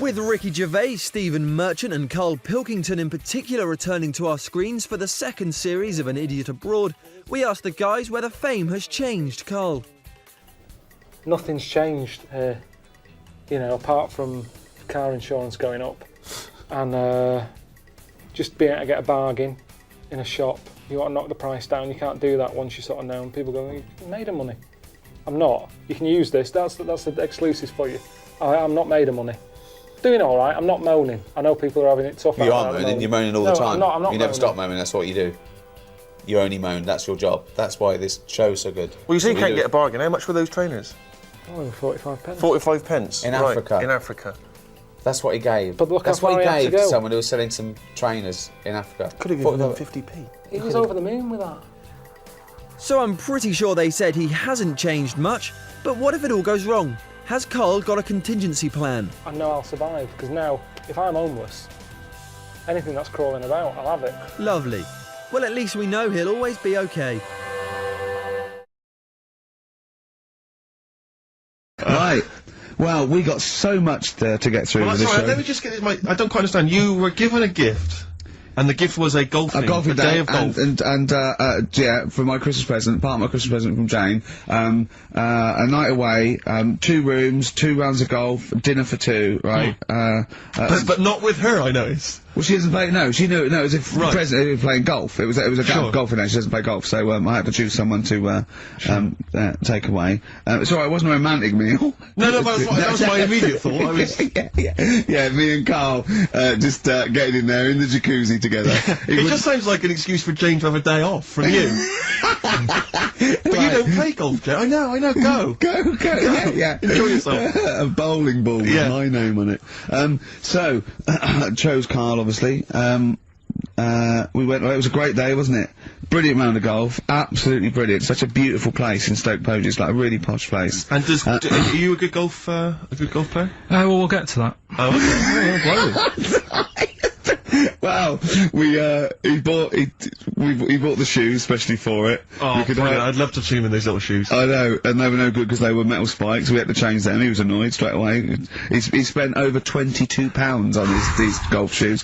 With Ricky Gervais, Stephen Merchant and Karl Pilkington in particular returning to our screens for the second series of An Idiot Abroad, we asked the guys whether fame has changed. Karl. Nothing's changed, apart from car insurance going up and just being able to get a bargain in a shop. You want to knock the price down, you can't do that once you're sort of known. People go, you made of money. I'm not. You can use this, that's the exclusives for you. I'm not made of money. Doing all right, I'm not moaning. I know people are having it tough. You are moaning, you're moaning all the time. I'm not you never stop moaning, that's what you do. You only moan, that's your job. That's why this show's so good. Well, you say you can't get a bargain. How much were those trainers? Oh, 45 pence. 45 pence? In right. Africa. In Africa. That's what he gave. But look that's how far what he he had gave to go. someone who was selling some trainers in Africa. Could have given them 50p. He was over the moon with that. So I'm pretty sure they said he hasn't changed much, but what if it all goes wrong? Has Karl got a contingency plan? I know I'll survive, because now, if I'm homeless, anything that's crawling about, I'll have it. Lovely. Well, at least we know he'll always be okay. Right. Well, we got so much to get through with this show. Let me just get this. I don't quite understand. You were given a gift, and the gift was a golfing day of golf. And for my Christmas present, part of my Christmas present from Jane, a night away, 2 rooms, 2 rounds of golf, dinner for 2, right? But not with her, I noticed. Well, she doesn't play. No, she knew. No, it was a present. They were playing golf. It was a golfing day. She doesn't play golf, so I had to choose someone to take away. It's all right. It wasn't a romantic meal. No, that was my immediate thought. I was... yeah. Me and Karl just getting in there in the jacuzzi together. It just sounds like an excuse for Jane to have a day off from you. But you don't play golf, Jane. I know. Go. Yeah. Enjoy yourself. A bowling ball with my name on it. So chose Karl, obviously. We went. It was a great day, wasn't it? Brilliant round of golf. Absolutely brilliant. Such a beautiful place in Stoke Poges. It's like a really posh place. And are you a good golf player? Well, we'll get to that. Oh, okay. Well, he bought the shoes especially for it. Oh, brilliant. I'd love to see him in those little shoes. I know, and they were no good because they were metal spikes. We had to change them. He was annoyed straight away. He spent over £22 on these golf shoes.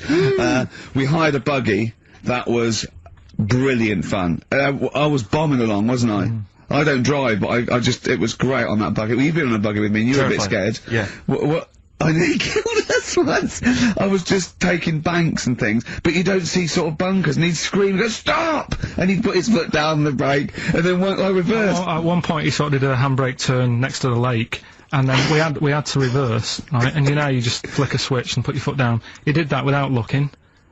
We hired a buggy that was brilliant fun. I was bombing along, wasn't I? I don't drive, but it was great on that buggy. Well, you've been on a buggy with me, and you were a bit scared. Yeah. What? I nearly killed us once. I was just taking banks and things, but you don't see sort of bunkers, and he'd scream, go, stop! And he'd put his foot down the brake, and then I reversed. At one point he sort of did a handbrake turn next to the lake, and then we had to reverse, right? And you just flick a switch and put your foot down. He did that without looking.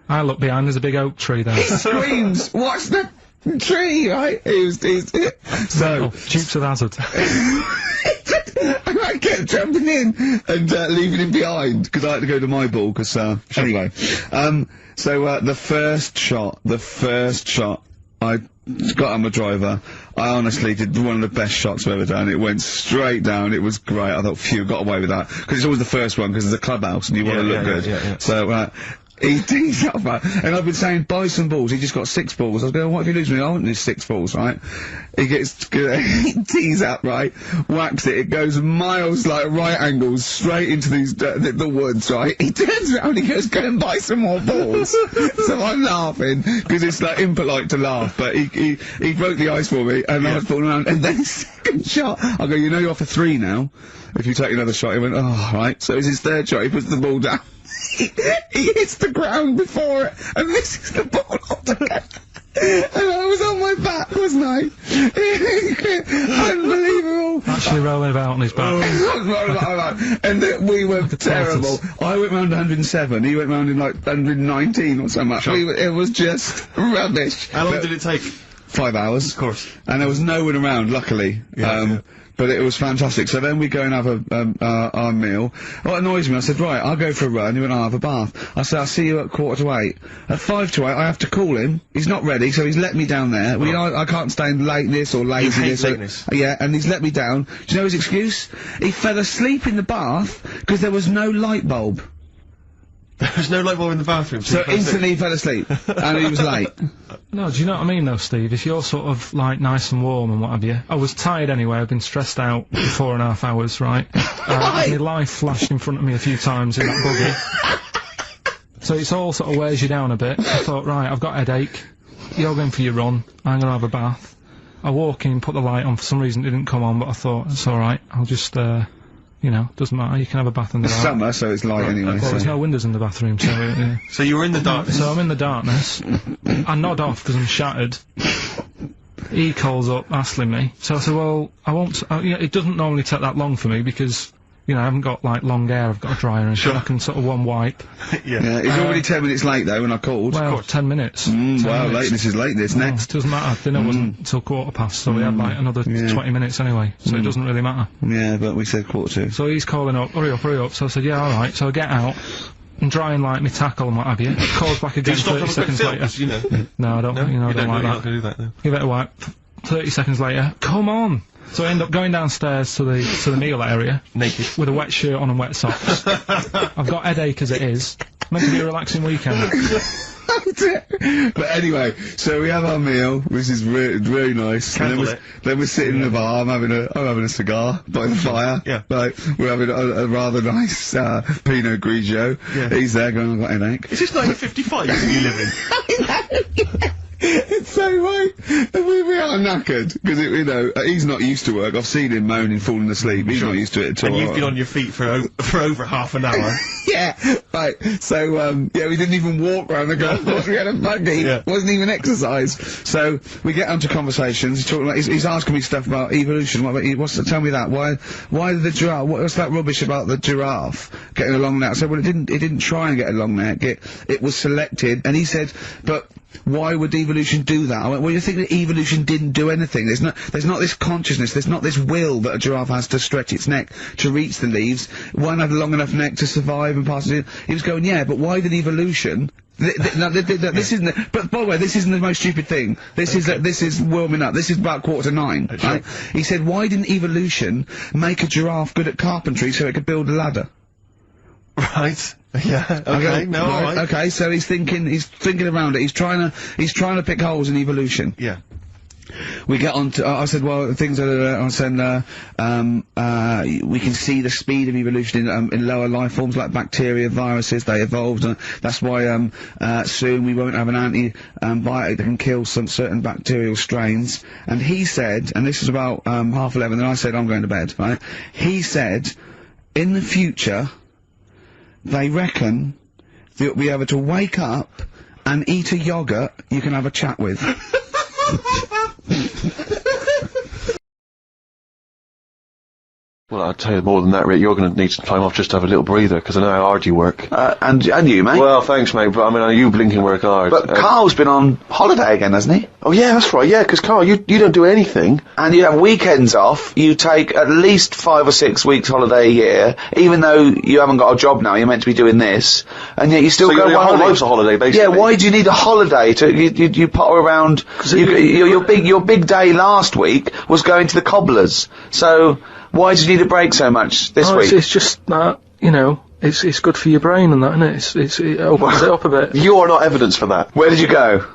I looked behind, there's a big oak tree there. He screams, watch the tree, right? So Dukes of Hazzard. I kept jumping in and leaving him behind because I had to go to my ball. Anyway, so the first shot, I got on the driver. I honestly did one of the best shots I've ever done. It went straight down. It was great. I thought, phew, got away with that because it's always the first one because there's a clubhouse and you want to look good. Yeah. So. He tees up, right? And I've been saying, buy some balls. He just got 6 balls. I was going, what if you lose me? I want these 6 balls, right? He tees up, right? Whacks it. It goes miles, like, right angles, straight into these, the woods, right? He turns around, he goes, go and buy some more balls. So I'm laughing, because it's, like, impolite to laugh, but he broke the ice for me, and I was falling around, and then second shot, I go, you're off for 3 now. If you take another shot, he went, oh, right. So it's his 3rd shot, he puts the ball down. He hits the ground before it and misses the ball altogether. And I was on my back, wasn't I? Unbelievable. Actually rolling about on his back. And we were terrible. I went round 107, he went round in like 119 or something. Sure. It was just rubbish. How long did it take? 5 hours. Of course. And there was no one around, luckily. But it was fantastic. So then we go and have our meal. What annoys me, I said, right, I'll go for a run. He went, I'll have a bath. I said, I'll see you at 7:45. At 7:55, I have to call him. He's not ready, so he's let me down there. I can't stand lateness or laziness. You hate lateness. Yeah, and he's let me down. Do you know his excuse? He fell asleep in the bath because there was no light bulb. There was no light bulb in the bathroom. So you fell asleep. instantly he fell asleep, and he was late. No, do you know what I mean though, Steve? If you're sort of like nice and warm and what have you. I was tired anyway, I've been stressed out for 4.5 hours, right? My life flashed in front of me a few times in that buggy. So it's all sort of wears you down a bit. I thought, right, I've got a headache. You're going for your run. I'm gonna have a bath. I walk in, put the light on. For some reason it didn't come on, but I thought, it's alright, I'll just, you know, doesn't matter, you can have a bath in the It's dark. summer, so it's light anyway. Well, So. there's no windows in the bathroom, so yeah. So you were in the darkness. So I'm in the darkness. I nod off because I'm shattered. He calls up, asking me. So I said, well, I won't... you know, it doesn't normally take that long for me because, you know, I haven't got, like, long hair. I've got a dryer and shit. I can sort of one wipe. Yeah, he's already 10 minutes late though when I called. Well, 10 minutes. 10 Wow, minutes. lateness is lateness. Next. Doesn't matter. Dinner wasn't until 15:15, so we had, like, another 20 minutes anyway. So it doesn't really matter. Yeah, but we said 1:45. So he's calling up, hurry up, hurry up. So I said, yeah, alright. So I get out and dry and like me tackle and what have you. Calls back again 30 seconds later. You know. No, I don't, No, you know, I you don't like you're that. not gonna do that. No. Give it a wipe. 30 seconds later, come on! So I end up going downstairs to the meal area. Naked. With a wet shirt on and wet socks. I've got headache as it is. Meant to be a relaxing weekend. But anyway, so we have our meal, which is very nice. And Candlelit. then we're sitting in the bar. I'm having a cigar by the fire. Yeah. Like, we're having a rather nice Pinot Grigio. Yeah. He's there going, I've got a headache. Is this 1955 that you live in? It's so right. We are knackered because you know he's not used to work. I've seen him moaning, falling asleep. He's not used to it at all. And you've been on your feet for over half an hour. Yeah, right. So, yeah, we didn't even walk around the golf course. We had a buggy. Yeah. Wasn't even exercise. So we get onto conversations. He's talking about. He's asking me stuff about evolution. What about? Tell me that. Why did the giraffe? What's that rubbish about the giraffe getting a long neck? I said, well, it didn't try and get a long neck. It was selected. And he said, but why would evolution do that? I went, well, you think that evolution didn't do anything? There's not this consciousness, there's not this will that a giraffe has to stretch its neck to reach the leaves. One had a long enough neck to survive and pass it. He was going, yeah, but why did evolution? This isn't. But by the way, this isn't the most stupid thing. This is warming up. This is about 8:45, right? He said, why didn't evolution make a giraffe good at carpentry so it could build a ladder? Right. Yeah. Okay. No. All right. Okay. So he's thinking around it. He's trying to pick holes in evolution. Yeah. We get on to, I said, well, things are, I said, we can see the speed of evolution in lower life forms like bacteria, viruses, they evolved, and that's why, soon we won't have an antibiotic that can kill some certain bacterial strains. And he said, and this was about, 11:30, and I said, I'm going to bed, right? He said, in the future, they reckon that you'll be able to wake up and eat a yogurt you can have a chat with. Well, I'll tell you more than that, Rick. You're going to need some time off just to have a little breather, because I know how hard you work. And you, mate. Well, thanks, mate, but I mean, you blinking work hard. But Carl's been on holiday again, hasn't he? Oh, yeah, that's right, yeah, because, Carl, you don't do anything. And you have weekends off. You take at least 5 or 6 weeks holiday a year, even though you haven't got a job now. You're meant to be doing this, and yet you still So go your on whole holiday. life's a holiday, basically. Yeah, why do you need a holiday? You potter around. Your big day last week was going to the cobblers. So why did you need a break so much this week? It's just that, you know, it's good for your brain and that, isn't it? It opens it up a bit. You are not evidence for that. Where did you go?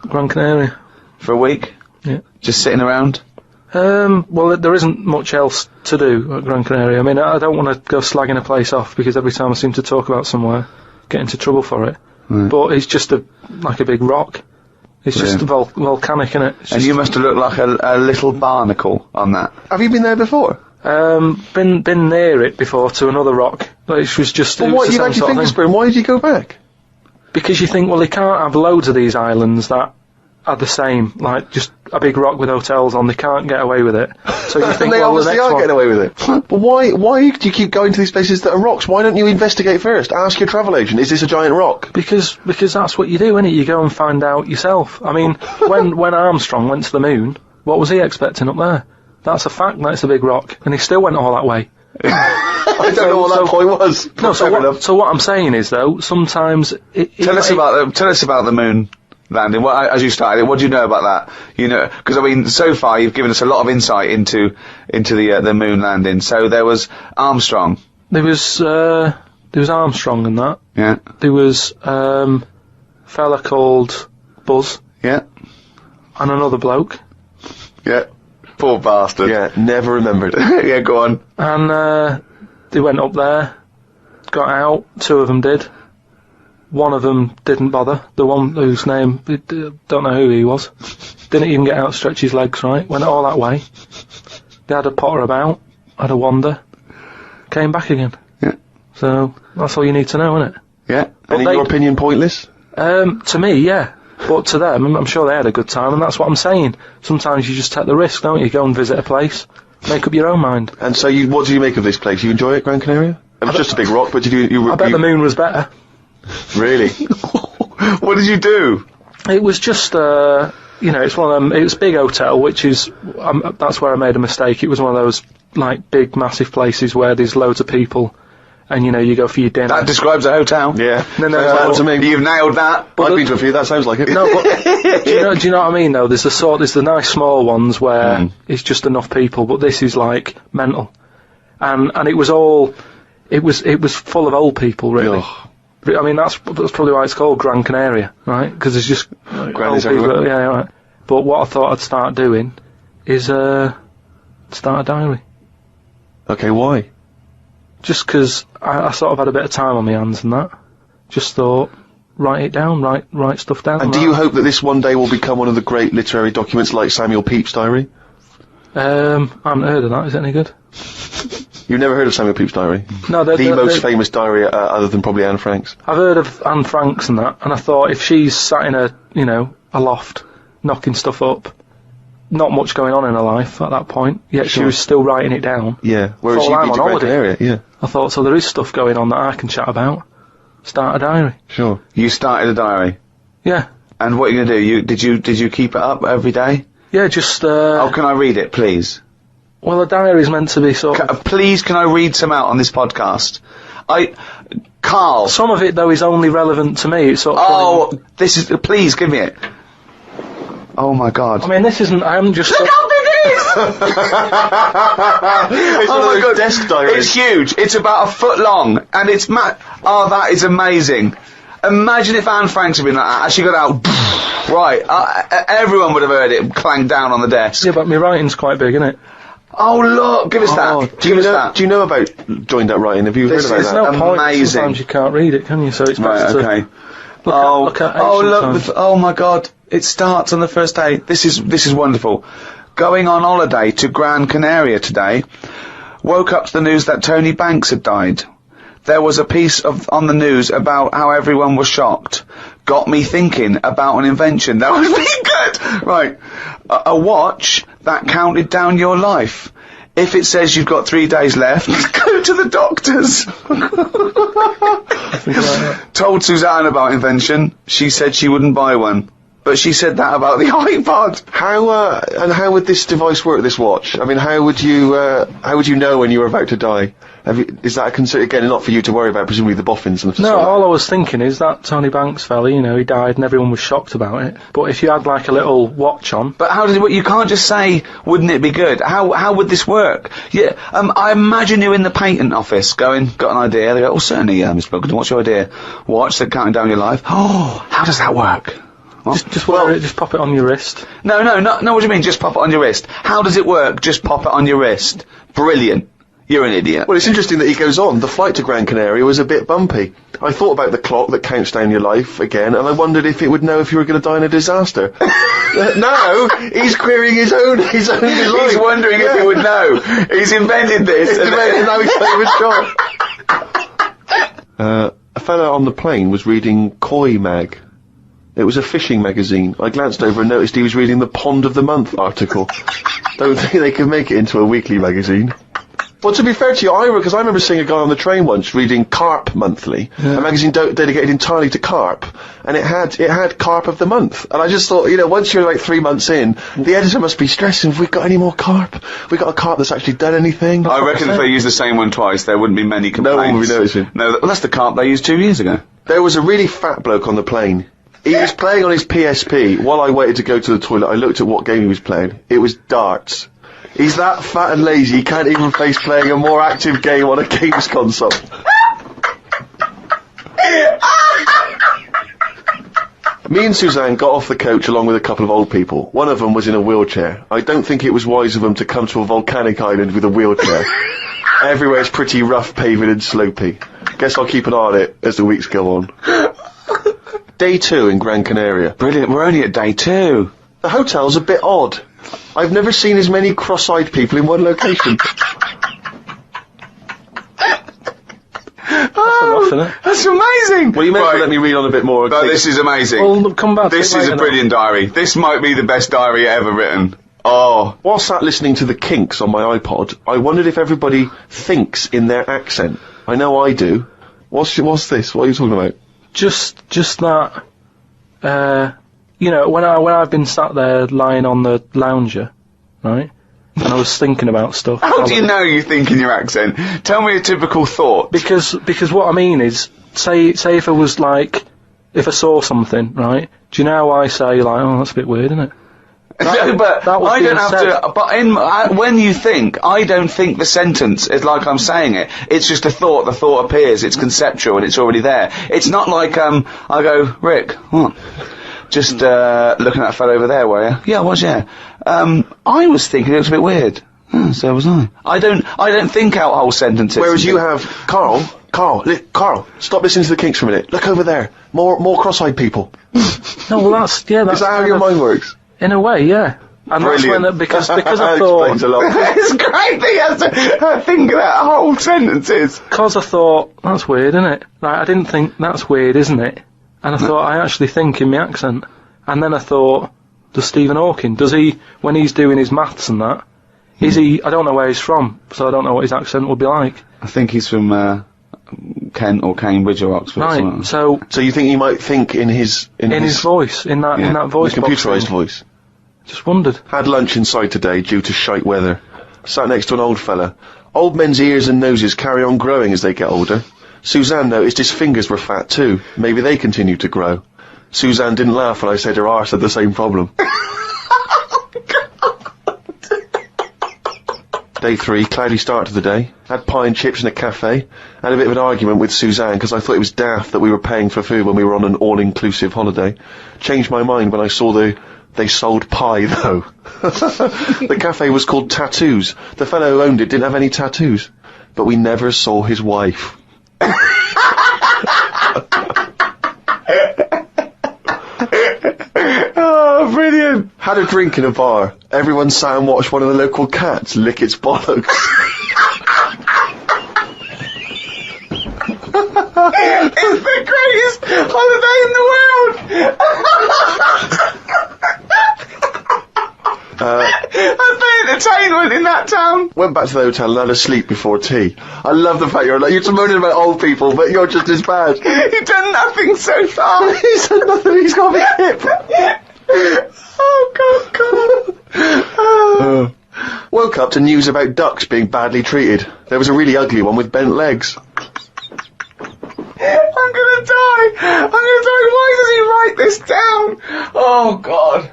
Gran Canaria. For a week? Yeah. Just sitting around? Well, there isn't much else to do at Gran Canaria. I mean, I don't want to go slagging a place off because every time I seem to talk about somewhere, get into trouble for it. Right. But it's just like a big rock. It's just volcanic, innit? And you must have looked like a little barnacle on that. Have you been there before? Been near it before to another rock. But it was just. Well, it why was the you same had your sort of finger thing. spoon? Why did you go back? Because you think, well, they can't have loads of these islands that are the same, like just a big rock with hotels on. They can't get away with it. So you think, They well, the obviously next are one. getting away with it. But why do you keep going to these places that are rocks? Why don't you investigate first? Ask your travel agent, is this a giant rock? Because that's what you do, innit? You go and find out yourself. I mean, when Armstrong went to the moon, what was he expecting up there? That's a fact. That's a big rock, and he still went all that way. I don't know what that point was. No, so what I'm saying is though, sometimes Tell us about the moon landing. As you started, what do you know about that? You know, because I mean, so far you've given us a lot of insight into the moon landing. So there was Armstrong. There was there was Armstrong and that. Yeah. There was a fella called Buzz Yeah. and another bloke. Yeah. Poor bastard. Yeah, never remembered. Yeah, go on. And they went up there, got out. 2 of them did. One of them didn't bother. The one whose name, don't know who he was. Didn't even get out, stretch his legs, right? Went all that way. They had a potter about, had a wander, came back again. Yeah. So, that's all you need to know, isn't it? Yeah. And in your opinion, pointless? To me, yeah. But to them, I'm sure they had a good time, and that's what I'm saying. Sometimes you just take the risk, don't you? Go and visit a place, make up your own mind. And so, what do you make of this place? You enjoy it, Gran Canaria? It was just a big rock, but did you... I bet the moon was better. Really? What did you do? It was just, it's one of them, it was a big hotel, which is, that's where I made a mistake. It was one of those, like, big, massive places where there's loads of people, and, you go for your dinner. That describes a hotel. Yeah. No, Sounds to me. You've nailed that. I've been to a few, that sounds like it. No, but do you know what I mean, though? There's the nice small ones where it's just enough people, but this is, like, mental. And it was all, it was full of old people, really. Oh. I mean, that's probably why it's called Gran Canaria, right? Because there's just Grannies old people, everywhere. yeah, right. But what I thought I'd start doing is start a diary. Okay, why? Just because I sort of had a bit of time on my hands and that. Just thought, write it down, write stuff down. And do you hope that this one day will become one of the great literary documents like Samuel Pepys' diary? I haven't heard of that. Is it any good? You've never heard of Samuel Pepys' diary? No, the most famous diary other than probably Anne Frank's. I've heard of Anne Frank's and that, and I thought if she's sat in a loft, knocking stuff up, not much going on in her life at that point, yet she was still writing it down. Yeah, whereas Thought, you've I'm been to on Gran Canaria, yeah. I thought, so there is stuff going on that I can chat about. Start a diary. Sure. You started a diary. Yeah. And what are you going to do? Did you keep it up every day? Yeah, just, Oh, can I read it, please? Well, a diary is meant to be sort of... Please, can I read some out on this podcast? Carl. Some of it, though, is only relevant to me. It's sort of... Oh, this is... Please, give me it. Oh, my God. I mean, this isn't... I haven't just... Look how big it is! It's one of those desk diaries. It's huge. It's about a foot long, and it's Oh, that is amazing. Imagine if Anne Frank's had been like that. She got out... Right. Everyone would have heard it clang down on the desk. Yeah, but my writing's quite big, isn't it? Oh, look, give us that. Do you know about joined up writing? Have you heard about There's that? no point. Amazing. Sometimes you can't read it, can you? So it's Right, best okay. to look at ancient times. Oh my God! It starts on the first day. This is wonderful. Going on holiday to Gran Canaria today. Woke up to the news that Tony Banks had died. There was a piece on the news about how everyone was shocked. Got me thinking about an invention that was really good. Right, a watch that counted down your life. If it says you've got 3 days left, go to the doctors. Told Suzanne about invention. She said she wouldn't buy one. But she said that about the iPod. How would this device work, this watch? I mean, how would you know when you were about to die? Is that a concern, again, not for you to worry about, presumably the boffins and the No, all I was thinking is that Tony Banks fella, he died and everyone was shocked about it. But if you had like a little watch on... But how does it work? You can't just say, wouldn't it be good? How would this work? Yeah, I imagine you in the patent office going, got an idea. They go, oh, certainly, Mr. Pilkington, what's your idea? Watch that counting down your life. Oh, how does that work? Just wear it, just pop it on your wrist. No, what do you mean, just pop it on your wrist? How does it work? Just pop it on your wrist. Brilliant. You're an idiot. Well, it's interesting that he goes on. The flight to Gran Canaria was a bit bumpy. I thought about the clock that counts down your life again, and I wondered if it would know if you were going to die in a disaster. No, he's querying his own life. He's wondering if he would know. He's invented this. And now he's playing his job. A fella on the plane was reading Koi Mag. It was a fishing magazine. I glanced over and noticed he was reading the Pond of the Month article. Don't think they could make it into a weekly magazine. Well, to be fair to you, because I remember seeing a guy on the train once reading Carp Monthly, a magazine dedicated entirely to carp, and it had Carp of the Month. And I just thought, once you're like 3 months in, the editor must be stressing, have we got any more carp? We got a carp that's actually done anything? I reckon if they used the same one twice, there wouldn't be many complaints. No one would be noticing. No, that's the carp they used 2 years ago. There was a really fat bloke on the plane. He was playing on his PSP. While I waited to go to the toilet, I looked at what game he was playing. It was darts. He's that fat and lazy, he can't even face playing a more active game on a games console. Me and Suzanne got off the coach along with a couple of old people. One of them was in a wheelchair. I don't think it was wise of them to come to a volcanic island with a wheelchair. Everywhere's pretty rough, paved and slopey. Guess I'll keep an eye on it as the weeks go on. Day 2 in Gran Canaria. Brilliant, we're only at day 2. The hotel's a bit odd. I've never seen as many cross-eyed people in one location. Enough, innit? That's amazing! Well, you meant to let me read on a bit more. No, this is amazing. Well, come back. This is a brilliant diary. This might be the best diary ever written. Oh. While sat listening to the Kinks on my iPod, I wondered if everybody thinks in their accent. I know I do. What's this? What are you talking about? Just that, you know, when I've been sat there lying on the lounger, right, and I was thinking about stuff. How do you know you think in your accent? Tell me a typical thought. Because what I mean is, say if I was like, if I saw something, right, do you know how I say, like, oh, that's a bit weird, isn't it? No, but that was I don't have said. to. But when you think, I don't think the sentence is like I'm saying it. It's just a thought. The thought appears. It's conceptual and it's already there. It's not like I go, Rick, what? Just looking at that fellow over there, were you? Yeah, I was. Yeah. I was thinking it was a bit weird. Oh, so was I. I don't think out whole sentences. Whereas you have Carl, stop listening to the Kinks for a minute. Look over there. More cross-eyed people. No, well, that's Is that how your mind works? In a way, yeah. And Brilliant. that's when because I That thought explains a lot. It's great that he has to think of that whole sentences. because I thought that's weird, isn't it? Like I didn't think that's weird, isn't it? And I thought I actually think in my accent. And then I thought, does Stephen Hawking, does he, when he's doing his maths and that, is he? I don't know where he's from, so I don't know what his accent would be like. I think he's from Kent or Cambridge or Oxford. Or something. Right. So So you think he might think in his voice, in that voice box computerised thing. voice? Just wondered. Had lunch inside today due to shite weather. Sat next to an old fella. Old men's ears and noses carry on growing as they get older. Suzanne noticed his fingers were fat too. Maybe they continue to grow. Suzanne didn't laugh when I said her arse had the same problem. Day 3, cloudy start to the day. Had pie and chips in a cafe. Had a bit of an argument with Suzanne because I thought it was daft that we were paying for food when we were on an all-inclusive holiday. Changed my mind when I saw they sold pie though. The cafe was called Tattoos. The fellow who owned it didn't have any tattoos. But we never saw his wife. Oh, brilliant! Had a drink in a bar. Everyone sat and watched one of the local cats lick its bollocks. It's the greatest holiday in the world! That's the entertainment in that town! Went back to the hotel and had a sleep before tea. I love the fact you're moaning about old people, but you're just as bad. You've done nothing so far! He's done nothing, he's got a big hip. Oh, God. Woke up to news about ducks being badly treated. There was a really ugly one with bent legs. I'm gonna die! Why does he write this down? Oh, God.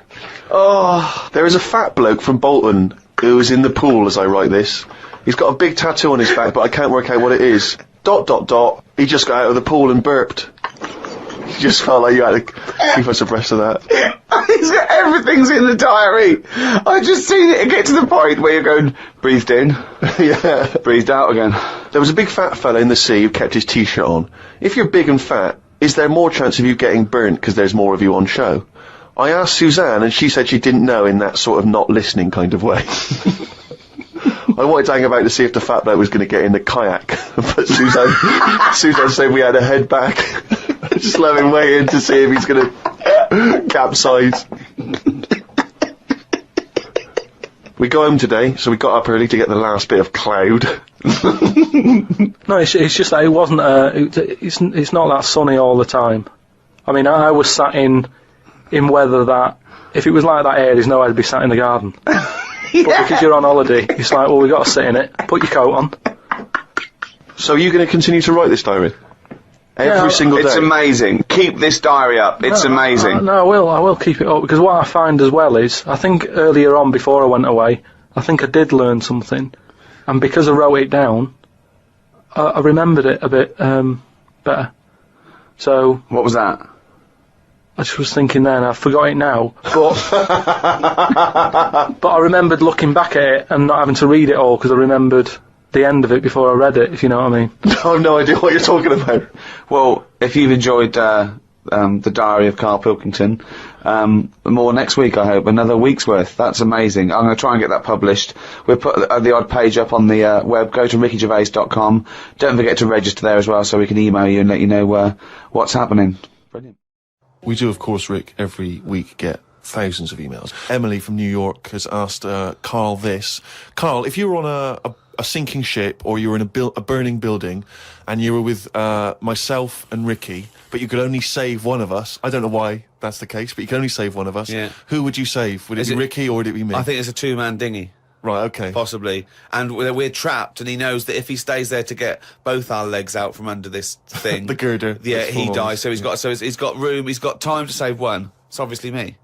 Oh. There is a fat bloke from Bolton who is in the pool as I write this. He's got a big tattoo on his back, but I can't work out what it is. ... He just got out of the pool and burped. You just felt like you had to keep us abreast of that. Everything's in the diary. I've just seen it get to the point where you're going, breathed in, Yeah. breathed out again. There was a big fat fella in the sea who kept his t-shirt on. If you're big and fat, is there more chance of you getting burnt because there's more of you on show? I asked Suzanne and she said she didn't know in that sort of not listening kind of way. I wanted to hang about to see if the fat bloke was going to get in the kayak, but Suzanne said we had to head back. Just let him wait in to see if he's going to capsize. We go home today, so we got up early to get the last bit of cloud. No, it's just that it wasn't. It's not that sunny all the time. I mean, I was sat in weather that if it was like that here, there's no way to be sat in the garden. But because you're on holiday, it's like, well, we got to sit in it. Put your coat on. So are you going to continue to write this diary? Every single day? It's amazing. Keep this diary up. It's amazing. No, I will keep it up, because what I find as well is, I think earlier on before I went away, I think I did learn something, and because I wrote it down, I remembered it a bit better. So What was that? I just was thinking then, I forgot it now, but but I remembered looking back at it and not having to read it all because I remembered the end of it before I read it, if you know what I mean. I have no idea what you're talking about. Well, if you've enjoyed the Diary of Karl Pilkington, more next week, I hope. Another week's worth. That's amazing. I'm going to try and get that published. We'll put the odd page up on the web. Go to rickygervais.com. Don't forget to register there as well so we can email you and let you know what's happening. Brilliant. We do, of course, Rick, every week get thousands of emails. Emily from New York has asked Karl this. Karl, if you were on a sinking ship or you were in a burning building and you were with myself and Ricky, but you could only save one of us, I don't know why that's the case, but you can only save one of us, who would you save? Would it be Ricky or would it be me? I think it's a two-man dinghy. Right, okay. Possibly. And we're trapped, and he knows that if he stays there to get both our legs out from under this thing... the girder. Yeah, he dies. So he's got room, he's got time to save one. It's obviously me.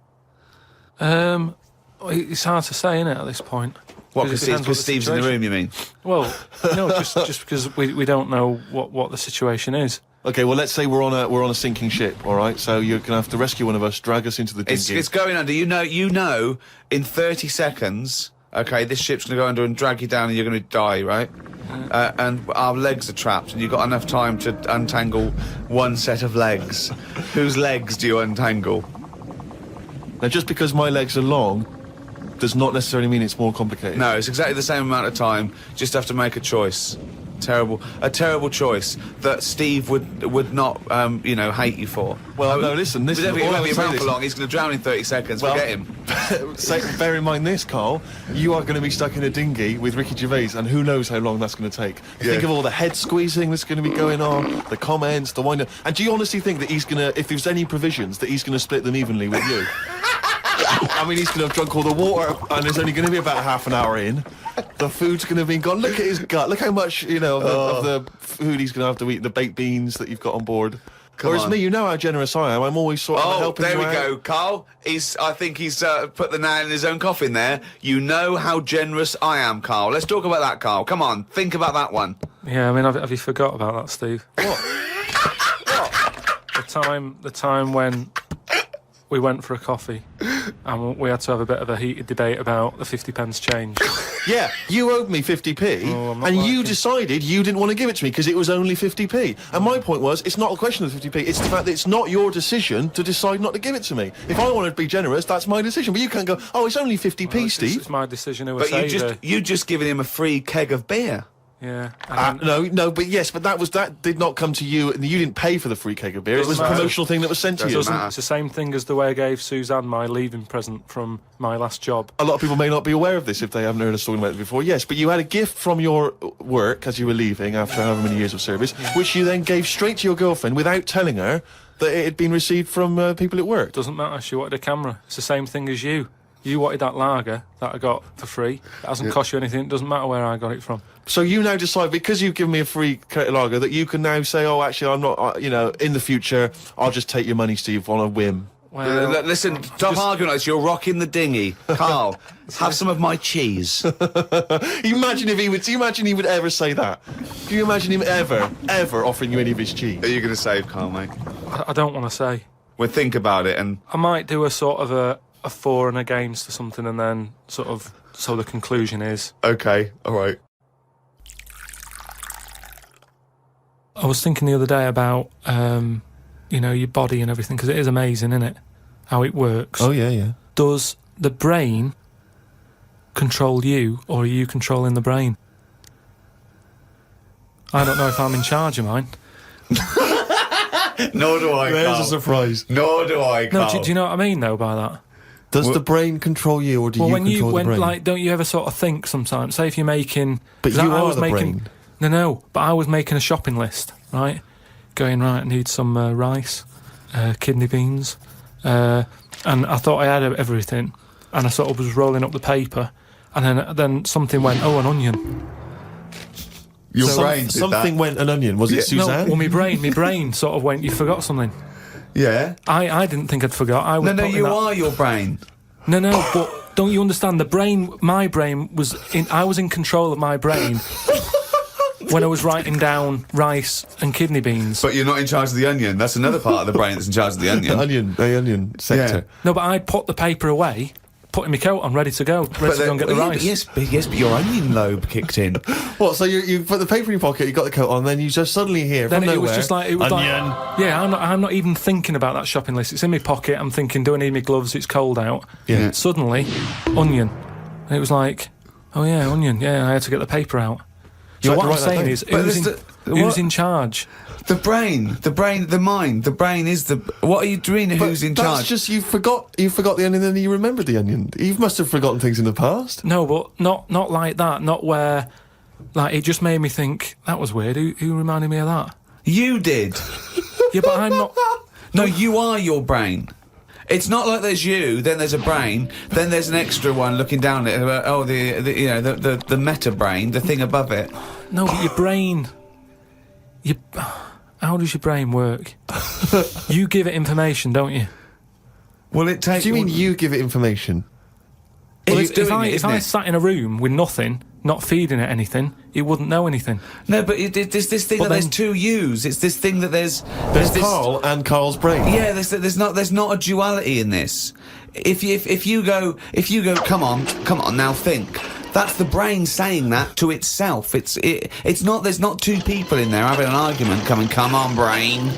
It's hard to say, isn't it, at this point? What, because Steve's in the room, you mean? Well, no, just because we don't know what the situation is. Okay, well, let's say we're on a sinking ship, all right? So you're going to have to rescue one of us, drag us into the dinghy. It's going under. You know, in 30 seconds... Okay, this ship's going to go under and drag you down and you're going to die, right? And our legs are trapped and you've got enough time to untangle one set of legs. Whose legs do you untangle? Now, just because my legs are long does not necessarily mean it's more complicated. No, it's exactly the same amount of time. Just have to make a choice. A terrible choice that Steve would not, hate you for. Well, no, listen. He won't be around for long. He's going to drown in 30 seconds. Well, forget him. Bear in mind this, Karl. You are going to be stuck in a dinghy with Ricky Gervais, and who knows how long that's going to take. Think of all the head squeezing that's going to be going on, the comments, the wind-up. And do you honestly think that he's going to, if there's any provisions, that he's going to split them evenly with you? I mean, he's going to have drunk all the water, and there's only going to be about half an hour in. The food's going to be gone. Look at his gut. Look how much, of the food he's going to have to eat, the baked beans that you've got on board. Whereas me, you know how generous I am. I'm always sort of helping you out. Oh, there we go, Karl. I think he's put the nail in his own coffin there. You know how generous I am, Karl. Let's talk about that, Karl. Come on, think about that one. Yeah, I mean, have you forgot about that, Steve? What? The time when we went for a coffee and we had to have a bit of a heated debate about the 50p change. Yeah, you owed me 50p, and you decided you didn't want to give it to me because it was only 50p. And my point was, it's not a question of 50p, it's the fact that it's not your decision to decide not to give it to me. If I wanted to be generous, that's my decision. But you can't go, oh, it's only 50p, Steve. It's my decision who But you just given him a free keg of beer. Yeah. But that did not come to you, and you didn't pay for the free keg of beer. It was a promotional thing that was sent to you. It's the same thing as the way I gave Suzanne my leaving present from my last job. A lot of people may not be aware of this if they haven't heard us talking about it before. Yes, but you had a gift from your work as you were leaving after however many years of service, which you then gave straight to your girlfriend without telling her that it had been received from people at work. Doesn't matter. She wanted a camera. It's the same thing as you. You wanted that lager that I got for free. It hasn't cost you anything. It doesn't matter where I got it from. So you now decide, because you've given me a free crate lager, that you can now say, oh, actually, I'm not, in the future, I'll just take your money, Steve, on a whim. Well, listen, stop arguing like this. You're rocking the dinghy. Karl, have some of my cheese. Imagine he would ever say that. Can you imagine him ever offering you any of his cheese? Are you going to save Karl, mate? I don't want to say. Well, think about it, and I might do a sort of a for and against or something, and then so the conclusion is... Okay, all right. I was thinking the other day about, your body and everything, because it is amazing, isn't it? How it works. Oh, yeah. Does the brain control you, or are you controlling the brain? I don't know if I'm in charge of mine. Nor do I, Karl. There's a surprise. Nor do I, Karl. No, do you know what I mean, though, by that? Does the brain control you, or do you control the brain? Don't you ever sort of think sometimes, say if you're making... But you are the brain. No, but I was making a shopping list, right? Going, right, I need some rice, kidney beans, and I thought I had everything, and I sort of was rolling up the paper, and then something went, oh, an onion. Your brain did something that. Went an onion. Was it Suzanne? No, well, my brain sort of went, you forgot something. Yeah. I didn't think I'd forgot. I was you are your brain. No, but don't you understand? My brain was I was in control of my brain. when I was writing down rice and kidney beans. But you're not in charge of the onion. That's another part of the brain that's in charge of the onion. The onion sector. No, but I'd put the paper away, putting my coat on, ready to go and get the rice. Yes, but your onion lobe kicked in. What? So you put the paper in your pocket, you got the coat on, then you just suddenly hear Then from it nowhere, was just like, onion. Yeah, I'm not even thinking about that shopping list. It's in my pocket. I'm thinking, do I need my gloves? It's cold out. Yeah. Suddenly, onion. And it was like, oh yeah, onion. Yeah, I had to get the paper out. So had what to I'm write that saying down. is, But who's in charge? The brain, the mind, the brain is the... What are you doing? Who's in charge? That's just, you forgot the onion, and then you remembered the onion. You must have forgotten things in the past. No, but not like that. Not where, like, it just made me think, that was weird. Who reminded me of that? You did. Yeah, but I'm not... No, you are your brain. It's not like there's you, then there's a brain, then there's an extra one looking down at it. The meta brain, the thing above it. No, but your brain... How does your brain work? You give it information, don't you? Well, it takes... Do you mean you give it information? Well, It's doing if I sat in a room with nothing, not feeding it anything, it wouldn't know anything. No, but there's this thing that there's two yous. It's this thing that there's There's this, Carl and Carl's brain. Yeah, there's not a duality in this. If you go, come on, now think. That's the brain saying that to itself. It's not. There's not two people in there having an argument. Come on, brain.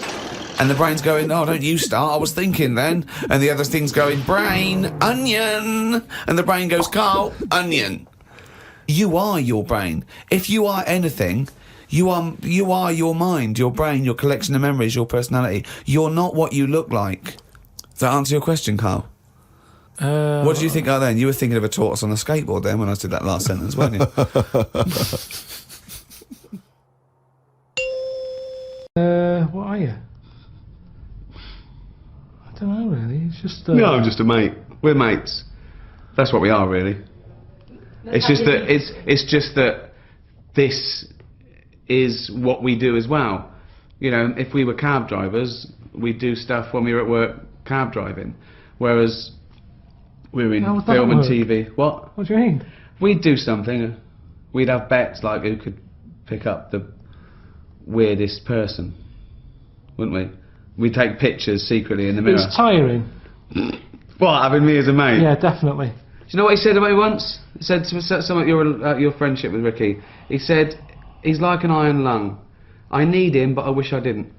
And the brain's going, oh, don't you start, I was thinking then. And the other thing's going, brain, onion. And the brain goes, Carl, onion. You are your brain. If you are anything, you are your mind, your brain, your collection of memories, your personality. You're not what you look like. Does that answer your question, Carl? What did you think then? You were thinking of a tortoise on a skateboard then when I did that last sentence, weren't you? What are you? I don't know, really. It's just... No, I'm just a mate. We're mates. That's what we are, really. It's just that this is what we do as well. You know, if we were cab drivers, we'd do stuff when we were at work cab driving. Whereas we're in film and TV. What? What do you mean? We'd do something. We'd have bets like who could pick up the weirdest person, wouldn't we? We'd take pictures secretly in the mirror. It's tiring. What, having me as a mate? Yeah, definitely. Do you know what he said about me once? He said something about your friendship with Ricky. He said, he's like an iron lung. I need him, but I wish I didn't.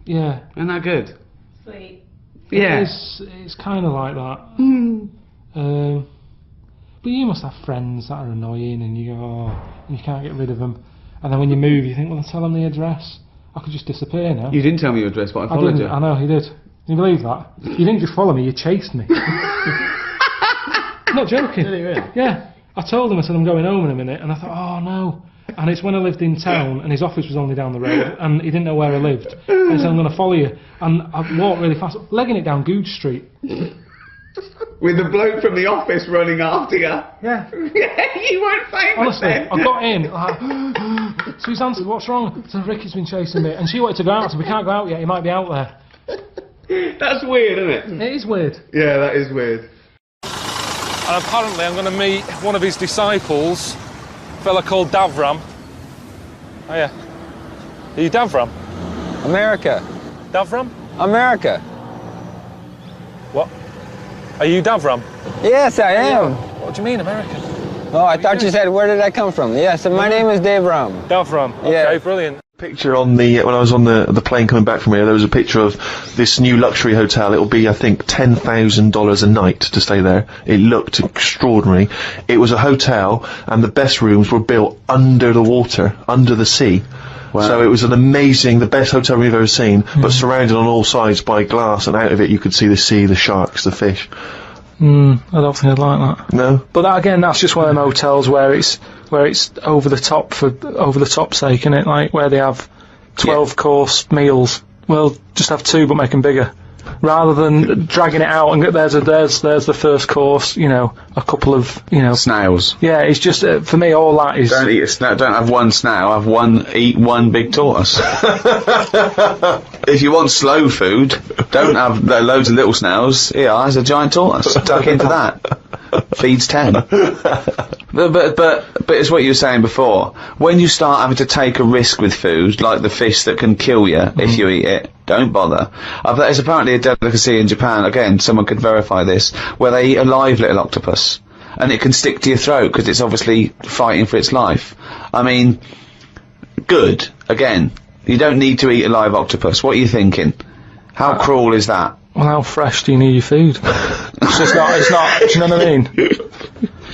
Yeah. Isn't that good? Sweet. Yeah. It's kind of like that. But you must have friends that are annoying and you go, oh, and you can't get rid of them. And then when you move, you think, well, I'll tell them the address. I could just disappear now. You didn't tell me your address, but I followed you. I know, he did. Can you believe that? You didn't just follow me, you chased me. Not joking. Did he really? Yeah. I told him, I said, I'm going home in a minute. And I thought, oh, no. And it's when I lived in town, and his office was only down the road, and he didn't know where I lived. And he said, I'm going to follow you. And I walked really fast, legging it down Googe Street. With the bloke from the office running after you. Yeah. Yeah, you weren't famous Honestly, then. I got in, like, so he's answered, what's wrong? So Ricky's been chasing me, and she wanted to go out, so we can't go out yet, he might be out there. That's weird, isn't it? It is weird. Yeah, that is weird. And apparently I'm going to meet one of his disciples, a fella called Davram. Oh yeah. Are you Davram? America. Davram? America. What? Are you Davram? Yes, I am. What do you mean, American? Oh, I thought you said, where did I come from? Yes, my name is Dave Ram. Davram. Okay, Yeah. brilliant. Picture on the when I was on the plane coming back from here, there was a picture of this new luxury hotel. It'll be, I think, $10,000 a night to stay there. It looked extraordinary. It was a hotel, and the best rooms were built under the water, under the sea. Wow. So it was the best hotel we've ever seen, but surrounded on all sides by glass, and out of it you could see the sea, the sharks, the fish. I don't think I'd like that. No? But that, again, that's just one of them hotels where it's over the top for over the top sake, isn't it? Like where they have 12-course meals. Well, just have 2, but make them bigger, rather than dragging it out and there's the first course. You know, a couple of Snails. Yeah, it's just for me all that is. Don't eat a snail. Don't have one snail. Eat one big tortoise. If you want slow food, don't have loads of little snails. Here, there's a giant tortoise. Tuck into that. Feeds 10. But it's what you were saying before. When you start having to take a risk with food, like the fish that can kill you if you eat it, don't bother. There's apparently a delicacy in Japan, again, someone could verify this, where they eat a live little octopus. And it can stick to your throat because it's obviously fighting for its life. I mean, good. Again, you don't need to eat a live octopus. What are you thinking? How cruel is that? Well, how fresh do you need your food? it's not, do you know what I mean?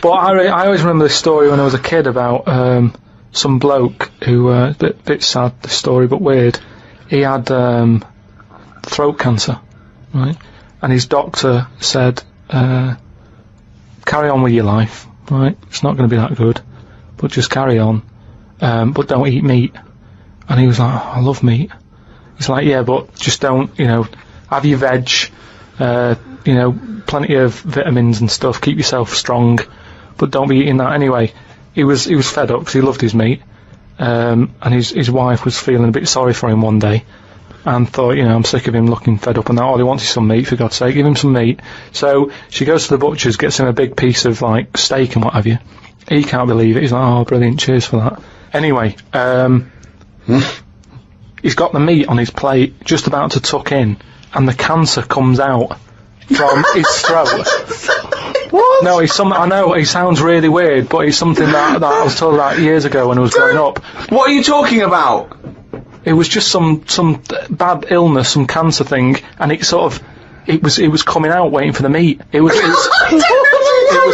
But I always remember this story when I was a kid about, some bloke who, bit sad, this story, but weird. He had, throat cancer, right? And his doctor said, carry on with your life, right? It's not going to be that good, but just carry on. But don't eat meat. And he was like, I love meat. He's like, yeah, but just don't, have your veg, plenty of vitamins and stuff, keep yourself strong, but don't be eating that anyway. He was fed up because he loved his meat, and his wife was feeling a bit sorry for him one day, and thought, I'm sick of him looking fed up and that, all he wants is some meat, for God's sake, give him some meat. So she goes to the butcher's, gets him a big piece of, like, steak and what have you. He can't believe it, he's like, oh, brilliant, cheers for that. Anyway, he's got the meat on his plate, just about to tuck in, and the cancer comes out from his throat. What? No, I know, it sounds really weird, but it's something that I was told about years ago when I was growing up. What are you talking about? It was just some bad illness, some cancer thing, and it was coming out waiting for the meat. It was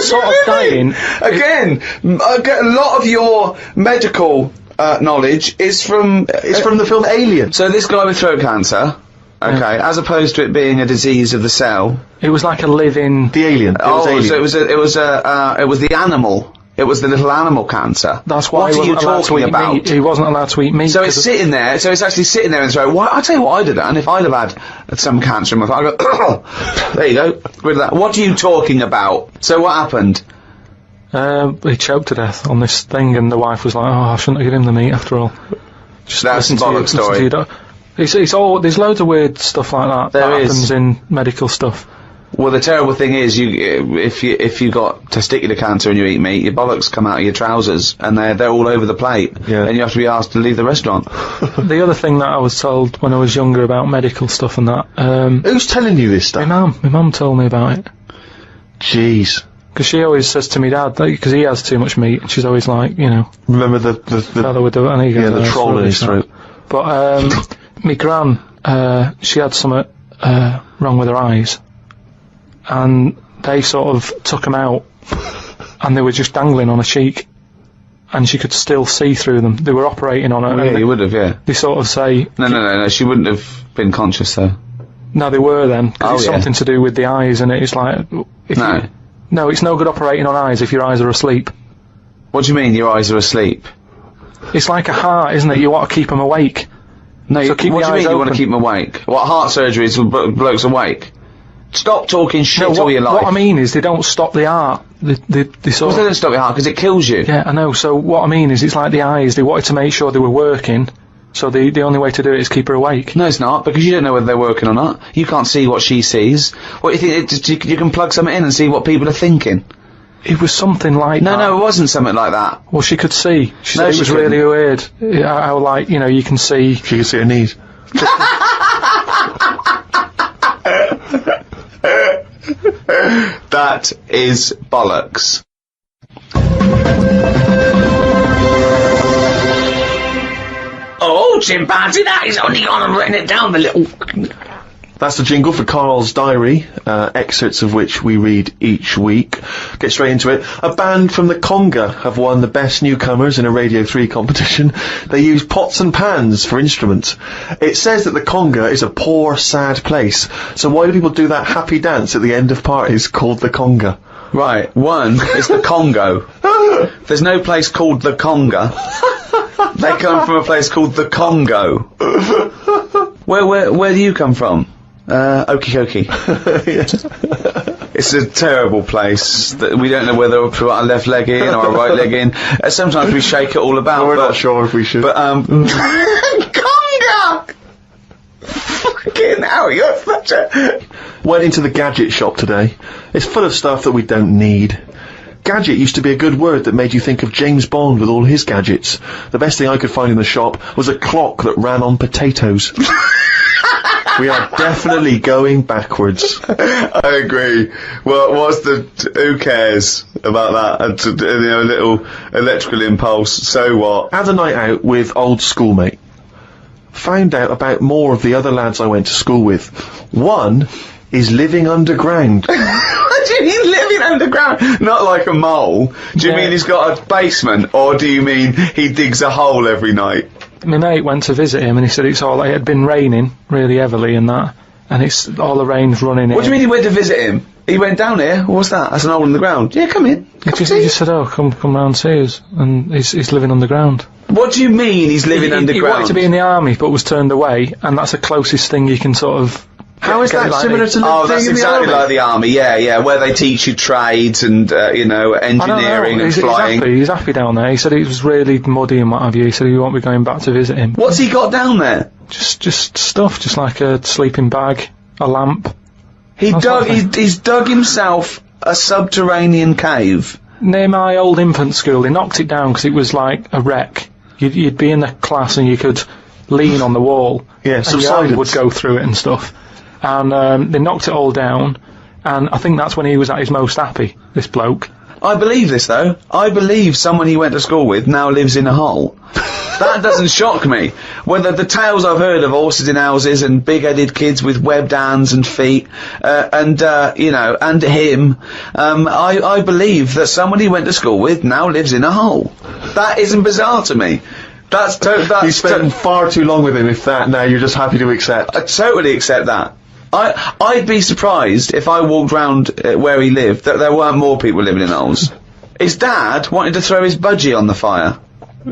sort of dying. Again, a lot of your medical knowledge is from the film Alien. So this guy with throat cancer, okay, as opposed to it being a disease of the cell, it was like a living. The alien. So it was the animal. It was the little animal cancer. That's why what are you talking about? Meat. He wasn't allowed to eat meat. So it's sitting there. So it's actually sitting there and so. I'll tell you what I'd have done if I'd have had some cancer in my throat. I'd go, there you go, rid of that. What are you talking about? So what happened? He choked to death on this thing, and the wife was like, "Oh, I shouldn't have given him the meat after all." Just that's a bollock story. It's all. There's loads of weird stuff like that. That happens in medical stuff. Well, the terrible thing is, if you got testicular cancer and you eat meat, your bollocks come out of your trousers, and they're all over the plate, and you have to be asked to leave the restaurant. The other thing that I was told when I was younger about medical stuff and that. Who's telling you this stuff? My mum told me about it. Jeez. Because she always says to me dad, because he has too much meat, and she's always like, Remember the fellow with the troll in his throat. But my gran, she had something wrong with her eyes, and they sort of took them out, and they were just dangling on her cheek, and she could still see through them. They were operating on her. Yeah, you would have, yeah. They sort of say... No, she wouldn't have been conscious, though. No, they were then, because it's something to do with the eyes, and it's like... No, it's no good operating on eyes if your eyes are asleep. What do you mean, your eyes are asleep? It's like a heart, isn't it? You want to keep them awake. No, so keep what do you mean open. You want to keep them awake? What, heart surgery is blokes awake? Stop talking shit all your life. What I mean is they don't stop the heart. They sort of... They don't stop your heart because it kills you. Yeah, I know. So what I mean is it's like the eyes. They wanted to make sure they were working, so the only way to do it is keep her awake. No, it's not, because you don't know whether they're working or not. You can't see what she sees. What do you think? You can plug something in and see what people are thinking. It was something like that. No, it wasn't something like that. Well, she could see. She said it was really weird. How, like, you can see... She could see her knees. That is bollocks. Oh, chimpanzee, that is only gone and written it down, the little... That's the jingle for Karl's diary, excerpts of which we read each week. Get straight into it. A band from the Conga have won the Best Newcomers in a Radio 3 competition. They use pots and pans for instruments. It says that the Conga is a poor, sad place. So why do people do that happy dance at the end of parties called the Conga? Right, one is the Congo. There's no place called the Conga. They come from a place called the Congo. Where do you come from? Okie dokie. It's a terrible place that we don't know whether we put our left leg in or our right leg in. Sometimes we shake it all about. We're not sure if we should. But Conga! Fucking hell, you're such a... Went into the gadget shop today. It's full of stuff that we don't need. Gadget used to be a good word that made you think of James Bond with all his gadgets. The best thing I could find in the shop was a clock that ran on potatoes. We are definitely going backwards. I agree. Well, who cares about that? A little electrical impulse, so what? Had a night out with old schoolmate. Found out about more of the other lads I went to school with. One is living underground. What do you mean living underground? Not like a mole. Do you mean he's got a basement, or do you mean he digs a hole every night? My mate went to visit him and he said it had been raining really heavily and that, and it's all the rain's running in. What do you mean he went to visit him? He went down here. What's that? That's an hole in the ground. Yeah, come in. He just said, "Oh, come round and see us," and he's living underground. What do you mean he's living underground? He wanted to be in the army but was turned away, and that's the closest thing you can sort of. How is that similar to living in the army? Oh, that's exactly like the army, yeah, where they teach you trades and, engineering and flying. He's happy down there. He said it was really muddy and what have you. He said he won't be going back to visit him. What's he got down there? Just stuff, just like a sleeping bag, a lamp. He's dug himself a subterranean cave. Near my old infant school, they knocked it down because it was like a wreck. You'd be in the class and you could lean on the wall. Yeah, and your hand would go through it and stuff. And they knocked it all down, and I think that's when he was at his most happy, this bloke. I believe this, though. I believe someone he went to school with now lives in a hole. That doesn't shock me. Whether the tales I've heard of horses in houses and big-headed kids with webbed hands and feet, and him, I believe that someone he went to school with now lives in a hole. That isn't bizarre to me. You spent far too long with him, if that, now you're just happy to accept. I totally accept that. I'd be surprised if I walked round where he lived that there weren't more people living in holes. His dad wanted to throw his budgie on the fire.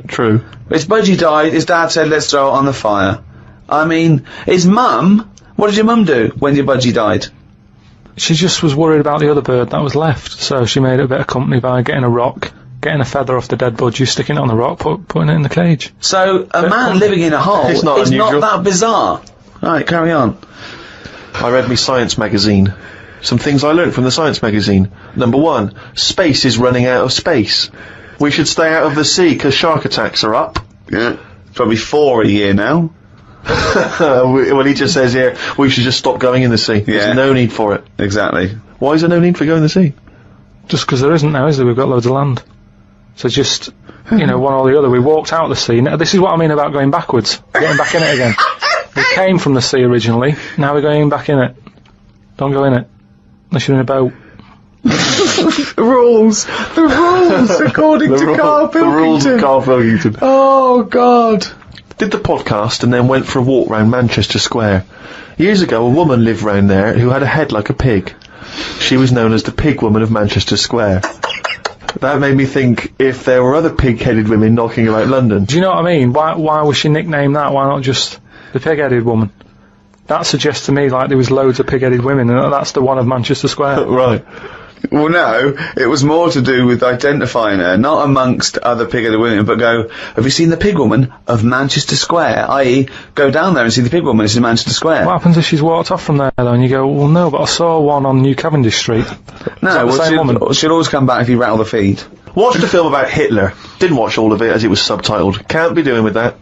True. His budgie died, his dad said, let's throw it on the fire. I mean, his mum, what did your mum do when your budgie died? She just was worried about the other bird that was left, so she made it a bit of company by getting a rock, getting a feather off the dead budgie, sticking it on the rock, putting it in the cage. So, a man living in a hole is not that bizarre. Right, carry on. I read me science magazine. Some things I learnt from the science magazine. Number 1, space is running out of space. We should stay out of the sea because shark attacks are up. Yeah, probably 4 a year now. Well, he just says here, we should just stop going in the sea. Yeah. There's no need for it. Exactly. Why is there no need for going in the sea? Just because there isn't now, is there? We've got loads of land. So just, one or the other. We walked out of the sea. Now, this is what I mean about going backwards. Getting back in it again. We came from the sea originally, now we're going back in it. Don't go in it. Unless you're in a boat. The rules, according to Karl Pilkington. The rules of Karl Pilkington. Oh, God. Did the podcast and then went for a walk round Manchester Square. Years ago, a woman lived round there who had a head like a pig. She was known as the Pig Woman of Manchester Square. That made me think if there were other pig-headed women knocking about London. Do you know what I mean? Why was she nicknamed that? Why not just the pig-headed woman? That suggests to me like there was loads of pig-headed women, and that's the one of Manchester Square. Right. Well, no, it was more to do with identifying her, not amongst other pig-headed women, but go, have you seen the pig woman of Manchester Square? I.e., go down there and see the pig woman, it's in Manchester Square. What happens if she's walked off from there, though, and you go, well, no, but I saw one on New Cavendish Street? No, she'll always come back if you rattle the feed. Watched a film about Hitler. Didn't watch all of it as it was subtitled. Can't be doing with that.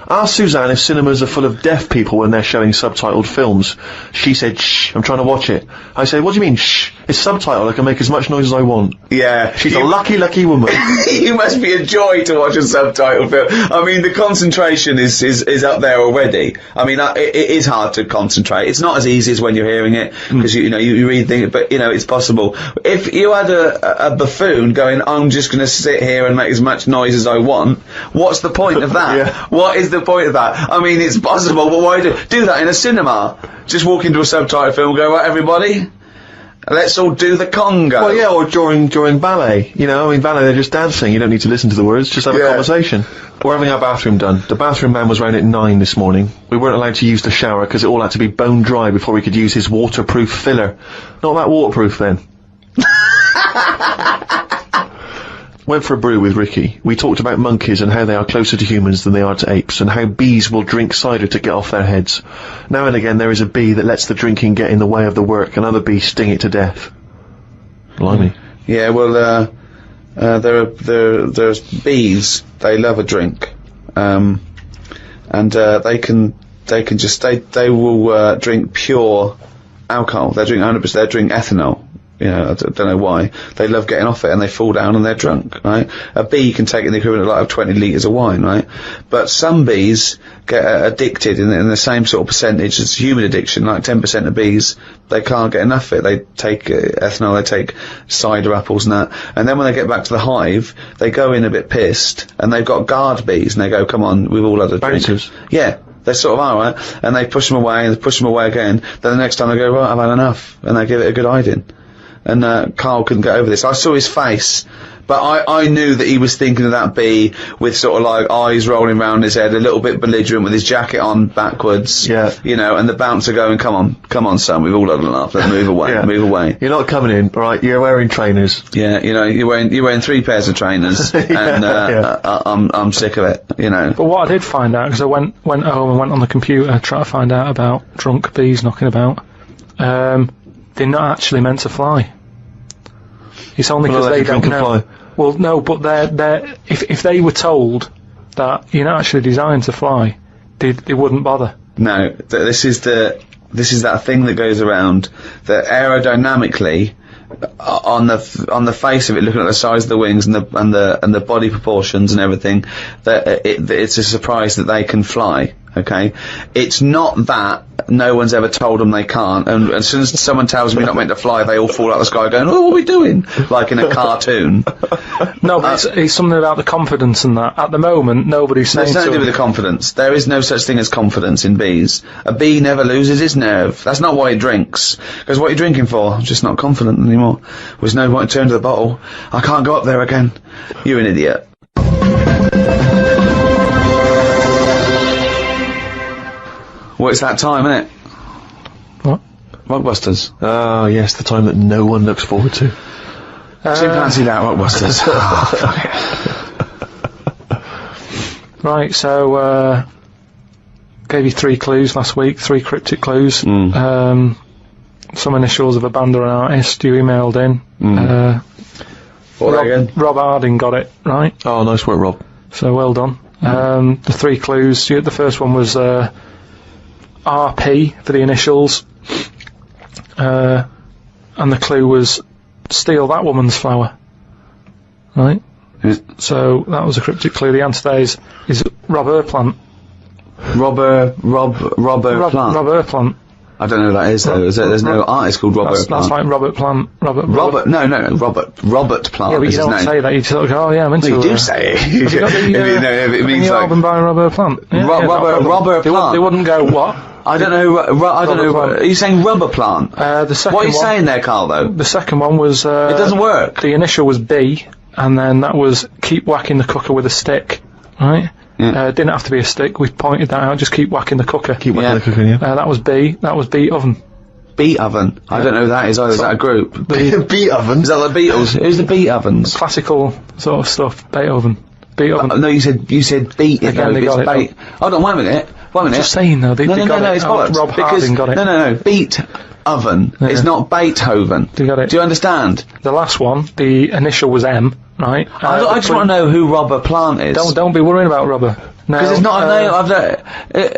Asked Suzanne if cinemas are full of deaf people when they're showing subtitled films. She said, shh, I'm trying to watch it. I said, what do you mean, shh? It's subtitled, I can make as much noise as I want. Yeah. She's a lucky, lucky woman. You must be a joy to watch a subtitled film. I mean, the concentration is up there already. I mean, it is hard to concentrate. It's not as easy as when you're hearing it, because, you read things, but, it's possible. If you had a buffoon going, I'm just going to sit here and make as much noise as I want, what's the point of that? Yeah. What is the point of that? I mean, it's possible, but why do that in a cinema? Just walk into a subtitled film and go, right, everybody, let's all do the conga. Well, yeah, or during ballet. Ballet, they're just dancing. You don't need to listen to the words, just have a conversation. We're having our bathroom done. The bathroom man was round at 9 this morning. We weren't allowed to use the shower because it all had to be bone dry before we could use his waterproof filler. Not that waterproof, then. Went for a brew with Ricky. We talked about monkeys and how they are closer to humans than they are to apes, and how bees will drink cider to get off their heads. Now and again there is a bee that lets the drinking get in the way of the work, and other bees sting it to death. Blimey. Yeah, well, there's bees. They love a drink, and they will drink pure alcohol. They drink 100%. They drink ethanol. You know, I don't know why. They love getting off it, and they fall down and they're drunk, right? A bee can take in the equivalent of 20 litres of wine, right? But some bees get addicted in the same sort of percentage as human addiction, like 10% of bees, they can't get enough of it. They take ethanol, they take cider apples and that, and then when they get back to the hive, they go in a bit pissed, and they've got guard bees, and they go, come on, we've all had a drink. Yeah. They sort of are, right? And they push them away, and they push them away again. Then the next time they go, right, I've had enough, and they give it a good hiding. And Karl couldn't get over this. I saw his face, but I knew that he was thinking of that bee with sort of like eyes rolling round his head, a little bit belligerent with his jacket on backwards. Yeah. You know, and the bouncer going, come on, son, we've all had enough. Let's move away, move away. You're not coming in, right? You're wearing trainers. Yeah, you know, you're wearing 3 pairs of trainers, and I'm sick of it. You know. But what I did find out, because I went home and went on the computer trying to find out about drunk bees knocking about. They're not actually meant to fly. It's only because they don't know. Fly. Well, no, but they're if they were told that you're not actually designed to fly, they wouldn't bother. No, this is that thing that goes around that aerodynamically, on the face of it, looking at the size of the wings and the body proportions and everything, that it's a surprise that they can fly. Okay, it's not that no one's ever told them they can't, and as soon as someone tells them you're not meant to fly, they all fall out of the sky going, oh, what are we doing? Like in a cartoon. No, but it's something about the confidence and that. At the moment, nobody's saying it's nothing to do with the confidence. There is no such thing as confidence in bees. A bee never loses his nerve. That's not why he drinks. Because what are you drinking for? I'm just not confident anymore. There's no point to turn to the bottle. I can't go up there again. You're an idiot. Well, it's that time, isn't it? What? Rockbusters. Oh, yes, the time that no one looks forward to. Chimpanzee that, Rockbusters. Right, so, gave you 3 clues last week, 3 cryptic clues. Some initials of a band or an artist you emailed in. Rob Harding got it, right? Oh, nice work, Rob. So, well done. The 3 clues, the first one was, RP for the initials, and the clue was steal that woman's flower, right? So that was a cryptic clue. The answer there is Robber Plant. Robber Plant. I don't know who that is though. There's no artist called Robert Plant. That's like Robert Plant. Robert Plant. Yeah, but you don't say that. You sort of go, oh yeah, I'm into it. No, you do say it. It means like album by Robert Plant. Robert Plant. They wouldn't go what? I don't know. I don't know. Are you saying Rubber Plant? The second. What are you saying there, Karl? Though the second one was. It doesn't work. The initial was B, and then that was keep whacking the cooker with a stick, right? Yeah. Didn't have to be a stick. We pointed that out. Just keep whacking the cooker. Keep whacking the cooker. Yeah. That was B. That was Beat Oven. Beat Oven. Yeah. I don't know who that is either. Is that a group? Beat Oven. Is that the Beatles? Who's the Beat Ovens? Classical sort of stuff. Beethoven. Beat Oven. No, you said beat. Again, they got it. Hold on, 1 minute. 1 minute. Just saying though. No, it's bollocks. Rob Harding got it. No. Beat Oven. Yeah. It's not Beethoven. They got it. Do you understand? The last one, the initial was M, right? I just want to know who Robber Plant is. Don't be worrying about Robber. Because it's not a name.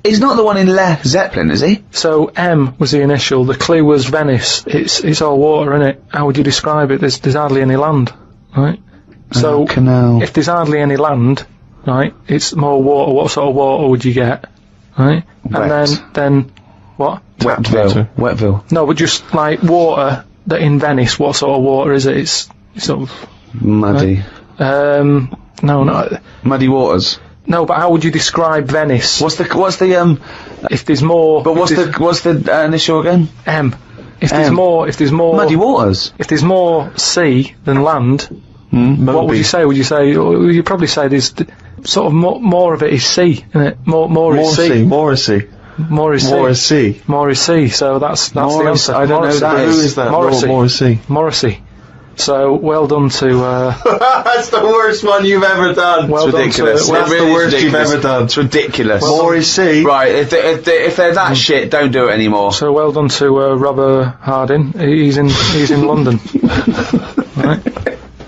He's not the one in Led Zeppelin, is he? So M was the initial. The clue was Venice. It's all water, isn't it? How would you describe it? There's hardly any land, right? So canal. If there's hardly any land, right, it's more water. What sort of water would you get, right? Wet. And then what? Wetville. No, but just like water that in Venice. What sort of water is it? It's sort of muddy. Right? No, not muddy waters. No, but how would you describe Venice? What's the If there's more. But what's the initial again? M. If there's more muddy waters. If there's more sea than land, what would you say? Would you probably say there's sort of more of it is sea, isn't it? More is sea. More is sea. More is sea. More is sea. So that's the answer. I don't know who that is. Who is that? Morrissey. Morrissey. So well done to. That's the worst one you've ever done. Well, it's ridiculous. That's the worst you've ever done. It's ridiculous. Morrissey. Right. If they're that shit, don't do it anymore. So well done to Robert Harding. He's in London. Right.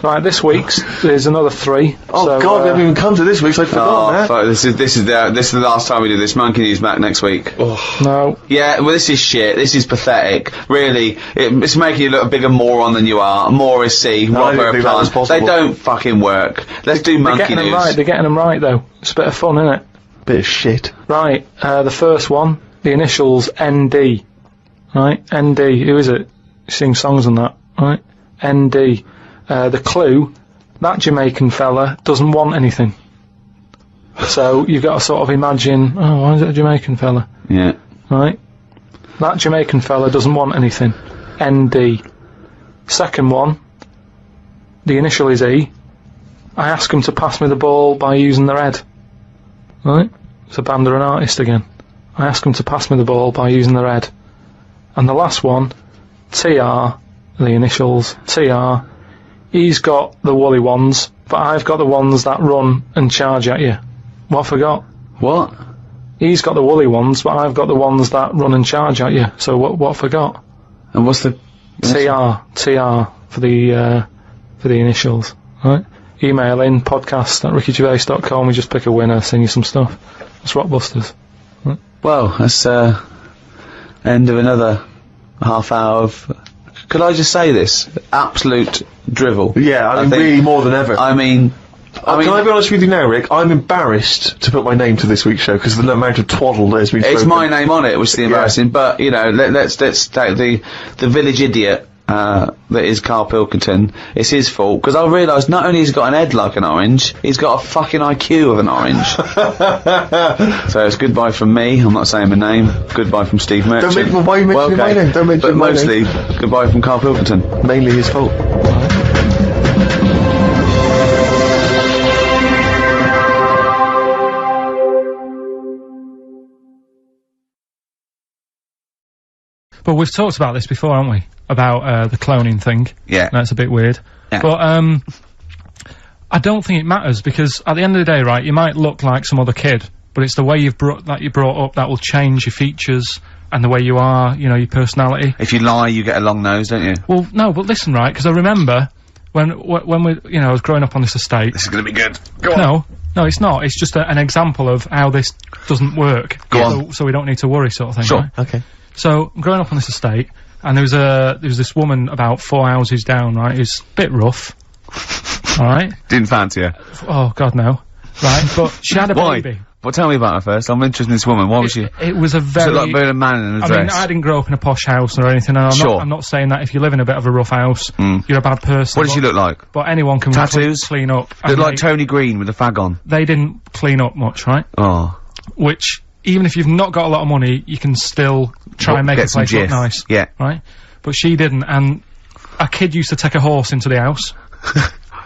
Right, this week's there's another 3. Oh so, God, we haven't even come to this week's. I'd forgotten that. Fuck, this is the last time we do this. Monkey News back next week. No. Yeah, well, this is shit. This is pathetic. Really, it's making you look a bigger moron than you are. More is C. No, I didn't think that was Plan. possible. They don't fucking work. Let's do They're Monkey getting them News. right. They're getting them right though. It's a bit of fun, isn't it? Bit of shit. Right. The first one, the initials ND. Right. ND. Who is it? Sing songs and that. Right. ND. The clue. That Jamaican fella doesn't want anything. So you've got to sort of imagine, oh, why is it a Jamaican fella? Yeah. Right? That Jamaican fella doesn't want anything. ND. Second one, the initial is E. I ask him to pass me the ball by using their head. Right? It's a band or an artist again. I ask him to pass me the ball by using their head. And the last one, TR, the initials, TR. He's got the woolly ones, but I've got the ones that run and charge at you. What I forgot? What? He's got the woolly ones, but I've got the ones that run and charge at you. So what I forgot? And what's the... TR for the initials, right? Email in podcast@rickygervais.com. We just pick a winner, sing you some stuff. It's Rockbusters. Right? Well, that's end of another half hour of... Could I just say this? Absolute drivel. Yeah, I mean, think. really more than ever. I mean... Can I be honest with you now, Rick? I'm embarrassed to put my name to this week's show because of the amount of twaddle that has been It's spoken. my name on it, which is the embarrassing. But you know, let's take the village idiot that is Karl Pilkington. It's his fault because I realised not only has he got an head like an orange, he's got a fucking IQ of an orange. So it's goodbye from me. I'm not saying my name. Goodbye from Steve Merchant. Why are you mentioning my name? Don't mention But my mostly name. goodbye from Karl Pilkington. Mainly his fault. But we've talked about this before, haven't we? About the cloning thing. Yeah. That's a bit weird. Yeah. But I don't think it matters because at the end of the day, right, you might look like some other kid, but it's the way you're brought up that will change your features and the way you are, you know, your personality. If you lie, you get a long nose, don't you? Well, no, but listen, right, because I remember when we, you know, I was growing up on this estate. This is going to be good. Go on. No, it's not. It's just an example of how this doesn't work. Go on. So we don't need to worry, sort of thing. Sure. Right? Okay. So I'm growing up on this estate, and there was this woman about 4 houses down, right? Who's a bit rough. All right. Didn't fancy her. Oh God, no. Right, but she had a Why? baby. Well, tell me about her first. I'm interested in this woman. Why was she? It was a Was very. it like being a man in a dress? I mean, I didn't grow up in a posh house or anything, and I'm not saying that if you live in a bit of a rough house, you're a bad person. What did she look like? But anyone can Tattoos? clean up. Looked like Tony Green with a fag on. They didn't clean up much, right? Oh. Which, even if you've not got a lot of money, you can still try and make get a place some look gif. nice. Yeah. Right? But she didn't, and a kid used to take a horse into the house.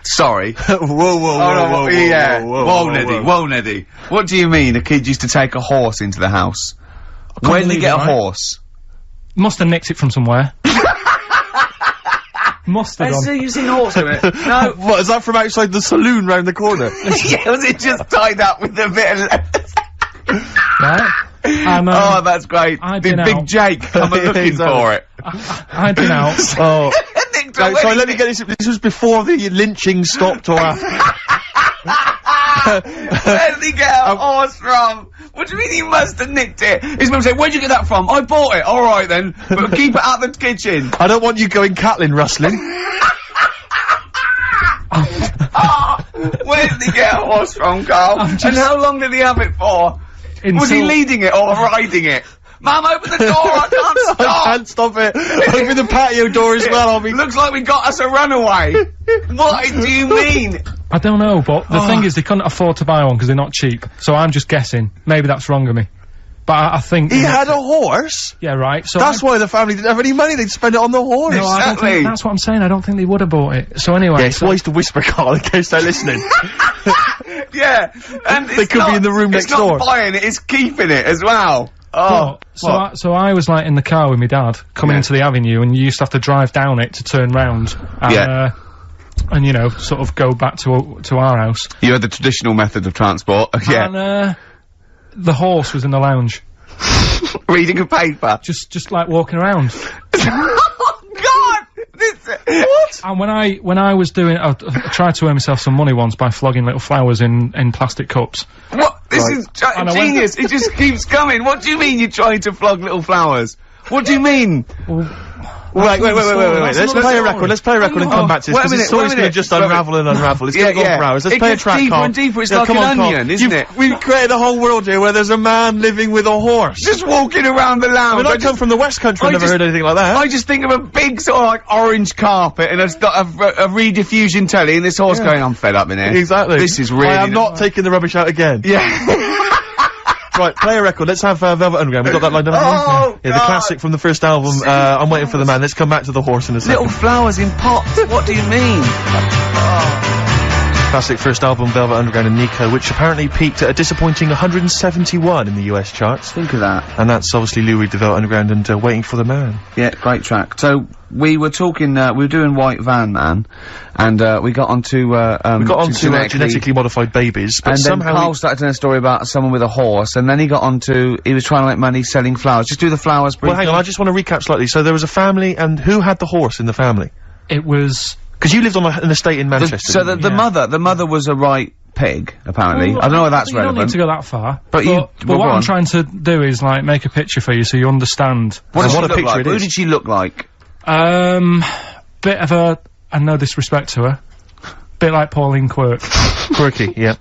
Sorry. Whoa, Yeah. Whoa, Neddy. What do you mean a kid used to take a horse into the house? Where did he believe get it, a right? horse? Must have nicked it from somewhere. Must have done. you've seen a horse in it? No. What, is that from outside the saloon round the corner? Yeah, was it just tied up with a bit of... Right? And, Oh, that's great. I'd Did been Big out. Jake come looking for it? I'd been out. Oh. Nicked Right, away. so let me get this. This was before the lynching stopped or after? Where did he get a horse from? What do you mean he must have nicked it? His mum said, where'd you get that from? I bought it. Alright then. But keep it out the kitchen. I don't want you going Catlin rustling. Where did he get a horse from, Carl? And how long did he have it for? Was he leading it or riding it? Mum, open the door, I can't stop! I can't stop it. Open the patio door as well, I'll be... Looks like we got us a runaway. What do you mean? I don't know, but the thing is, they couldn't afford to buy one because they're not cheap. So I'm just guessing. Maybe that's wrong of me. But I think... He had a horse? Yeah, right. So That's why the family didn't have any money, they'd spend it on the horse. No, I don't Exactly. think, that's what I'm saying. I don't think they would have bought it. So anyway... Yeah, it's wise to whisper, Carl, in case they're listening. Yeah. And They could be in the room next door. It's not buying it, it's keeping it as well. Oh. So I was like in the car with my dad coming into the avenue, and you used to have to drive down it to turn round. And, and you know, sort of go back to our house. You had the traditional method of transport. Yeah. And the horse was in the lounge, Reading a paper. just like walking around. Oh, God! What? And when I was doing, I tried to earn myself some money once by flogging little flowers in plastic cups. What? This is genius. It just keeps coming. What do you mean you're trying to flog little flowers? What do you mean? Wait. Let's play a record. Let's play a record and come back to this, because the story's going to just unravel and unravel. It's going to go on for hours. Let's play a track, Carl. It gets deeper and deeper. It's like an onion, isn't it? We've created a whole world here where there's a man living with a horse. Just walking around the lounge. I mean, I come from the West Country, I've never heard anything like that. I just think of a big sort of like orange carpet and it's got a rediffusion telly and this horse going, I'm fed up in here. Exactly. This is really... I am not taking the rubbish out again. Yeah. Right, play a record. Let's have Velvet Underground. We've got that lined up. Oh, yeah, the classic from the first album, I'm Waiting for the Man. Let's come back to the horse in a second. Little flowers in pots. What do you mean? Classic first album, Velvet Underground and Nico, which apparently peaked at a disappointing 171 in the US charts. Think of that. And that's obviously Lou Reed, the Velvet Underground, and Waiting for the Man. Yeah, great track. So, we were talking, we were doing White Van Man, and we got onto genetically modified babies, but and somehow then Carl started telling a story about someone with a horse, and then he got onto, he was trying to make money selling flowers. Just do the flowers briefly. Well, hang on, I just want to recap slightly. So there was a family, and who had the horse in the family? It was... Because you lived on an estate in Manchester. So the mother was a right pig, apparently. Well, I don't know whether that's you relevant. don't need to go that far. But what I'm trying to do is, like, make a picture for you so you understand. What does she look like? it is. Who did she look like? Bit of a, and no disrespect to her, bit like Pauline Quirky, yeah.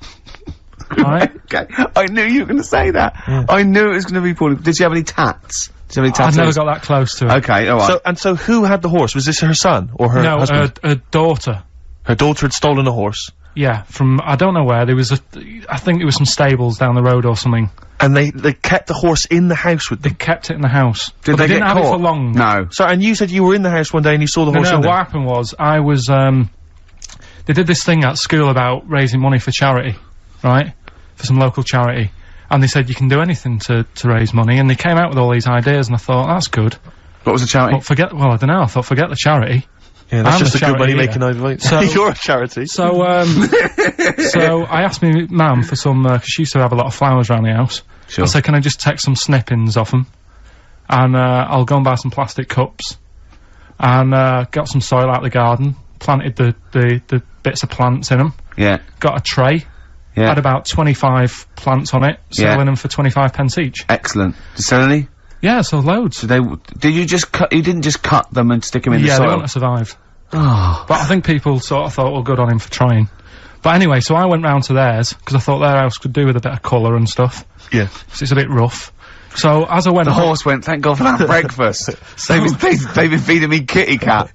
Right? Okay, I knew you were going to say that. Yeah. I knew it was going to be Pauline. Did she have any tats? Did she have any tattoos? I've never got that close to her. Okay, alright. So who had the horse? Was this her son or her husband? No, her daughter. Her daughter had stolen a horse. Yeah, from, I don't know where, there was I think it was some stables down the road or something. And they kept the horse in the house with them? They kept it in the house. Did they get didn't have caught? it for long. No. So, and you said you were in the house one day and you saw the horse in there? What happened was, I was, they did this thing at school about raising money for charity, right? For some local charity. And they said you can do anything to raise money, and they came out with all these ideas, and I thought, that's good. What was the charity? Well, I don't know, I thought, forget the charity. Yeah, that's just a good money making idea. So you're a charity. So, so I asked me mum for some, cause she used to have a lot of flowers around the house. Sure. I said, can I just take some snippings off them? And, I'll go and buy some plastic cups. And, got some soil out of the garden, planted the bits of plants in them. Yeah. Got a tray. Yeah. Had about 25 plants on it, selling them for 25 pence each. Excellent. Did you sell any? Yeah, so loads. So did you just cut, you didn't just cut them and stick them in the soil? Yeah, they wouldn't have survived. Oh. But I think people sort of thought, well, good on him for trying. But anyway, so I went round to theirs, because I thought their house could do with a bit of colour and stuff. Yeah. So it's a bit rough. So as I went The horse went, thank God for that breakfast. They've been feeding me kitty cat.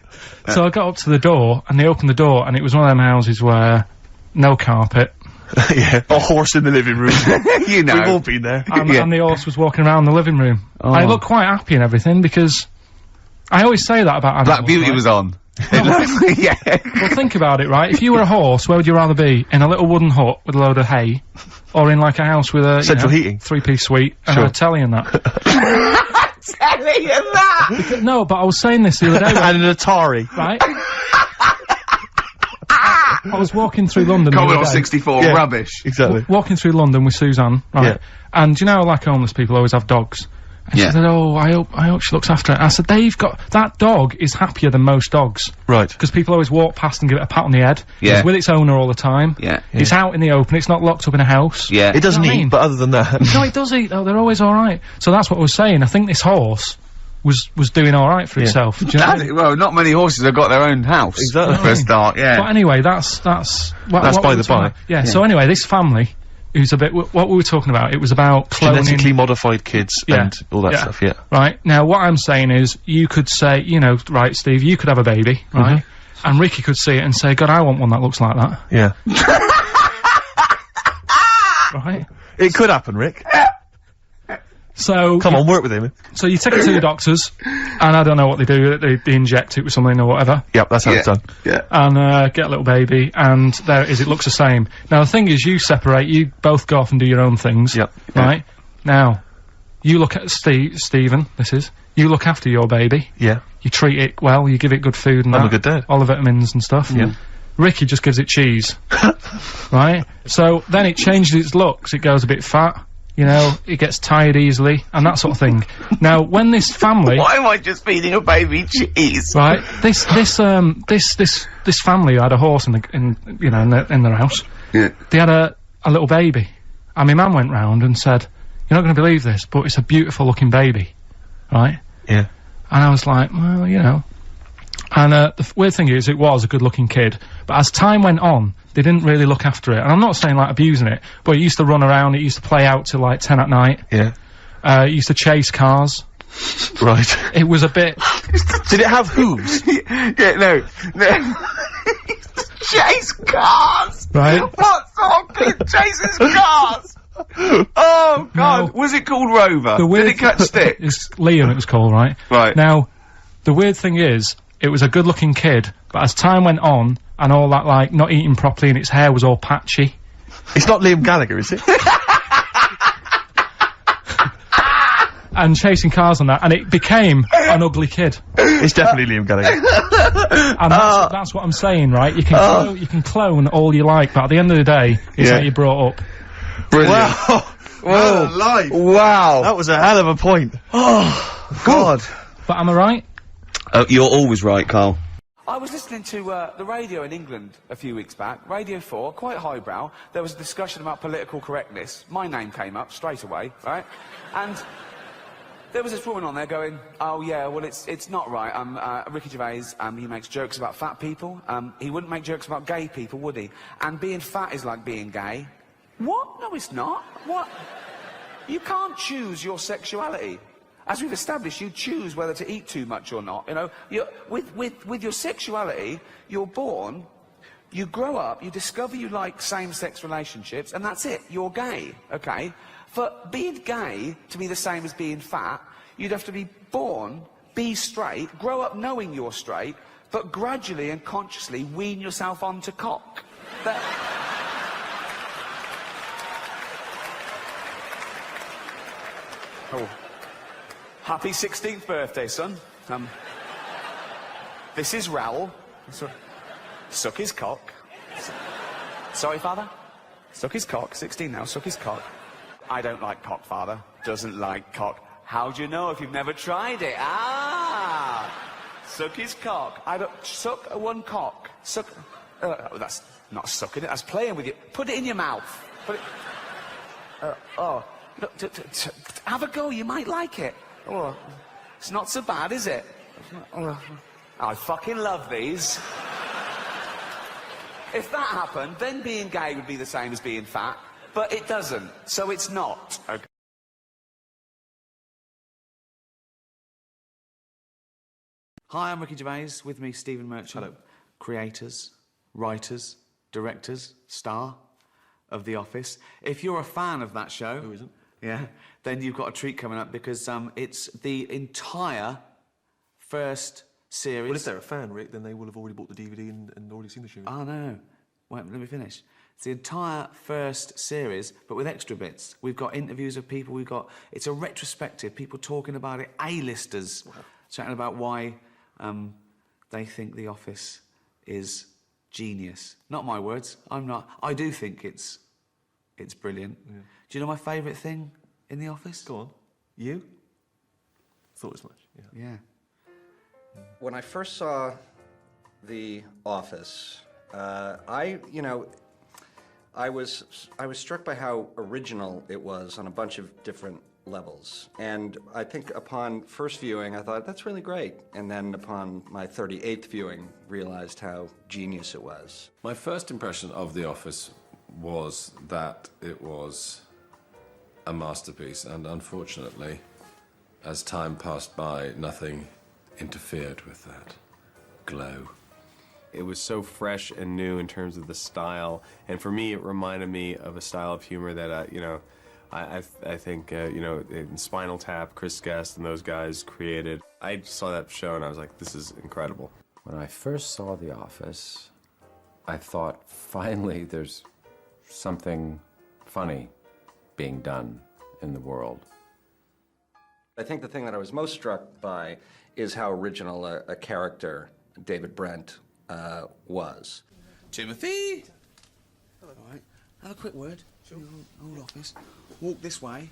So I got up to the door, and they opened the door, and it was one of them houses where no carpet. Yeah, a horse in the living room. You know. We've all been there. And the horse was walking around the living room. Oh. I looked quite happy and everything, because I always say that about animals. Black Beauty right? was on. Yeah. Well, think about it, right? If you were a horse, where would you rather be? In a little wooden hut with a load of hay, or in like a house with a central heating, 3-piece suite, and a telly and that? Telly and that. No, but I was saying this the other day. And an Atari, right? I was walking through London. Commodore 64, rubbish. Exactly. Walking through London with Suzanne, right? Yeah. And you know, like homeless people always have dogs. And she said, oh, I hope she looks after it. I said, that dog is happier than most dogs. Right. Because people always walk past and give it a pat on the head. Yeah. It's with its owner all the time. Yeah. It's out in the open, it's not locked up in a house. Yeah. It doesn't eat, but other than that. No, it does eat though, they're always alright. So that's what I was saying, I think this horse was doing alright for itself. Do you know what I mean? Well, not many horses have got their own house. Exactly. For a start, yeah. But anyway, that's what by the by. Yeah, so anyway, this family, who's a bit, what we were talking about, it was about cloning. Genetically modified kids and all that stuff, Right, now what I'm saying is, you could say, you know, right, Steve, you could have a baby, right? And Ricky could see it and say, God, I want one that looks like that. Yeah. Right? It could happen, Rick. So come on, work with him. So you take it to the doctors, and I don't know what they do. They inject it with something or whatever. Yep, that's how it's done. Yeah. And get a little baby, and there it is. It looks the same. Now the thing is, you separate. You both go off and do your own things. Yep. Right. Now, you look at Stephen. This is you look after your baby. Yeah. You treat it well. You give it good food and I'm a good dad. all the vitamins and stuff. Yeah. Ricky just gives it cheese. Right. So then it changes its looks. It goes a bit fat. You know, he gets tired easily, and that sort of thing. Now, when this family... Why am I just feeding a baby cheese? Right, this family had a horse in their house. Yeah. They had a little baby. And my man went round and said, "You're not going to believe this, but it's a beautiful looking baby." Right? Yeah. And I was like, well, you know. And the weird thing is, it was a good-looking kid, but as time went on, they didn't really look after it. And I'm not saying, like, abusing it, but it used to run around, it used to play out till, like, 10 at night. Yeah. It used to chase cars. Right. It was a bit... Did it have hooves? Yeah, no. Chase cars! Right. What sort of kid chases cars? Oh, God. No. Was it called Rover? The weird Did it catch sticks? It's Liam, it was called, right? Right. Now, the weird thing is, it was a good-looking kid, but as time went on, and all that, like, not eating properly and its hair was all patchy... It's not Liam Gallagher, is it? and chasing cars and that, and it became an ugly kid. It's definitely Liam Gallagher. And that's what I'm saying, right? You can clone all you like, but at the end of the day, it's how you brought up. Brilliant. Wow. Wow. Life. Wow. That was a hell of a point. Oh, God. But am I right? You're always right, Carl. I was listening to the radio in England a few weeks back, Radio 4, quite highbrow. There was a discussion about political correctness. My name came up straight away, right? And there was this woman on there going, "Oh yeah, well it's not right. Ricky Gervais, he makes jokes about fat people. He wouldn't make jokes about gay people, would he? And being fat is like being gay." What? No, it's not. What? You can't choose your sexuality. As we've established, you choose whether to eat too much or not. You know, with your sexuality, you're born, you grow up, you discover you like same-sex relationships, and that's it. You're gay, okay? For being gay to be the same as being fat, you'd have to be born, be straight, grow up knowing you're straight, but gradually and consciously wean yourself onto cock. Oh. Happy 16th birthday, son. This is Raoul. Suck his cock. Sorry, father? Suck his cock. 16 now, suck his cock. I don't like cock, father. Doesn't like cock. How do you know if you've never tried it? Ah! Suck his cock. I don't... Suck one cock. Suck... that's not sucking it, that's playing with you. Put it in your mouth. Put it... oh. Look, have a go, you might like it. Oh, it's not so bad, is it? I fucking love these. If that happened, then being gay would be the same as being fat, but it doesn't, so it's not. Okay. Hi, I'm Ricky Gervais. With me, Stephen Merchant. Hello. Creators, writers, directors, star of The Office. If you're a fan of that show... Who isn't? Yeah, then you've got a treat coming up because it's the entire first series. Well, if they're a fan, Rick, then they will have already bought the DVD and already seen the show. Oh, no. Wait, let me finish. It's the entire first series, but with extra bits. We've got interviews of people, it's a retrospective, people talking about it, A-listers, chatting about why they think The Office is genius. Not my words, I do think it's brilliant. Yeah. Do you know my favourite thing in The Office? Go on. You? Thought as much, yeah. When I first saw The Office, I was struck by how original it was on a bunch of different levels. And I think upon first viewing, I thought, that's really great. And then upon my 38th viewing, realized how genius it was. My first impression of The Office was that it was a masterpiece, and unfortunately, as time passed by, nothing interfered with that glow. It was so fresh and new in terms of the style, and for me, it reminded me of a style of humor that I think in Spinal Tap, Chris Guest and those guys created. I saw that show and I was like, this is incredible. When I first saw The Office, I thought, finally, there's something funny being done in the world. I think the thing that I was most struck by is how original a character David Brent was. Timothy! Hello. All right. Have a quick word. Sure. Old office. Walk this way.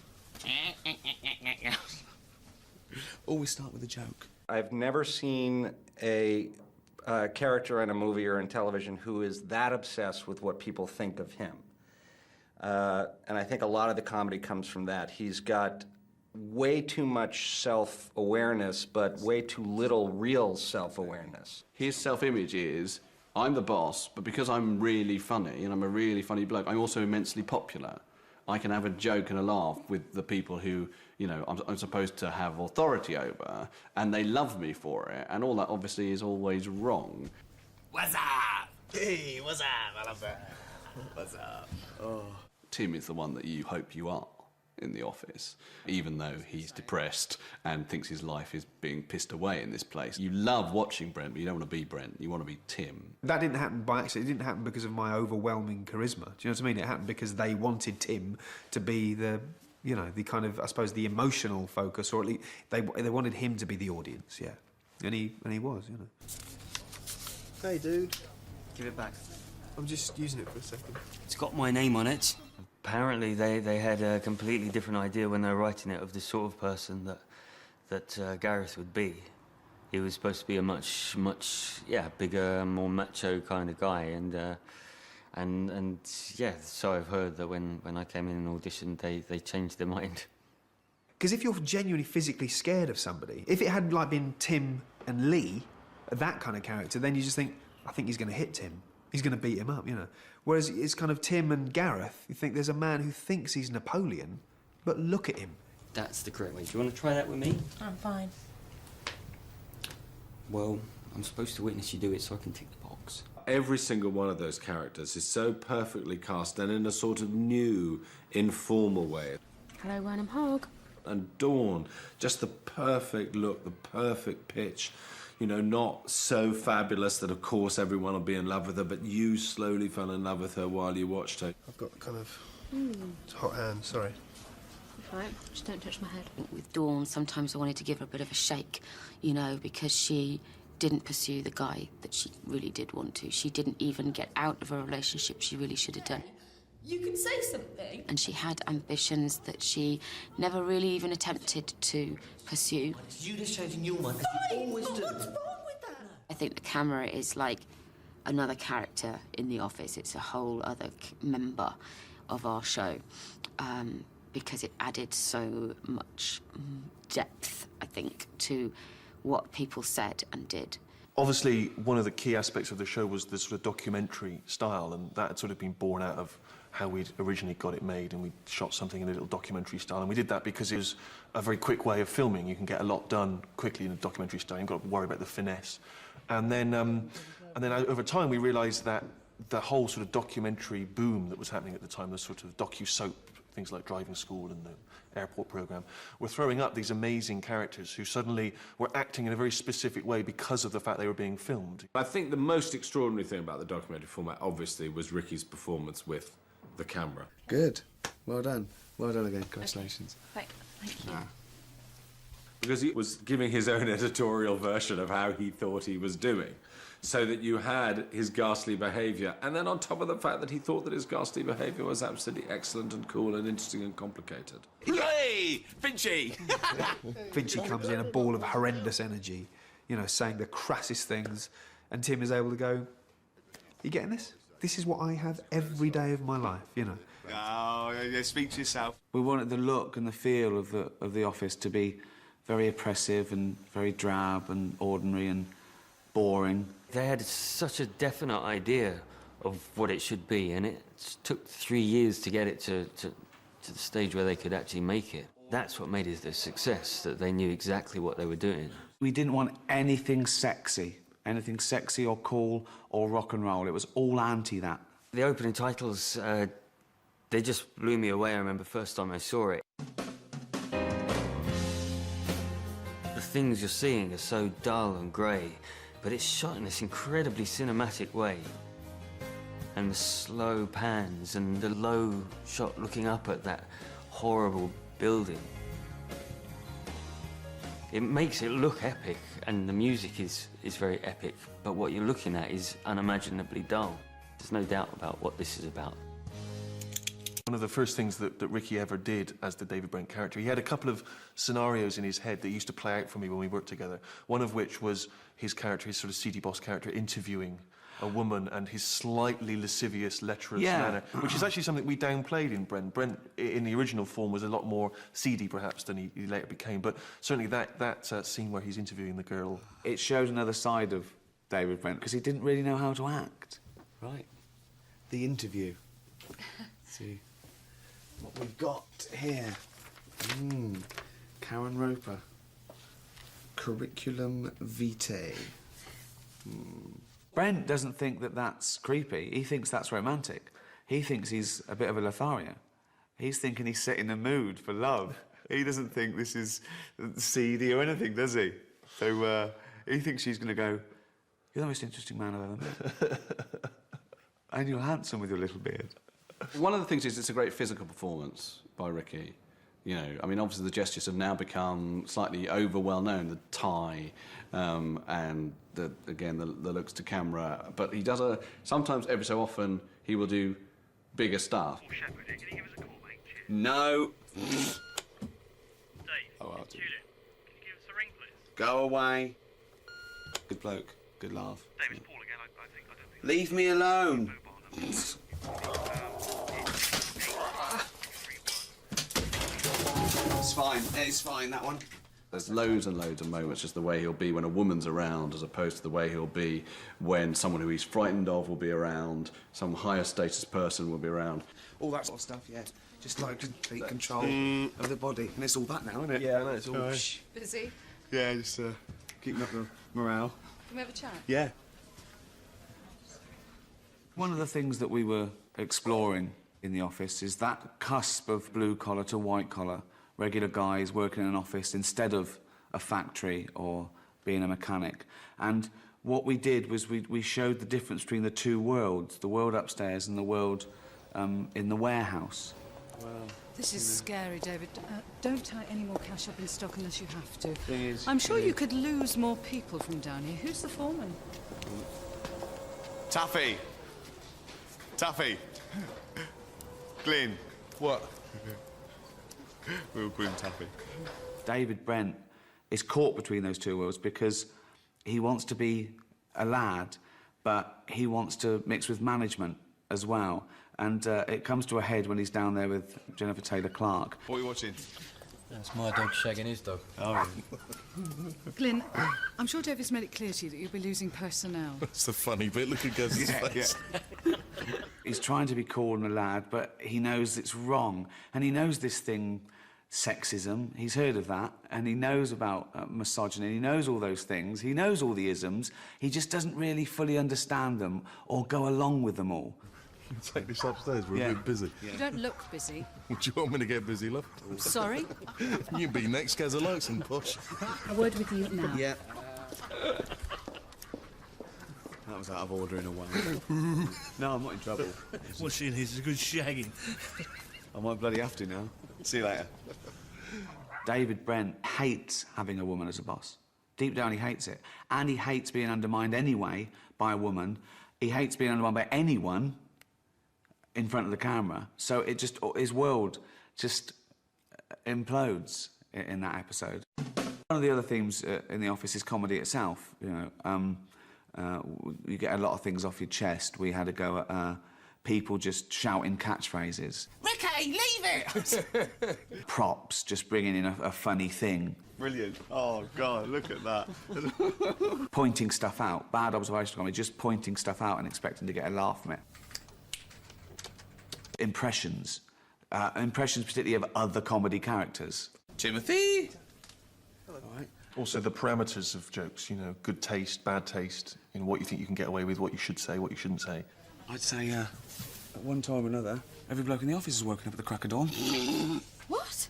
Always start with a joke. I've never seen a character in a movie or in television who is that obsessed with what people think of him. And I think a lot of the comedy comes from that. He's got way too much self-awareness, but way too little real self-awareness. His self-image is, I'm the boss, but because I'm really funny, and I'm a really funny bloke, I'm also immensely popular. I can have a joke and a laugh with the people who, you know, I'm supposed to have authority over, and they love me for it, and all that obviously is always wrong. What's up? Hey, what's up? I love that. What's up? Oh. Tim is the one that you hope you are in the office, even though he's depressed and thinks his life is being pissed away in this place. You love watching Brent, but you don't want to be Brent, you want to be Tim. That didn't happen by accident. It didn't happen because of my overwhelming charisma. Do you know what I mean? It happened because they wanted Tim to be the, you know, the kind of, I suppose, the emotional focus, or at least they wanted him to be the audience, yeah. And he was, you know. Hey, dude. Give it back. I'm just using it for a second. It's got my name on it. Apparently they had a completely different idea when they were writing it of the sort of person that Gareth would be. He was supposed to be a much bigger, more macho kind of guy, and yeah, so I've heard that when I came in and auditioned, they changed their mind. Because if you're genuinely physically scared of somebody, if it had like been Tim and Lee, that kind of character, then you just think, I think he's going to hit Tim. He's going to beat him up, you know. Whereas it's kind of Tim and Gareth, you think there's a man who thinks he's Napoleon, but look at him. That's the correct way. Do you want to try that with me? I'm fine. Well, I'm supposed to witness you do it so I can tick the box. Every single one of those characters is so perfectly cast and in a sort of new, informal way. Hello, Wernham Hogg. And Dawn, just the perfect look, the perfect pitch. You know, not so fabulous that, of course, everyone will be in love with her, but you slowly fell in love with her while you watched her. I've got kind of hot hand, sorry. Right, just don't touch my head. With Dawn, sometimes I wanted to give her a bit of a shake, you know, because she didn't pursue the guy that she really did want to. She didn't even get out of a relationship she really should have done. You can say something. And she had ambitions that she never really even attempted to pursue. You just changing your mind, because you always do. What's wrong with that? I think the camera is like another character in the office. It's a whole other member of our show, because it added so much depth, I think, to what people said and did. Obviously, one of the key aspects of the show was the sort of documentary style, and that had sort of been born out of how we'd originally got it made, and we shot something in a little documentary style, and we did that because it was a very quick way of filming. You can get a lot done quickly in a documentary style. You've got to worry about the finesse. And then over time, we realised that the whole sort of documentary boom that was happening at the time, the sort of docu-soap, things like Driving School and the Airport programme, were throwing up these amazing characters who suddenly were acting in a very specific way because of the fact they were being filmed. I think the most extraordinary thing about the documentary format, obviously, was Ricky's performance with the camera. Good. Well done. Well done again. Congratulations. Thank you. Because he was giving his own editorial version of how he thought he was doing, so that you had his ghastly behaviour, and then on top of the fact that he thought that his ghastly behaviour was absolutely excellent and cool and interesting and complicated. Hey, Finchy! Finchy comes in a ball of horrendous energy, you know, saying the crassest things, and Tim is able to go, you getting this? This is what I have every day of my life, you know. Oh, yeah, speak to yourself. We wanted the look and the feel of the office to be very oppressive and very drab and ordinary and boring. They had such a definite idea of what it should be, and it took 3 years to get it to the stage where they could actually make it. That's what made it a success, that they knew exactly what they were doing. We didn't want anything sexy or cool or rock and roll. It was all anti that. The opening titles, they just blew me away. I remember first time I saw it. The things you're seeing are so dull and grey, but it's shot in this incredibly cinematic way. And the slow pans and the low shot looking up at that horrible building. It makes it look epic, and the music is very epic, but what you're looking at is unimaginably dull. There's no doubt about what this is about. One of the first things that Ricky ever did as the David Brent character, he had a couple of scenarios in his head that used to play out for me when we worked together. One of which was his character, his sort of seedy boss character, interviewing a woman and his slightly lascivious, lecherous manner, which is actually something we downplayed in Brent. Brent, in the original form, was a lot more seedy, perhaps, than he later became. But certainly that scene where he's interviewing the girl... It showed another side of David Brent, because he didn't really know how to act. Right. The interview. See what we've got here. Karen Roper. Curriculum vitae. Brent doesn't think that that's creepy. He thinks that's romantic. He thinks he's a bit of a Lothario. He's thinking he's setting the mood for love. He doesn't think this is seedy or anything, does he? So he thinks she's going to go, "You're the most interesting man I've ever met." And you're handsome with your little beard. One of the things is it's a great physical performance by Ricky. You know, I mean, obviously the gestures have now become slightly over well known, the tie and the looks to camera. But he does sometimes, every so often, he will do bigger stuff. No. Dave, Oh, Tulip, can you give us a ring, please? Go away. Good bloke. Good laugh. Dave, it's Paul again. I don't think... Leave me alone. It's fine, that one. There's loads and loads of moments, just the way he'll be when a woman's around, as opposed to the way he'll be when someone who he's frightened of will be around, some higher status person will be around. All that sort of stuff, yeah. Just like complete control of the body. And it's all that now, isn't it? Yeah, I know, it's all... Busy? Yeah, just keeping up the morale. Can we have a chat? Yeah. One of the things that we were exploring in the office is that cusp of blue-collar to white-collar, regular guys working in an office instead of a factory or being a mechanic. And what we did was we showed the difference between the two worlds, the world upstairs and the world in the warehouse. Well, this is scary, David. Don't tie any more cash up in stock unless you have to. Thing is, I'm sure you could lose more people from down here. Who's the foreman? Taffy! Taffy! Glyn! What? We'll call him Taffy. David Brent is caught between those two worlds because he wants to be a lad, but he wants to mix with management as well. And it comes to a head when he's down there with Jennifer Taylor-Clark. What are you watching? That's my dog shagging his dog. Oh, Glyn, I'm sure David's made it clear to you that you'll be losing personnel. That's the funny bit. Look at Guz's face. He's trying to be cool and a lad, but he knows it's wrong. And he knows this thing, sexism. He's heard of that. And he knows about misogyny. He knows all those things. He knows all the isms. He just doesn't really fully understand them or go along with them all. Take this upstairs, we're a bit busy. You don't look busy. Would you want me to get busy, love? Sorry? You be next, Gazza likes and posh. A word with you now. Yeah. That was out of order in a way. No, I'm not in trouble. What's she in here? It's a good shagging. I might bloody have to now. See you later. David Brent hates having a woman as a boss. Deep down, he hates it. And he hates being undermined anyway by a woman. He hates being undermined by anyone in front of the camera. So it just, his world just implodes in that episode. One of the other themes in the office is comedy itself. You know, you get a lot of things off your chest. We had a go at people just shouting catchphrases. Ricky, leave it! Props, just bringing in a funny thing. Brilliant. Oh, God, look at that. Pointing stuff out. Bad observation comedy, just pointing stuff out and expecting to get a laugh from it. Impressions. Impressions particularly of other comedy characters. Timothy! All right. Also, the parameters of jokes, you know, good taste, bad taste, you know, what you think you can get away with, what you should say, what you shouldn't say. I'd say, at one time or another, every bloke in the office is woken up at the crack of dawn. What?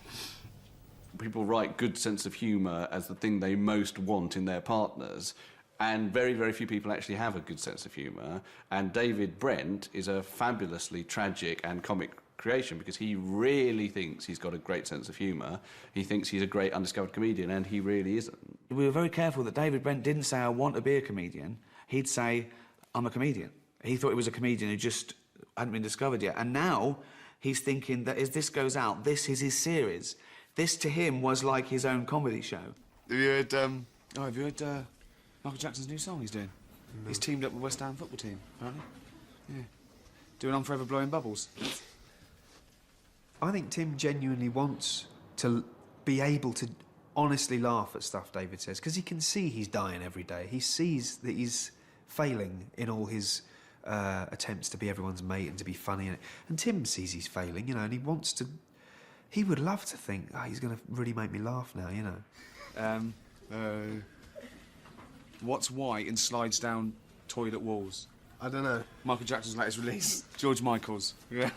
People write good sense of humour as the thing they most want in their partners, and very, very few people actually have a good sense of humour. And David Brent is a fabulously tragic and comic creation because he really thinks he's got a great sense of humour. He thinks he's a great undiscovered comedian, and he really isn't. We were very careful that David Brent didn't say, I want to be a comedian. He'd say, I'm a comedian. He thought he was a comedian who just hadn't been discovered yet. And now he's thinking that as this goes out, this is his series. This to him was like his own comedy show. Have you heard? Have you heard Michael Jackson's new song he's doing? No. He's teamed up with West Ham football team, apparently. Yeah, doing On Forever Blowing Bubbles. I think Tim genuinely wants to be able to honestly laugh at stuff David says, because he can see he's dying every day. He sees that he's failing in all his attempts to be everyone's mate and to be funny. And Tim sees he's failing, you know, and he wants to... He would love to think, oh, he's going to really make me laugh now, you know. What's white and slides down toilet walls? I don't know. Michael Jackson's latest release. George Michael's. Yeah.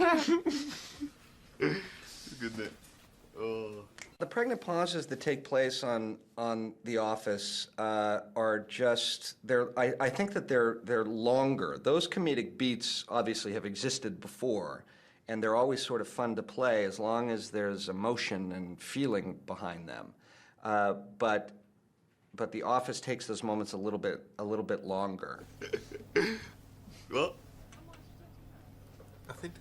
Good bit. Oh. The pregnant pauses that take place on The Office are just I think that they're longer. Those comedic beats obviously have existed before, and they're always sort of fun to play as long as there's emotion and feeling behind them. But The Office takes those moments a little bit longer. What? I think.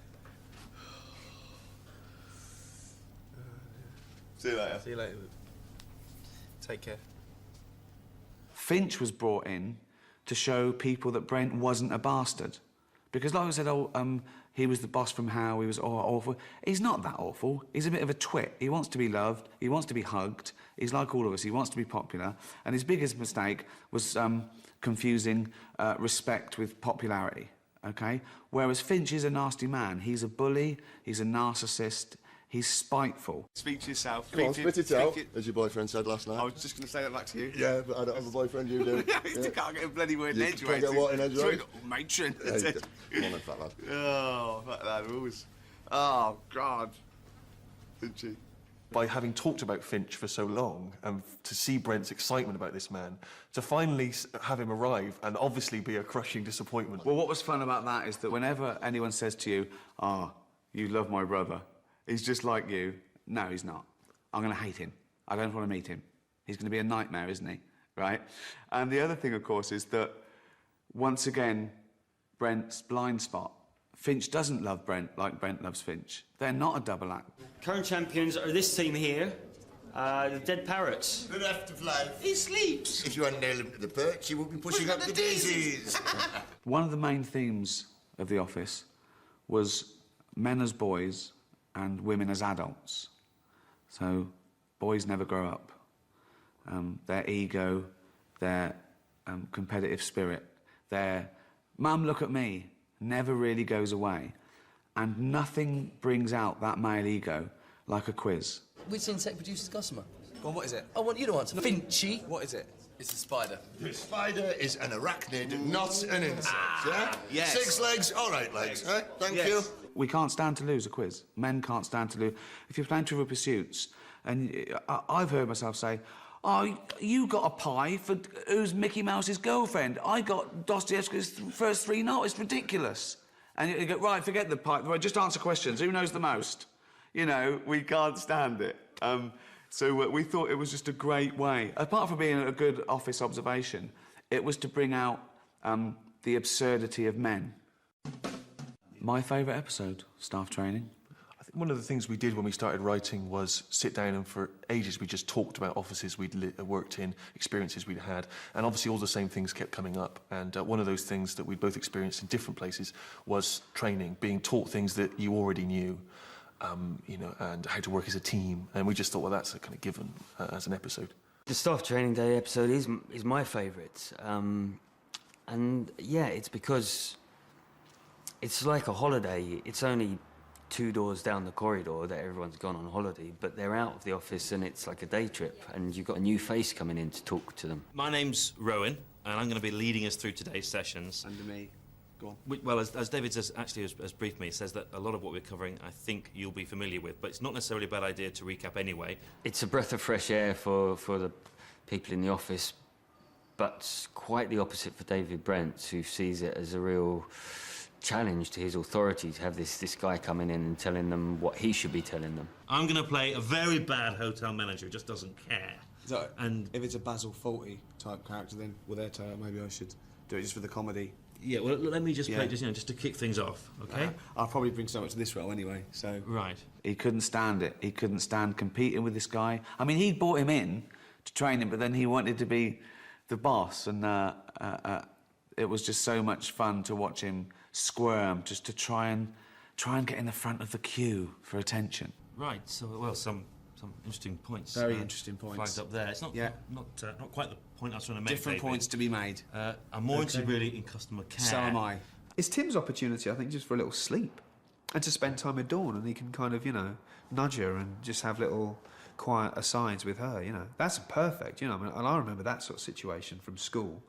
See you later. See you later. Take care. Finch was brought in to show people that Brent wasn't a bastard. Because like I said, he was the boss from How, he was awful. He's not that awful. He's a bit of a twit. He wants to be loved, he wants to be hugged. He's like all of us, he wants to be popular. And his biggest mistake was confusing respect with popularity, okay? Whereas Finch is a nasty man. He's a bully, he's a narcissist, he's spiteful. Speak to yourself. Come on, spit it out, as your boyfriend said last night. I was just going to say that back to you. Yeah, but I don't have a boyfriend, you do. Yeah, you can't get a bloody word in edgeways. You can't get what in edgeways? Matron. Come on then, fat lad. Oh, fat lad, always. Oh, God. Finchy. By having talked about Finch for so long, and to see Brent's excitement about this man, to finally have him arrive and obviously be a crushing disappointment. Well, what was fun about that is that whenever anyone says to you, you love my brother, he's just like you. No, he's not. I'm going to hate him. I don't want to meet him. He's going to be a nightmare, isn't he? Right? And the other thing, of course, is that, once again, Brent's blind spot. Finch doesn't love Brent like Brent loves Finch. They're not a double act. Current champions are this team here, the Dead Parrots. Bereft of life. He sleeps. If you hadn't nailed him to the perch, he would be pushing up the daisies. One of the main themes of The Office was men as boys and women as adults. So boys never grow up. Their ego, their competitive spirit, their "Mum, look at me," never really goes away. And nothing brings out that male ego like a quiz. Which insect produces gossamer? Well, what is it? I want you to answer. Finchy. What is it? It's a spider. The spider is an arachnid, not an insect. Yeah? Yes. 6 legs, all right legs. Thank Yes. you. We can't stand to lose a quiz. Men can't stand to lose. If you're playing Trivial Pursuits, and I've heard myself say, "Oh, you got a pie for who's Mickey Mouse's girlfriend? I got Dostoevsky's first 3 novels. It's ridiculous." And you go, right, forget the pie. Right, just answer questions. Who knows the most? You know, we can't stand it. So we thought it was just a great way. Apart from being a good office observation, it was to bring out the absurdity of men. My favourite episode, staff training. I think one of the things we did when we started writing was sit down and for ages we just talked about offices we'd worked in, experiences we'd had, and obviously all the same things kept coming up. And one of those things that we both experienced in different places was training, being taught things that you already knew, you know, and how to work as a team. And we just thought, well, that's a kind of given as an episode. The staff training day episode is my favourite, and yeah, it's because it's like a holiday. It's only 2 doors down the corridor that everyone's gone on holiday, but they're out of the office and it's like a day trip, and you've got a new face coming in to talk to them. My name's Rowan, and I'm going to be leading us through today's sessions. Under me. Go on. Well, as David has briefed me, says that a lot of what we're covering I think you'll be familiar with, but it's not necessarily a bad idea to recap anyway. It's a breath of fresh air for the people in the office, but quite the opposite for David Brent, who sees it as a real challenge to his authority to have this guy coming in and telling them what he should be telling them. I'm going to play a very bad hotel manager who just doesn't care. So, and if it's a Basil Fawlty type character, then with their tail, maybe I should do it just for the comedy. Yeah, well, let me just play, just to kick things off, okay? I'll probably bring so much to this role anyway, so... Right. He couldn't stand it. He couldn't stand competing with this guy. I mean, he brought him in to train him, but then he wanted to be the boss, and it was just so much fun to watch him squirm, just to try and get in the front of the queue for attention. Right, so, well, some interesting points. Very interesting points. Flagged up there. It's not quite the point I was trying to make. Different David. points to be made. I'm more interested really in customer care. So am I. It's Tim's opportunity, I think, just for a little sleep and to spend time with Dawn, and he can kind of, nudge her and just have little quiet asides with her, That's perfect, I mean, and I remember that sort of situation from school.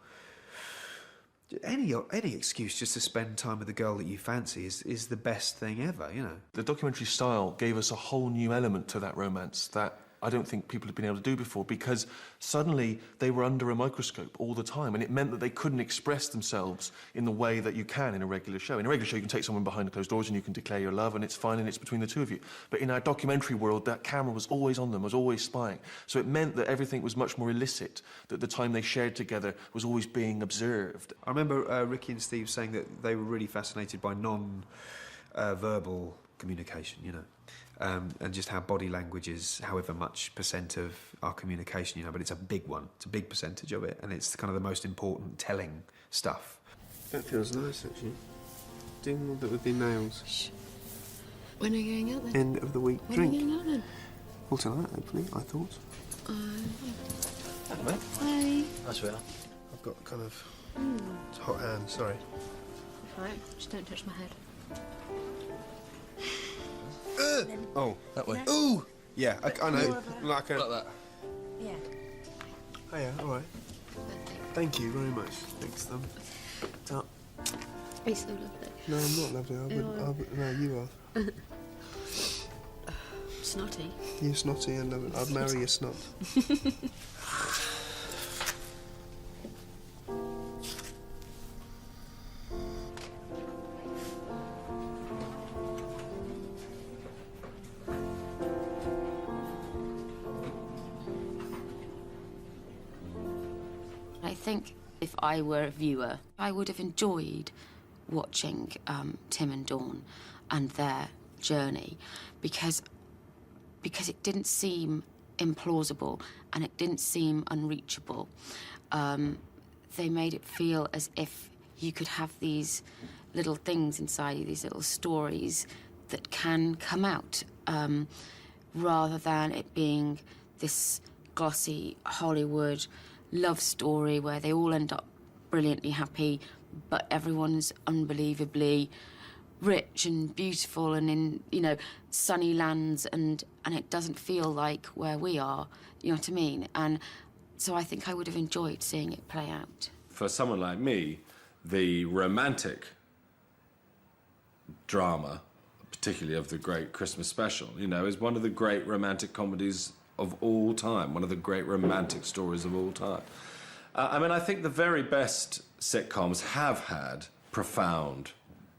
Any excuse just to spend time with the girl that you fancy is the best thing ever, The documentary style gave us a whole new element to that romance that I don't think people have been able to do before, because suddenly they were under a microscope all the time, and it meant that they couldn't express themselves in the way that you can in a regular show. In a regular show, you can take someone behind closed doors and you can declare your love, and it's fine, and it's between the two of you. But in our documentary world, that camera was always on them, was always spying. So it meant that everything was much more illicit, that the time they shared together was always being observed. I remember Ricky and Steve saying that they were really fascinated by non-verbal communication, and just how body language is however much % of our communication, but it's a big one. It's a big percentage of it, and it's kind of the most important telling stuff. That feels nice, actually. Doing all that with your nails. Shh. When are you going out then? End of the week When drink. are you going out then? Well, tonight, hopefully, I thought. Hello. Hi. That's where I've got kind of hot hands, sorry. Right, just don't touch my head. Oh, that way. Ooh! Yeah, I know. Like that. Yeah. Oh, yeah, all right. Thank you very much. Thanks, Tom. Are you so lovely? No, I'm not lovely. No, you are. Snotty. You're snotty, and I'd marry a snot. I think if I were a viewer, I would have enjoyed watching Tim and Dawn and their journey because it didn't seem implausible and it didn't seem unreachable. They made it feel as if you could have these little things inside you, these little stories that can come out, rather than it being this glossy Hollywood love story where they all end up brilliantly happy, but everyone's unbelievably rich and beautiful and in, sunny lands, and it doesn't feel like where we are, you know what I mean? And so I think I would have enjoyed seeing it play out. For someone like me, the romantic drama, particularly of the great Christmas special, is one of the great romantic comedies of all time, one of the great romantic stories of all time. I think the very best sitcoms have had profound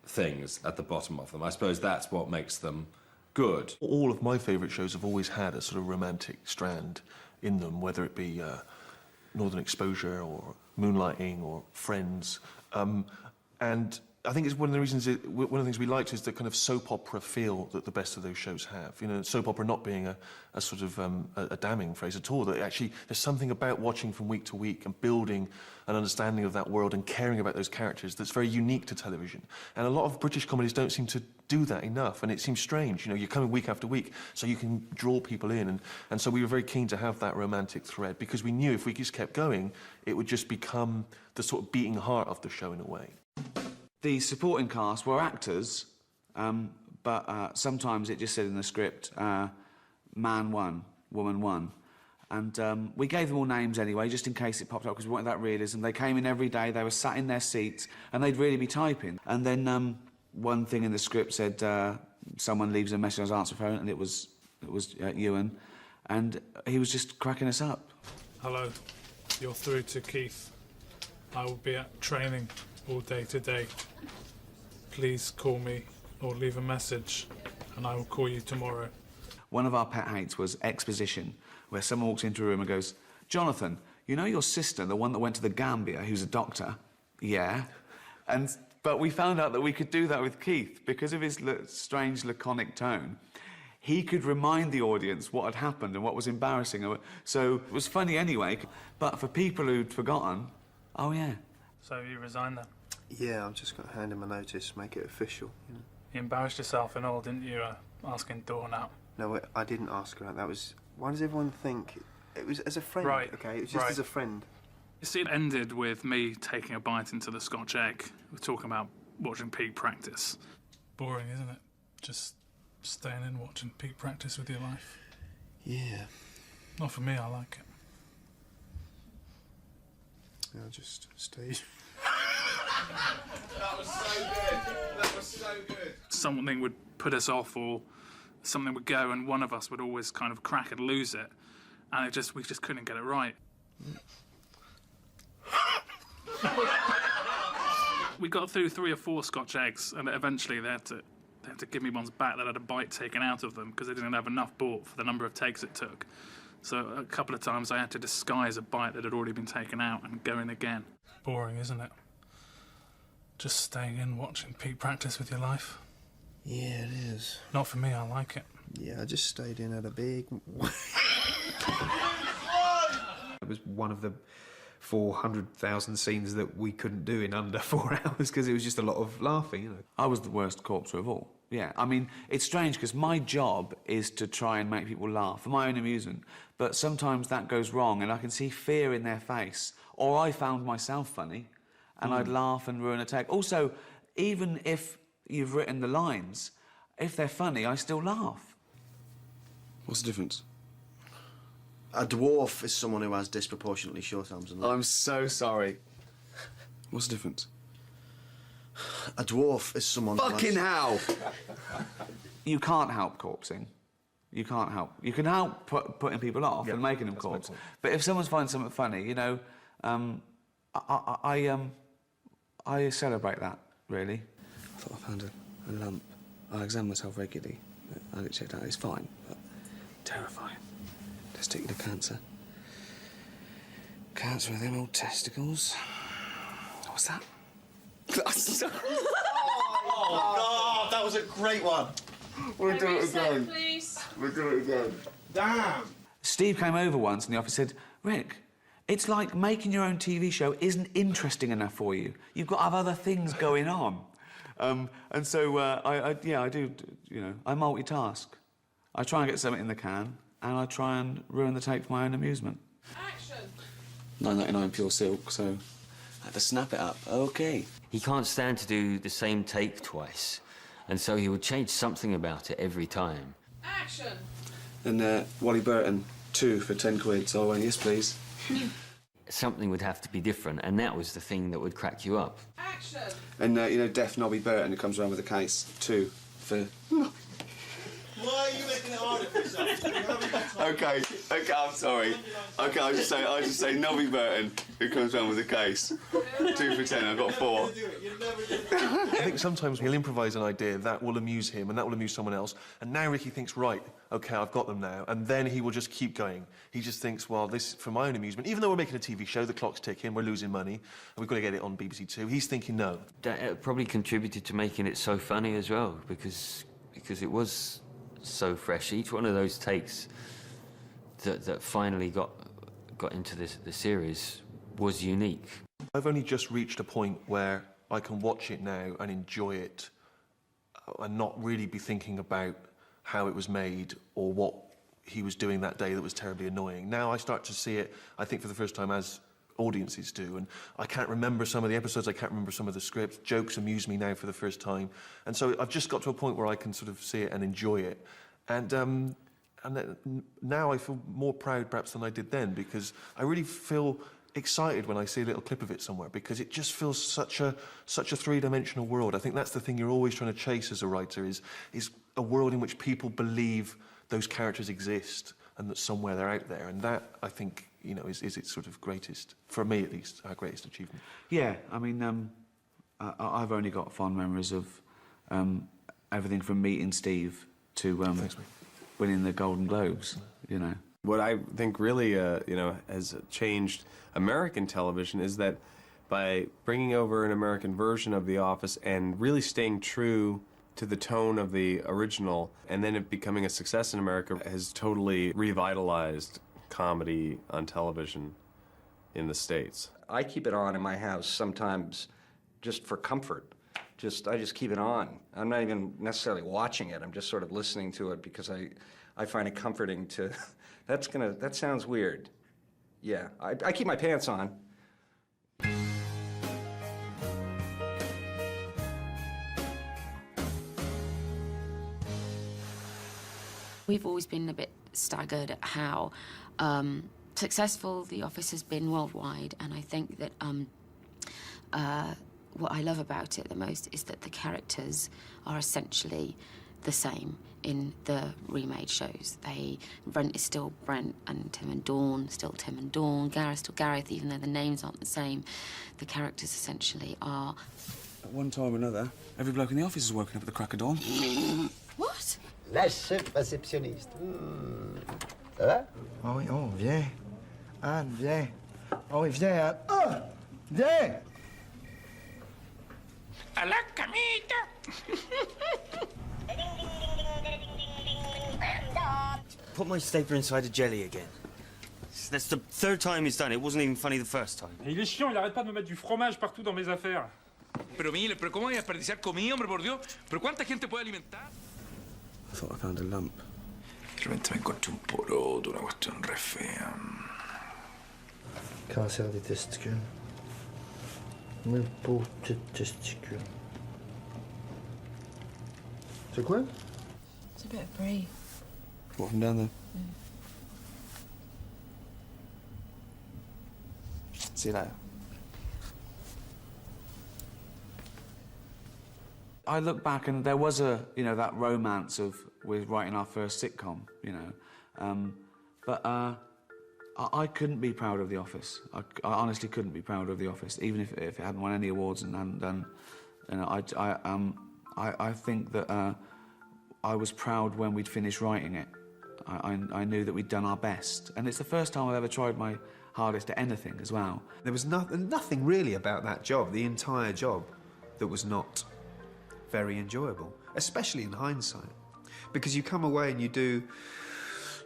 things at the bottom of them. I suppose that's what makes them good. All of my favourite shows have always had a sort of romantic strand in them, whether it be Northern Exposure or Moonlighting or Friends. And I think it's one of the reasons, one of the things we liked is the kind of soap opera feel that the best of those shows have. Soap opera not being a sort of a damning phrase at all, that actually there's something about watching from week to week and building an understanding of that world and caring about those characters that's very unique to television. And a lot of British comedies don't seem to do that enough, and it seems strange. You're coming week after week, so you can draw people in. And so we were very keen to have that romantic thread, because we knew if we just kept going, it would just become the sort of beating heart of the show in a way. The supporting cast were actors, but sometimes it just said in the script, man one, woman one. And we gave them all names anyway, just in case it popped up, because we wanted that realism. They came in every day, they were sat in their seats, and they'd really be typing. And then one thing in the script said, someone leaves a message on his answer phone, and it was Ewan, and he was just cracking us up. Hello, you're through to Keith. I will be at training all day today. Please call me or leave a message and I will call you tomorrow. One of our pet hates was exposition, where someone walks into a room and goes, Jonathan, you know your sister, the one that went to the Gambia, who's a doctor? Yeah. But we found out that we could do that with Keith because of his strange laconic tone. He could remind the audience what had happened and what was embarrassing. So it was funny anyway. But for people who'd forgotten, oh yeah. So you resigned then? Yeah, I'm just going to hand him a notice, make it official. You know? You embarrassed yourself and all, didn't you, asking Dawn out? No, I didn't ask her out. That was... Why does everyone think... It was as a friend, Right, okay? It was just right. as a friend. You see, it ended with me taking a bite into the Scotch egg. We're talking about watching Pete practice. Boring, isn't it? Just staying in watching Pete practice with your life. Yeah. Not for me, I like it. I'll just stay. That was so good. That was so good. Something would put us off or something would go and one of us would always kind of crack and lose it. And we just couldn't get it right. We got through 3 or 4 Scotch eggs, and eventually they had to give me ones back that had a bite taken out of them because they didn't have enough bought for the number of takes it took. So a couple of times I had to disguise a bite that had already been taken out and go in again. Boring, isn't it? Just staying in watching Pete practice with your life. Yeah, it is. Not for me, I like it. Yeah, I just stayed in at a big... It was one of the 400,000 scenes that we couldn't do in under 4 hours because it was just a lot of laughing, you know. I was the worst corpser of all. Yeah, I mean, it's strange because my job is to try and make people laugh for my own amusement, but sometimes that goes wrong and I can see fear in their face. Or I found myself funny and I'd laugh and ruin a take. Also, even if you've written the lines, if they're funny, I still laugh. What's the difference? A dwarf is someone who has disproportionately short arms and legs. I'm so sorry. What's the difference? A dwarf is someone Fucking who has... hell! You can't help corpsing. You can't help. You can help putting people off and making them corpse. But if someone's finding something funny, you know, I celebrate that, really. I thought I found a lump. I examine myself regularly. I get checked out. It's fine, but terrifying. Testicular cancer. Cancer of them old testicles. What's that? Oh, God, that was a great one. We'll do it again. Please. We'll do it again. Damn. Steve came over once in the office and said, Rick, it's like making your own TV show isn't interesting enough for you. You've got to have other things going on. And so, I do, you know, I multitask. I try and get something in the can, and I try and ruin the tape for my own amusement. Action. 9.99 pure silk, so I had to snap it up. OK. He can't stand to do the same take twice, and so he would change something about it every time. Action. And Wally Burton, 2 for 10 quid, so I went, yes, please. Something would have to be different, and that was the thing that would crack you up. Action. And, you know, Deaf Nobby Burton, who comes around with a case, 2 for... Why are you making it harder for yourself? Okay, I'm sorry. Okay, I'll just say Nobby Burton, who comes around with a case. 2 for 10, I've got 4. I think sometimes he'll improvise an idea that will amuse him and that will amuse someone else. And now Ricky thinks, right, OK, I've got them now. And then he will just keep going. He just thinks, well, this for my own amusement. Even though we're making a TV show, the clock's ticking, we're losing money, and we've got to get it on BBC Two. He's thinking, no. That probably contributed to making it so funny as well, because it was so fresh. Each one of those takes that finally got into the series was unique. I've only just reached a point where I can watch it now and enjoy it and not really be thinking about how it was made or what he was doing that day that was terribly annoying. Now I start to see it, I think, for the first time as audiences do, and I can't remember some of the episodes, I can't remember some of the scripts. Jokes amuse me now for the first time, and so I've just got to a point where I can sort of see it and enjoy it. And now I feel more proud perhaps than I did then, because I really feel excited when I see a little clip of it somewhere, because it just feels such a three-dimensional world. I think that's the thing you're always trying to chase as a writer, is a world in which people believe those characters exist and that somewhere they're out there. And that, I think, you know, is its sort of greatest, for me at least, our greatest achievement. Yeah, I mean, I've only got fond memories of everything from meeting Steve to Thanks, mate. winning the Golden Globes, you know. What I think really, you know, has changed American television is that by bringing over an American version of The Office and really staying true to the tone of the original, and then it becoming a success in America, has totally revitalized comedy on television in the States. I keep it on in my house sometimes just for comfort. I just keep it on. I'm not even necessarily watching it. I'm just sort of listening to it because I find it comforting to... That sounds weird. Yeah, I keep my pants on. We've always been a bit staggered at how successful The Office has been worldwide, and I think that what I love about it the most is that the characters are essentially the same in the remade shows. Brent is still Brent, and Tim and Dawn still Tim and Dawn, Gareth still Gareth, even though the names aren't the same. The characters essentially are... At one time or another, every bloke in the office is woken up at the crack of dawn. What? La chef réceptionniste. Ça va? Ah oui, oh, viens. Anne, viens. Oh oui, viens, Anne. Ah! Viens! À la camita! Put my stapler inside a jelly again. That's the third time he's done it. It wasn't even funny the first time. Il est chiant, il arrête pas de me mettre du fromage partout dans mes affaires. Pero mire, pero cómo voy a desperdiciar comida, hombre, por Dios. Pero cuánta gente puede alimentar? I thought I found a lump. Realmente me encontré un poroto, una cuestión re fea. Cancer des testicules. Une petite testicule. C'est quoi? It's a bit of brie. What, from down there? See you later. I look back and there was that romance with writing our first sitcom, but I couldn't be proud of The Office. I honestly couldn't be proud of The Office, even if it hadn't won any awards and hadn't done. I think that I was proud when we'd finished writing it. I knew that we'd done our best, and it's the first time I've ever tried my hardest at anything as well. There was nothing really about that job, the entire job, that was not very enjoyable, especially in hindsight, because you come away and you do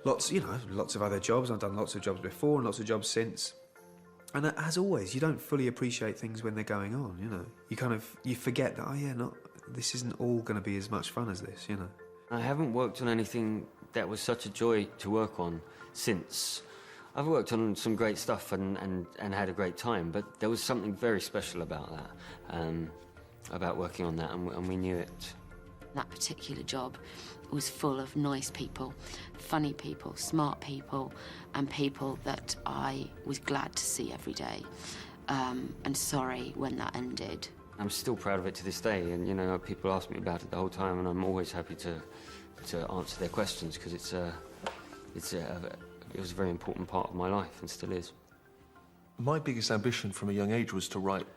lots of other jobs. I've done lots of jobs before and lots of jobs since, and as always, you don't fully appreciate things when they're going on. You forget that this isn't all going to be as much fun as this. I haven't worked on anything that was such a joy to work on since. I've worked on some great stuff and had a great time, but there was something very special about that, about working on that, and we knew it. That particular job was full of nice people, funny people, smart people, and people that I was glad to see every day, and sorry when that ended. I'm still proud of it to this day, and people ask me about it the whole time, and I'm always happy to answer their questions, because it was a very important part of my life and still is. My biggest ambition from a young age was to write,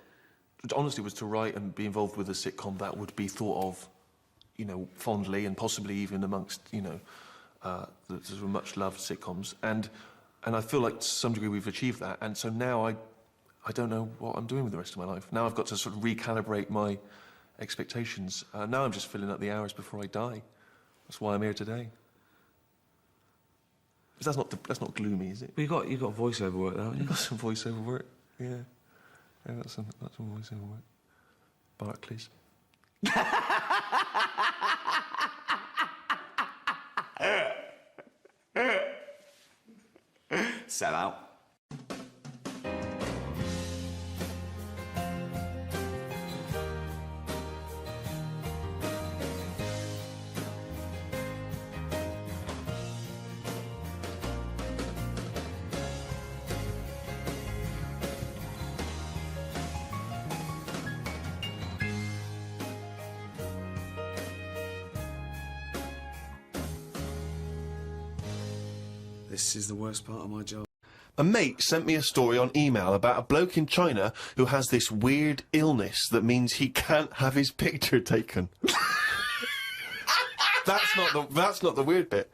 honestly, was to write and be involved with a sitcom that would be thought of, fondly, and possibly even amongst, the sort of much-loved sitcoms. And I feel like to some degree we've achieved that. And so now I don't know what I'm doing with the rest of my life. Now I've got to sort of recalibrate my expectations. Now I'm just filling up the hours before I die. That's why I'm here today. But that's not gloomy, is it? Well, you got voiceover work, though, haven't you? You've got some voiceover work, yeah. Yeah, that's some voiceover work. Barclays. Sell out. This is the worst part of my job. A mate sent me a story on email about a bloke in China who has this weird illness that means he can't have his picture taken. That's not the weird bit.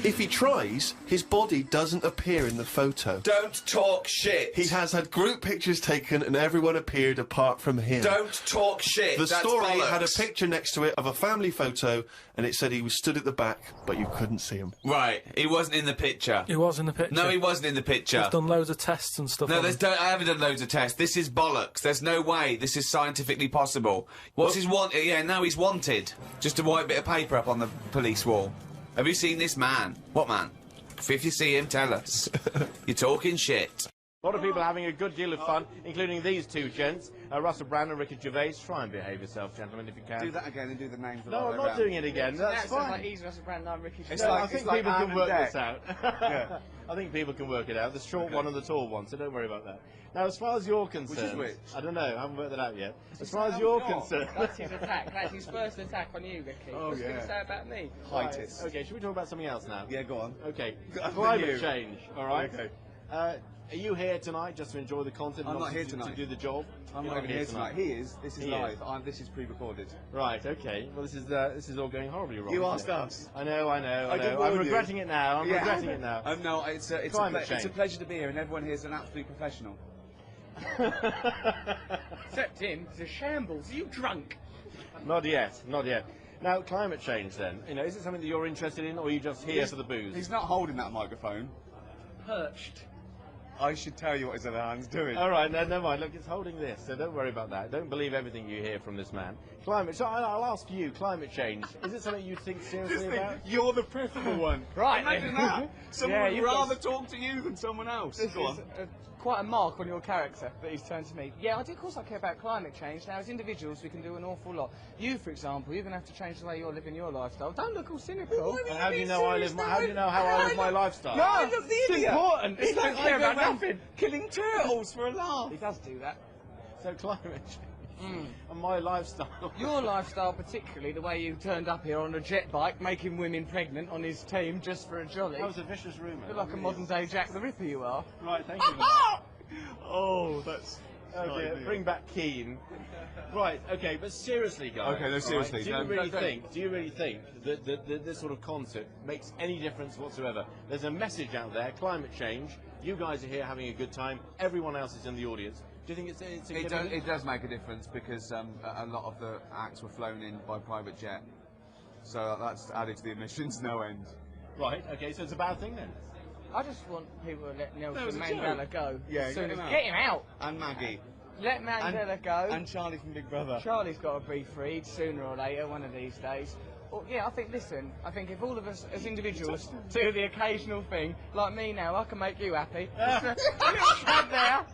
If he tries, his body doesn't appear in the photo. Don't talk shit. He has had group pictures taken and everyone appeared apart from him. Don't talk shit. The That's story bollocks. had a picture next to it of a family photo and it said he was stood at the back, but you couldn't see him. Right, he wasn't in the picture. He was in the picture. No, he wasn't in the picture. I've done loads of tests and stuff. No, on him. I haven't done loads of tests. This is bollocks. There's no way this is scientifically possible. What's his want? Yeah, now he's wanted. Just a white bit of paper up on the police wall. Have you seen this man? What man? If you see him, tell us. You're talking shit. A lot of people having a good deal of fun, including these two gents, Russell Brand and Ricky Gervais. Try and behave yourself, gentlemen, if you can. Do that again and do the names. No, I'm not doing it again. That's fine. Like he's Russell Brand and I'm Ricky Gervais. I think people can work Deck. this out. Yeah. I think people can work it out. The short one and the tall one, so don't worry about that. Now, as far as you're concerned... Which is which? I don't know, I haven't worked that out yet. As far as you're concerned... That's his attack. That's his first attack on you, Ricky. Oh, What's he yeah. going to say about me? Right. Okay, should we talk about something else now? Yeah, go on. Okay, After climate you. change, all right? Okay. Are you here tonight just to enjoy the content? I'm and not here to tonight. do the job? I'm You're not even here tonight. He is. This is He live. is. This is pre-recorded. Right, okay. Well, this is all going horribly wrong. You isn't asked it? us. I know. I I'm warned you. regretting it now. I'm Yeah. regretting it now. No, it's a Climate change. pleasure to be here, and everyone here is an absolute professional. Except him. He's a shambles. Are you drunk? Not yet. Now, climate change then. You know, is it something that you're interested in, or are you just here for the booze? He's not holding that microphone. Perched. I should tell you what his other hand's doing. All right, no, never mind. Look, it's holding this, so don't worry about that. Don't believe everything you hear from this man. So I'll ask you, climate change, is it something you think seriously about? You're the preferable one. Right. Imagine that. Someone would you've got rather talk to you than someone else. This Go is on. quite a mark on your character that he's turned to me. Yeah, of course I care about climate change. Now, as individuals, we can do an awful lot. You, for example, you're going to have to change the way you're living your lifestyle. Don't look all cynical. And how do you know how I live my lifestyle? No, I look the it's idiot. important. It's He don't like care I go about around nothing. killing turtles for a laugh. He does do that. So climate change and my lifestyle. Your lifestyle, particularly the way you turned up here on a jet bike, making women pregnant on his team just for a jolly. That was a vicious rumour. You're like a modern-day Jack the Ripper, you are. Right, thank you. Oh, that's... Oh dear, bring back Keane. Right, okay, but seriously, guys. Okay, no, seriously, Do you really think that this sort of concept makes any difference whatsoever? There's a message out there, climate change. You guys are here having a good time. Everyone else is in the audience. Do you think it's a good idea? It does make a difference because a lot of the acts were flown in by private jet. So that's added to the emissions no end. Right, okay, so it's a bad thing then? I just want people to let No, Nelson it's a Mandela joke. go. Yeah, as soon get as him get him out. And Maggie. Let Mandela go. And Charlie from Big Brother. Charlie's got to be freed sooner or later, one of these days. Well, yeah, I think if all of us as individuals do the occasional thing, like me now, I can make you happy. Just a little shrug there.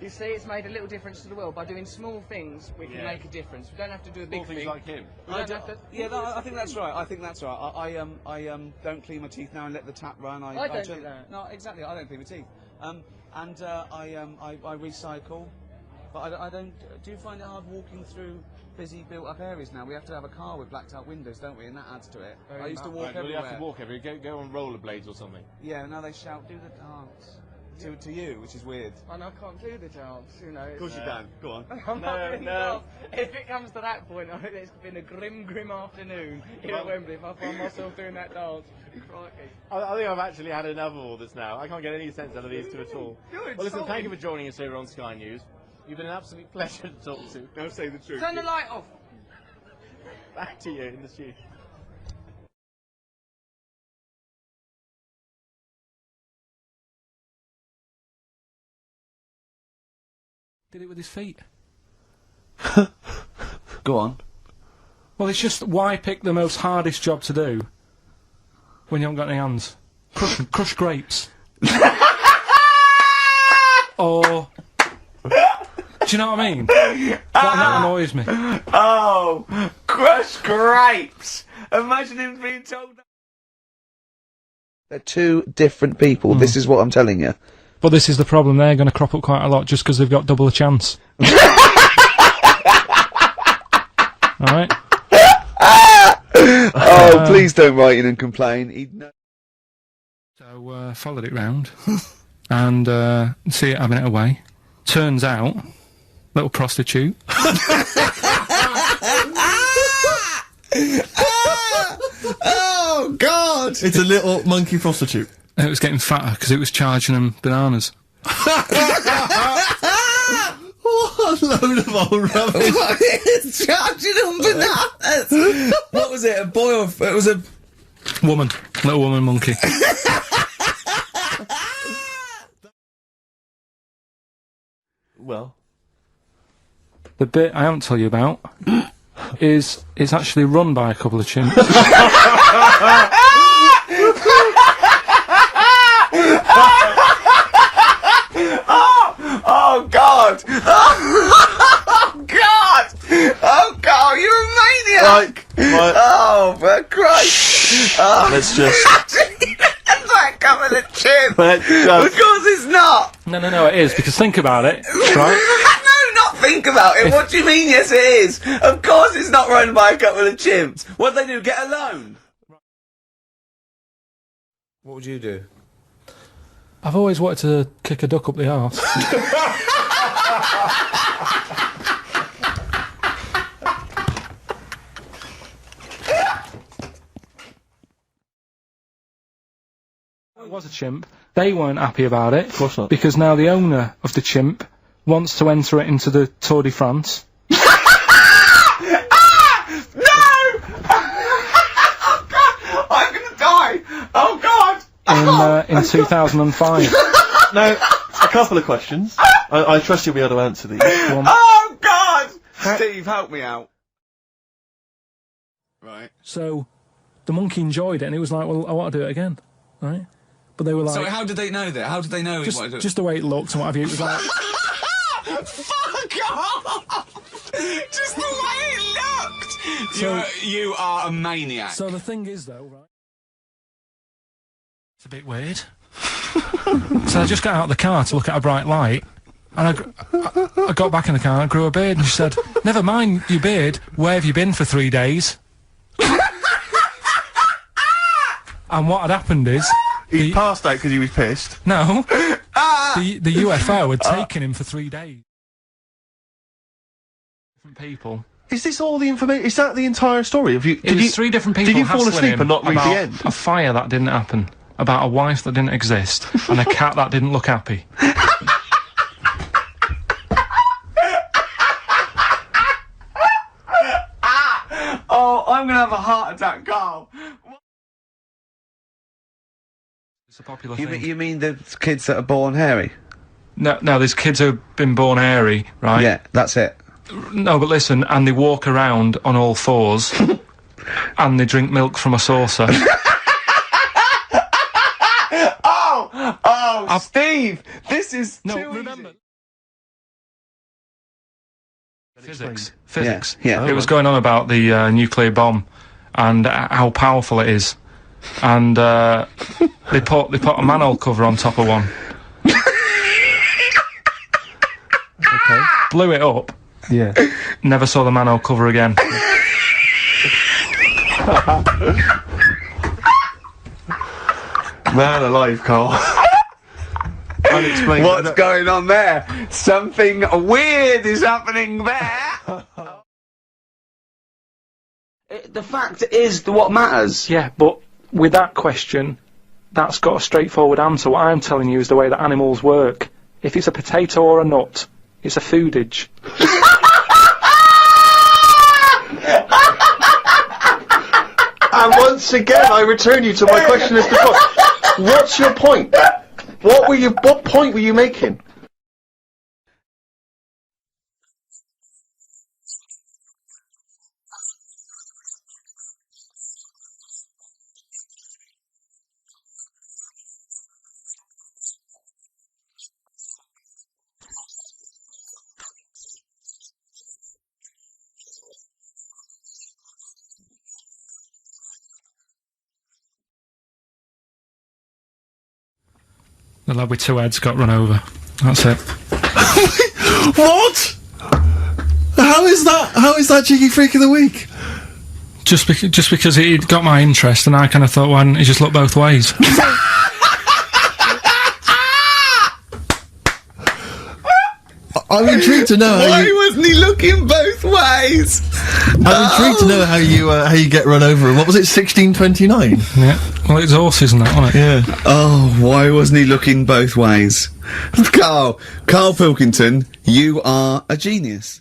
You see, it's made a little difference to the world. By doing small things, we can make a difference. We don't have to do a big Small things like him. We don't have to... Yeah, no, I think that's right. I don't clean my teeth now and let the tap run. I don't do that. No, exactly. I don't clean my teeth. I recycle. But I don't. Do you find it hard walking through busy built-up areas now? We have to have a car with blacked-out windows, don't we? And that adds to it. I used to walk Right, everywhere. you have to walk everywhere. Go on rollerblades or something. Yeah, now they shout, "Do the dance." To you, which is weird. And I can't do the dance, you know. Of course you can. Go on. I'm not really off. If it comes to that point, I think it's been a grim afternoon here at Wembley if I find myself doing that dance. Crikey. I think I've actually had enough of all this now. I can't get any sense out of these two at all. Well, listen, thank you for joining us here on Sky News. You've been an absolute pleasure to talk to. Now say the truth. Turn the light off. Back to you in the studio. Did it with his feet. Go on. Well, it's just why pick the most hardest job to do when you haven't got any hands? Crush grapes. Or... Do you know what I mean? That annoys me. Oh, crush grapes. Imagine him being told that. They're two different people. This is what I'm telling you. But this is the problem. They're going to crop up quite a lot just because they've got double a chance. Alright? Oh, please don't write in and complain. So, followed it round and see it having it away. Turns out, little prostitute. God! It's a little monkey prostitute. And it was getting fatter because it was charging them bananas. What a load of old rubbish. It's charging them bananas! What was it, a boy or... It was a... Woman. Little woman monkey. Well... The bit I haven't told you about is it's actually run by a couple of chimps. Oh, God! Oh, God! Oh, God, you're a maniac! Right. Oh, for Christ! Oh. Let's just... It's like coming a chimp! Let's just... Of course it's not! No, it is, because think about it, right? No, not think about it! What do you mean, yes it is? Of course it's not run by a couple of chimps! What'd they do, get a loan? What would you do? I've always wanted to kick a duck up the arse. It was a chimp. They weren't happy about it. Of course not. Because now the owner of the chimp wants to enter it into the Tour de France. No! Oh, God! I'm gonna die! Oh, God! In 2005. Now, a couple of questions. I trust you'll be able to answer these. Oh, God! Steve, help me out. Right. So, the monkey enjoyed it, and it was like, well, I want to do it again, right? But they were like... So how did they know that? How did they know he wanted to do it? Just the way it looked and what have you, it was like... Fuck off! Just the way it looked! You are a maniac. So the thing is, though, right... It's a bit weird. So I just got out of the car to look at a bright light, and I got back in the car and I grew a beard, and she said, never mind your beard, where have you been for 3 days? And what had happened is... He passed out because he was pissed. No. The UFO had taken him for 3 days. Different people. Is this all the information? Is that the entire story? It was 3 different people. Did you fall hassling asleep him and not read about the end? A fire that didn't happen, about a wife that didn't exist, and a cat that didn't look happy. Oh, I'm gonna have a heart attack, Carl. It's a popular thing. You mean the kids that are born hairy? No, there's kids who've been born hairy, right? Yeah, that's it. No, but listen, and they walk around on all fours, and they drink milk from a saucer. Steve, this is no, too remember. easy. Physics. Yeah. It was going on about the nuclear bomb and how powerful it is, and they put a manhole cover on top of one. Okay. Blew it up. Yeah. Never saw the manhole cover again. Man alive, Carl. Unexplained. What's going on there? Something weird is happening there. The fact is what matters. Yeah, but with that question, that's got a straightforward answer. What I'm telling you is the way that animals work. If it's a potato or a nut, it's a foodage. And once again, I return you to my question as before. What's your point? What point were you making? The lad with 2 heads got run over. That's it. What? How is that Cheeky Freak of the Week? Just because it got my interest, and I kind of thought, why didn't he just look both ways? I'm intrigued to know Why wasn't he looking both ways? I'm intrigued to know how you get run over. And what was it, 1629? Yeah. Well, it's horses and that, wasn't it? Yeah. Oh, why wasn't he looking both ways? Karl Pilkington, you are a genius.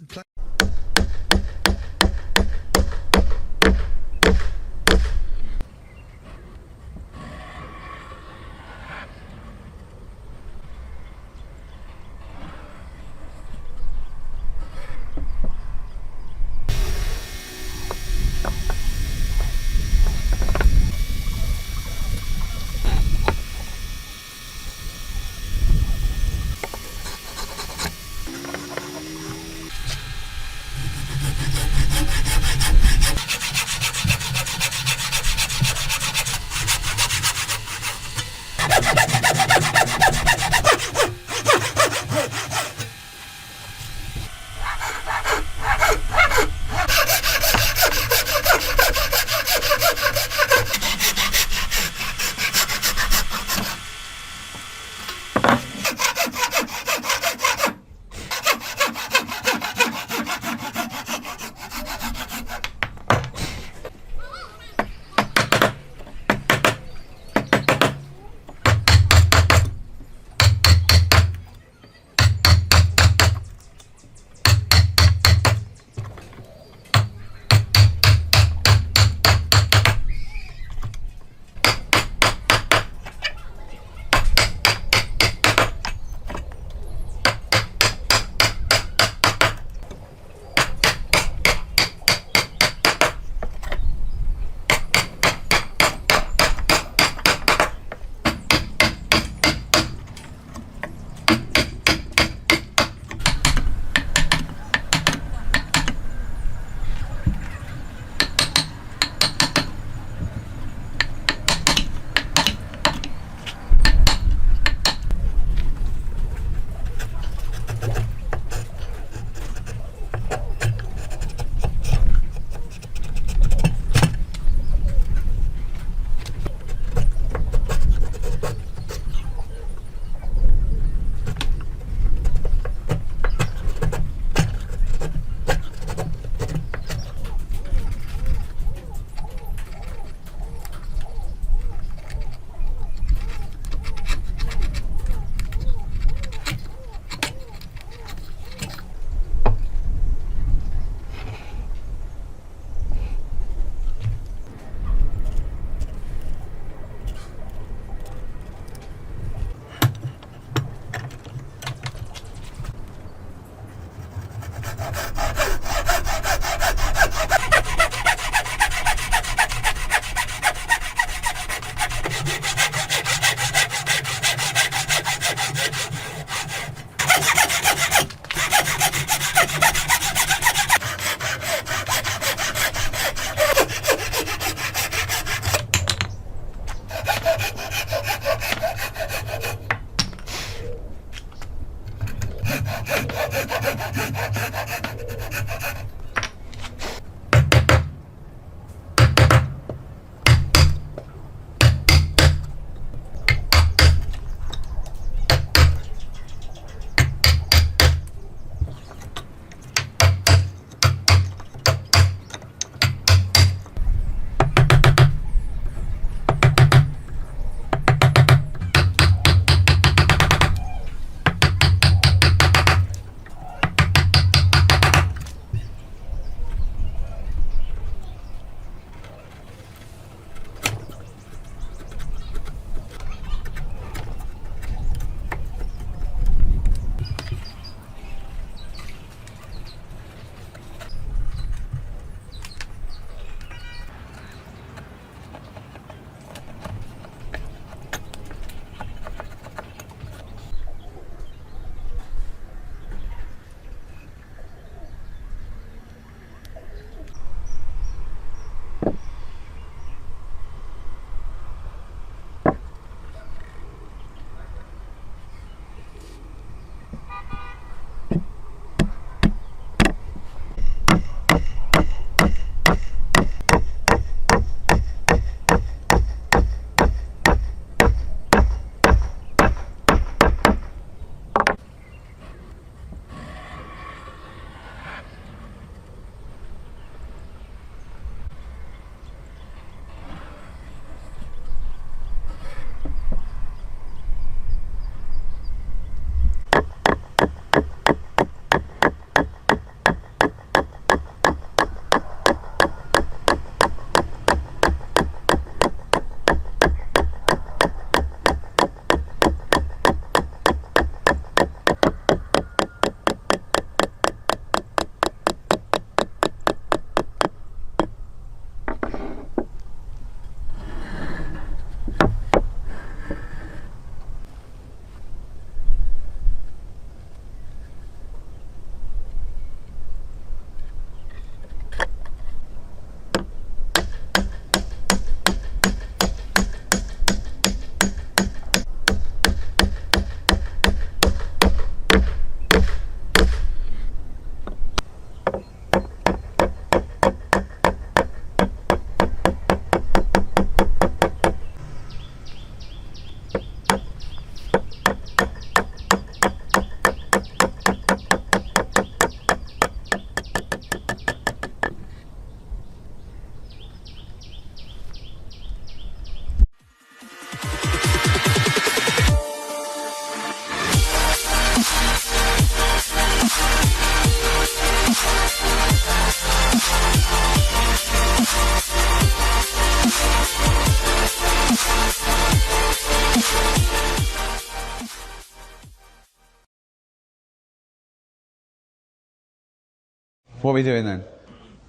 What are we doing then?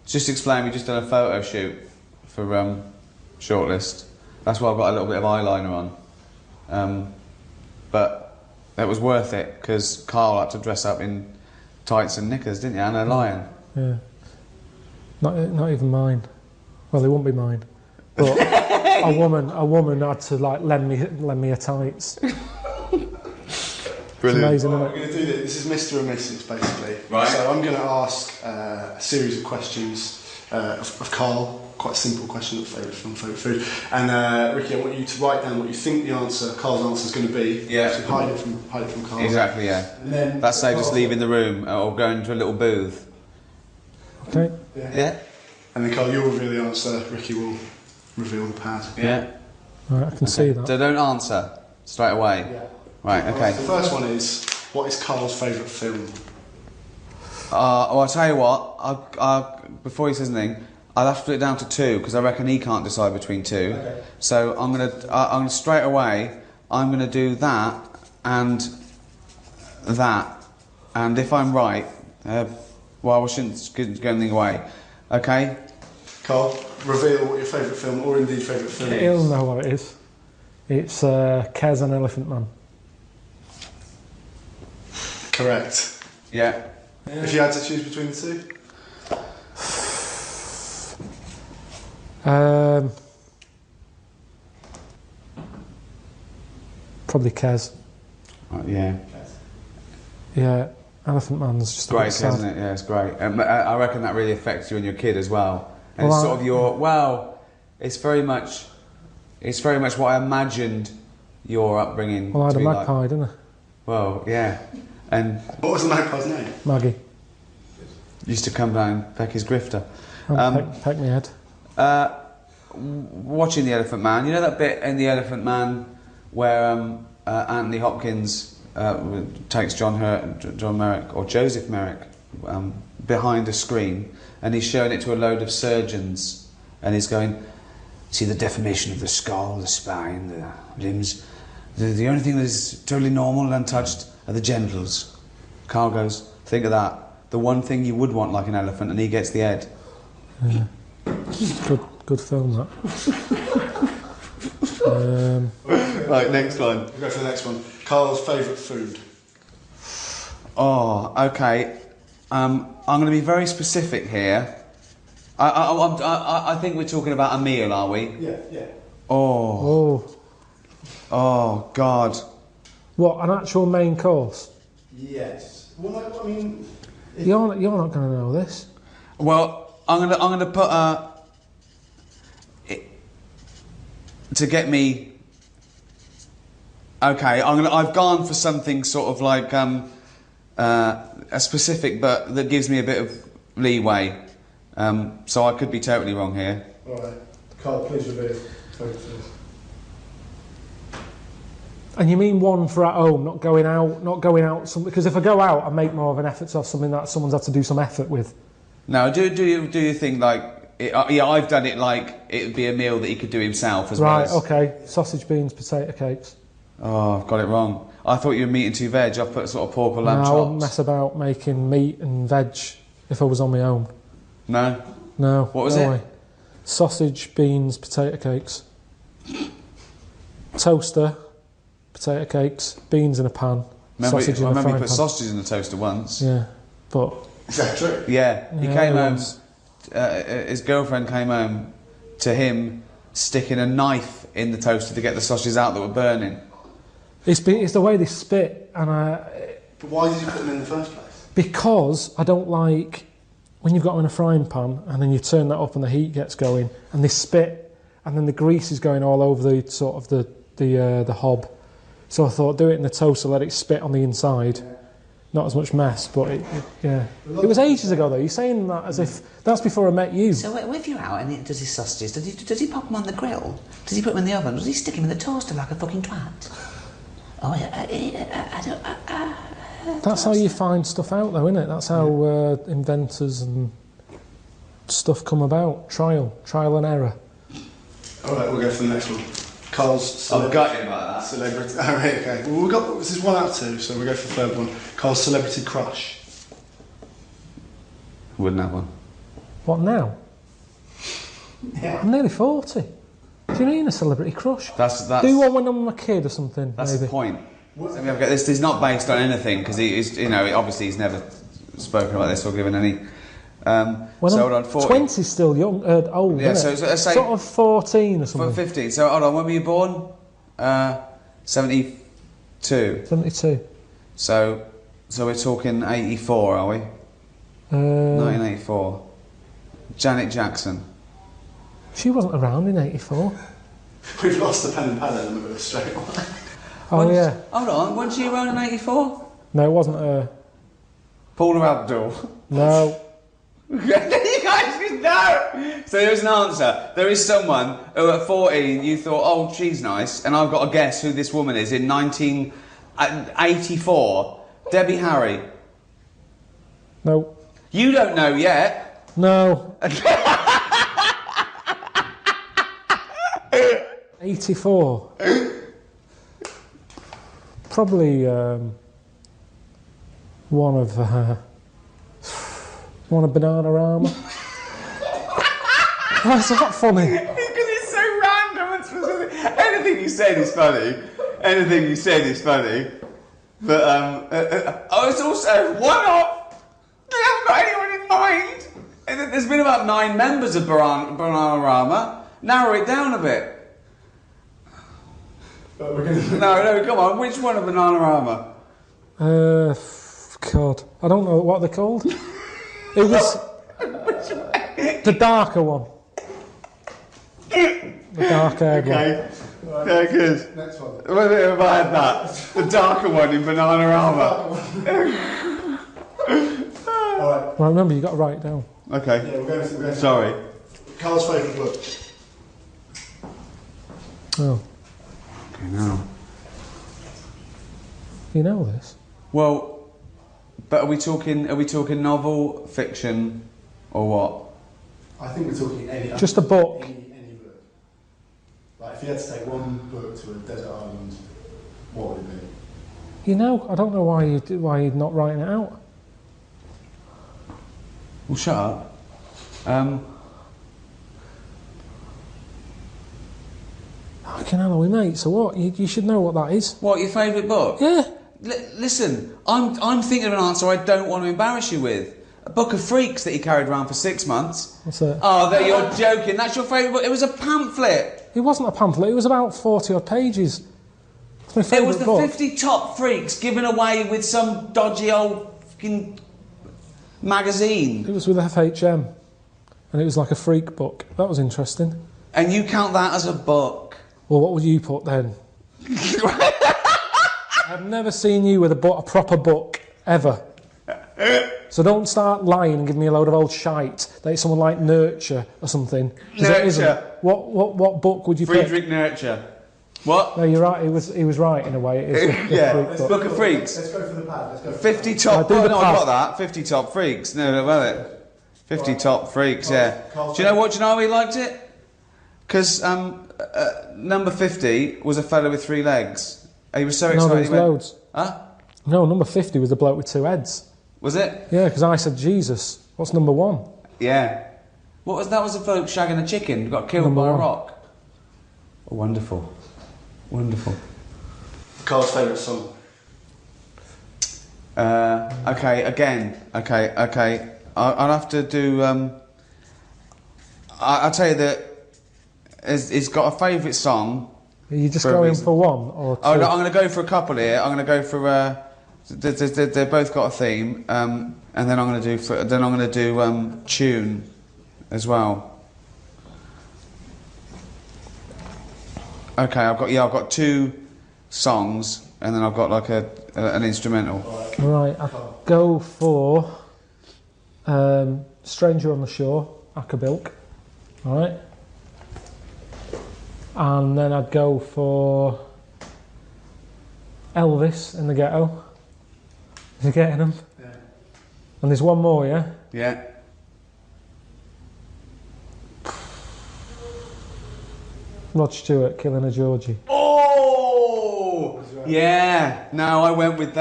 Just explain, we just done a photo shoot for Shortlist. That's why I've got a little bit of eyeliner on. But it was worth it, because Karl had to dress up in tights and knickers, didn't you, and a lion? Yeah. Not even mine. Well, they wouldn't be mine. But a woman had to like lend me her tights. Brilliant. It's amazing, Right, isn't we're going to do this. This is Mr. and Mrs. basically. Right. So I'm going to ask a series of questions of Karl. Quite a simple question of favourite film, favourite food. And Ricky, I want you to write down what you think the answer, Karl's answer, is going to be. Yeah. So hide it from Karl. Exactly, yeah. And then That saves us leaving the room or going to a little booth. Okay. Yeah. And then Karl, you'll reveal the answer. Ricky will reveal the pad. Yeah. Right, I can see that. So don't answer straight away. Yeah. Right, okay. Right, the first one is, what is Karl's favourite film? Well, I'll tell you what, before he says anything, I'll have to put it down to 2, because I reckon he can't decide between 2. Okay. So I'm gonna straight away, I'm gonna do that, and if I'm right, well, I shouldn't give anything away. Okay? Karl, reveal what your favourite film, or indeed favourite film is. He'll know what it is. It's Kez and Elephant Man. Correct. Yeah. If you had to choose between the two? Probably Kez. Yeah. Yeah, Elephant Man's just Great, a bit sad. isn't it? Yeah, it's great. I reckon that really affects you and your kid as well. And Well, it's sort of your, it's very much what I imagined your upbringing Well, I had to a be magpie, like. didn't I? Well, yeah. And what was the magpie's name? Maggie. Used to come down Becky's grifter. Peck me head. Watching The Elephant Man, you know that bit in The Elephant Man where Anthony Hopkins takes John Merrick or Joseph Merrick behind a screen, and he's showing it to a load of surgeons, and he's going, see the deformation of the skull, the spine, the limbs. The only thing that is totally normal and untouched are the genitals. Karl goes, think of that. The one thing you would want like an elephant, and he gets the head. Yeah. Good film, that. Right, next one. We'll go for the next one. Karl's favourite food. Oh, okay. I'm going to be very specific here. I think we're talking about a meal, are we? Yeah, yeah. Oh, God. What, an actual main course? Yes. Well, I mean... You're not going to know this. Well, I'm gonna put to get me. Okay, I've gone for something sort of like a specific, but that gives me a bit of leeway. So I could be totally wrong here. All right, Karl, please reveal favourite food. And you mean one for at home, not going out, because if I go out, I make more of an effort to have something that someone's had to do some effort with. No, do you think like yeah, I've done it like it would be a meal that he could do himself as well. Right, as... okay. Sausage, beans, potato cakes. Oh, I've got it wrong. I thought you were meat and 2 veg. I've put sort of pork or lamb I chops. wouldn't mess about making meat and veg if I was on my own. No? No. What was no it? way. Sausage, beans, potato cakes. Toaster, potato cakes, beans in a pan, sausage in a frying pan. I remember you put sausages in the toaster once. Yeah, but... Is that true? Yeah, he Yeah, came it home, was. his girlfriend came home to him sticking a knife in the toaster to get the sausages out that were burning. It's the way they spit, and But why did you put them in the first place? because I don't like when you've got them in a frying pan and then you turn that up and the heat gets going and they spit and then the grease is going all over the sort of the hob. So I thought do it in the toaster, let it spit on the inside. Not as much mess, but yeah. It was ages ago though. You're saying that as if that's before I met you. So if you're out and he does his sausages, does he pop them on the grill? Does he put them in the oven? Does he stick them in the toaster like a fucking twat? Oh, I don't... That's how you find stuff out though, isn't it? That's how inventors and stuff come about. Trial and error. All right, we'll go for the next one. Karl's I've got him like that. Celebrity. All right, okay. Well, this is 1 out of 2, so we'll go for the third one. Karl's celebrity crush. Wouldn't have one. What now? Yeah. I'm nearly 40. Do you mean a celebrity crush? That's Do one when I'm a kid or something. That's maybe. the point. Let me have a go. This is not based on anything because he's, obviously he's never spoken about this or given any. When so I'm hold on, 40. 20's still young, old. Yeah, isn't so it? let's say sort of 14 or something. 15. So hold on, when were you born? 72. 72. So we're talking 84, are we? 1984. Janet Jackson. She wasn't around in 84. We've lost the pen and pad element of it straight away. Oh, yeah. Hold on, wasn't she around in 84? No, it wasn't her. Paula Abdul. No. You guys just know! So there's an answer. There is someone who at 14 you thought, oh, she's nice, and I've got to guess who this woman is in 1984. Debbie Harry. No. You don't know yet. No. 84. Probably one of Bananarama. Why is that funny? Because it's so random and specific. Anything you said is funny. Anything you said is funny. But it's also one off. They haven't got anyone in mind. And there's been about 9 members of Bananarama. Narrow it down a bit. No, come on. Which one of Bananarama? God, I don't know what they're called. It was the darker one. The dark-haired one. Yeah, good. Next one. What if I had that? The darker one in Bananarama. Alright. Well, remember, you've got to write it down. Okay. Yeah, we're going Sorry. Carl's favourite book. Oh. Okay, now. You know this? Well, but are we talking novel, fiction, or what? I think we're talking any. Just a book. Any book. Like if you had to take one book to a desert island, what would it be? You know, I don't know why you're not writing it out. Well, shut up. Fucking hell, are we mates or what? You should know what that is. What, your favourite book? Yeah. Listen, I'm thinking of an answer I don't want to embarrass you with. A book of freaks that he carried around for 6 months. What's that? Oh, you're joking. That's your favourite book. It was a pamphlet. It wasn't a pamphlet. It was about 40 odd pages. It's my It favourite was the book. 50 top freaks given away with some dodgy old fucking magazine. It was with FHM, and it was like a freak book. That was interesting. And you count that as a book? Well, what would you put then? I've never seen you with a proper book, ever. So don't start lying and give me a load of old shite that it's someone like Nurture or something. 'Cause it isn't. Nurture. What book would you pick? Friedrich Nurture. What? No, you're right. He was right in a way. It is the Yeah, freak Book of Freaks. Let's go for the pad. Let's go for 50 the top. do Oh, the no, I pad. got that. 50 top freaks. No, well it. 50 top freaks. Yeah. Do you know what? Do you know how he liked it? Because number 50 was a fellow with 3 legs. He was so No, excited. there was he went, loads. Huh? No, number 50 was the bloke with 2 heads. Was it? Yeah, because I said Jesus. What's number 1? Yeah. What was that? Was a bloke shagging a chicken who got killed Number by a 1. rock. Oh, wonderful. Wonderful. Carl's favourite song. Okay, again. Okay. I'll have to do. I'll tell you that he's got a favourite song. Are you just For a going reason. for 1 or 2? Oh, no, I'm going to go for a couple here. I'm going to go for. They've both got a theme, and then I'm going to do tune as well. Okay, I've got 2 songs, and then I've got like an instrumental. Right, I'll go for Stranger on the Shore, Acapulco. Alright. And then I'd go for Elvis in the Ghetto. Is he getting them? Yeah. And there's one more, yeah? Yeah. Rod Stewart, Killing a Georgie. Oh! Yeah. No, I went with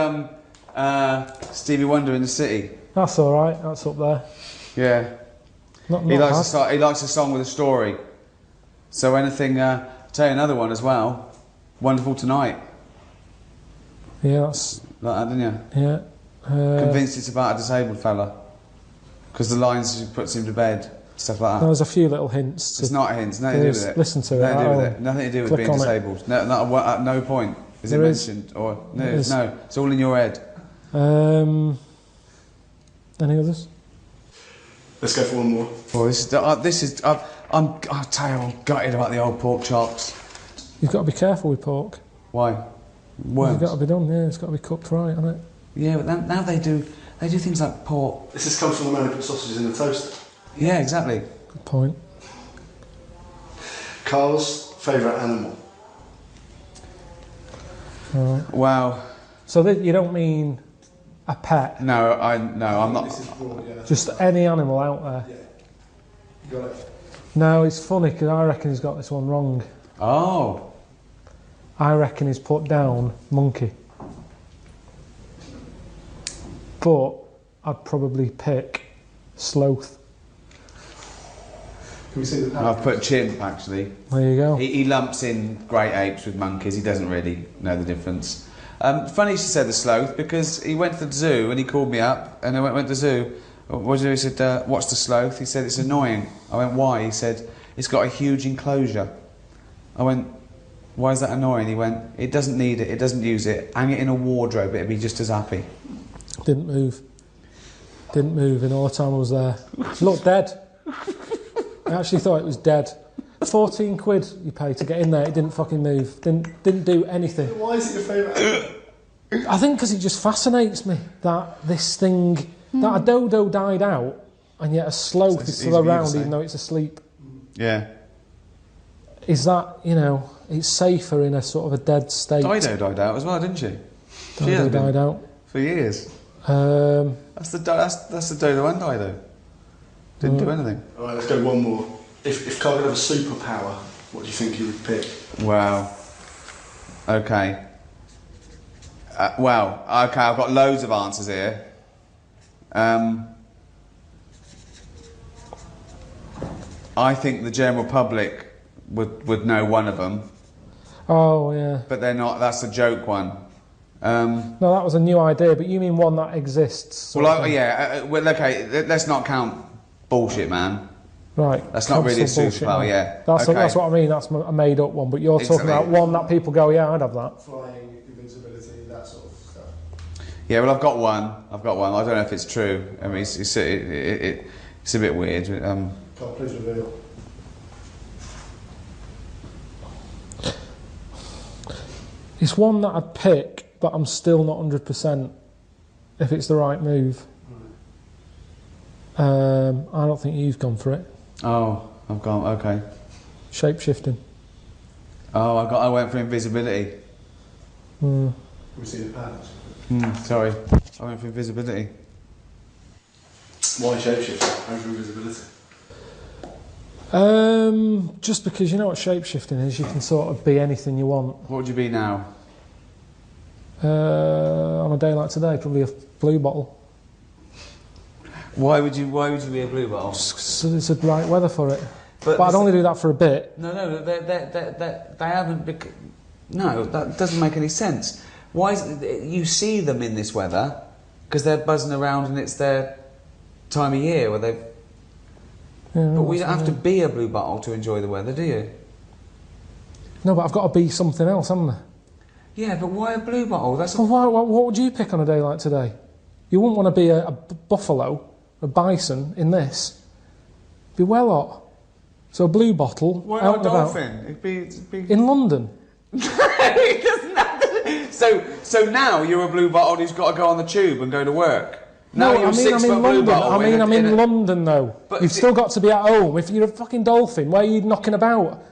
Stevie Wonder in the City. That's alright, that's up there. Yeah. Not He bad. likes a song with a story. So anything... I'll tell you another one as well. Wonderful Tonight. Yeah, that's... Like that, didn't you? Yeah. Convinced it's about a disabled fella. Because the lines she puts him to bed, stuff like that. There's a few little hints. It's not hints, nothing to do with it. Listen to it. Nothing to do with it. Nothing to do with Click being on it. disabled. No, not at no point is There it is. mentioned. Or no, There is. no, it's all in your head. Any others? Let's go for one more. Well, I'll tell you, I'm gutted about the old pork chops. You've got to be careful with pork. Why? Worms. It's got to be done, yeah. It's got to be cooked right, hasn't it? Yeah, but now they do things like pork. This has come from the man who put sausages in the toaster. Yeah, exactly. Good point. Carl's favourite animal. Right. Wow. So you don't mean a pet? No, I'm not. This is broad, yeah. Just any animal out there? Yeah. You got it. No, it's funny because I reckon he's got this one wrong. Oh. I reckon he's put down monkey. But I'd probably pick sloth. Can we see the pack? I've put chimp, actually. There you go. He lumps in great apes with monkeys. He doesn't really know the difference. Funny she said the sloth, because he went to the zoo and he called me up and I went to the zoo. What did he do? He said, what's the sloth? He said, it's annoying. I went, why? He said, it's got a huge enclosure. I went, why is that annoying? He went, it doesn't need it, it doesn't use it. Hang it in a wardrobe, it'd be just as happy. Didn't move. Didn't move in all the time I was there. It looked dead. I actually thought it was dead. 14 quid you pay to get in there, it didn't fucking move. Didn't do anything. Why is it your favourite animal? I think because it just fascinates me that this thing, that a dodo died out and yet a sloth is still around even though it's asleep. Yeah. Is that, it's safer in a sort of a dead state. Dido died out as well, didn't she? Dido died out. For years. That's the dodo and Dido. Didn't do anything. Alright, let's go one more. If Carl could have a superpower, what do you think he would pick? Wow. Okay. I've got loads of answers here. I think the general public would know one of them. Oh, yeah. But they're not, that's a joke one. No, that was a new idea, but you mean one that exists? Okay, let's not count bullshit, man. Right. That's not really a bullshit, superpower, man. yeah. That's what I mean, that's a made up one, but you're talking about one that people go, yeah, I'd have that. Flying, invincibility, that sort of stuff. Yeah, well, I've got one. I don't know if it's true. I mean, it's a bit weird. Carl, please reveal. It's one that I'd pick, but I'm still not 100% if it's the right move. I don't think you've gone for it. Oh, I've gone, okay. Shape-shifting. Oh, I went for invisibility. Can we see the patterns? Sorry, I went for invisibility. Why shapeshifting over invisibility? Just because you know what shape-shifting is, you can sort of be anything you want. What would you be now? On a day like today, probably a blue bottle. Why would you be a blue bottle? So it's the right weather for it. But I'd only do that for a bit. No, they haven't. No, that doesn't make any sense. Why is it, you see them in this weather because they're buzzing around and it's their time of year where they've. Yeah, but we don't have to be a blue bottle to enjoy the weather, do you? No, but I've got to be something else, haven't I? Yeah, but why a blue bottle? What would you pick on a day like today? You wouldn't want to be a buffalo, a bison in this. Be well hot. So a blue bottle. Why out not a and about. dolphin? It'd be... In London. It doesn't have to... So now you're a blue bottle who's got to go on the tube and go to work. Now No, you're I'm in London. I'm in London though. But You've still got to be at home. If you're a fucking dolphin, where are you knocking about?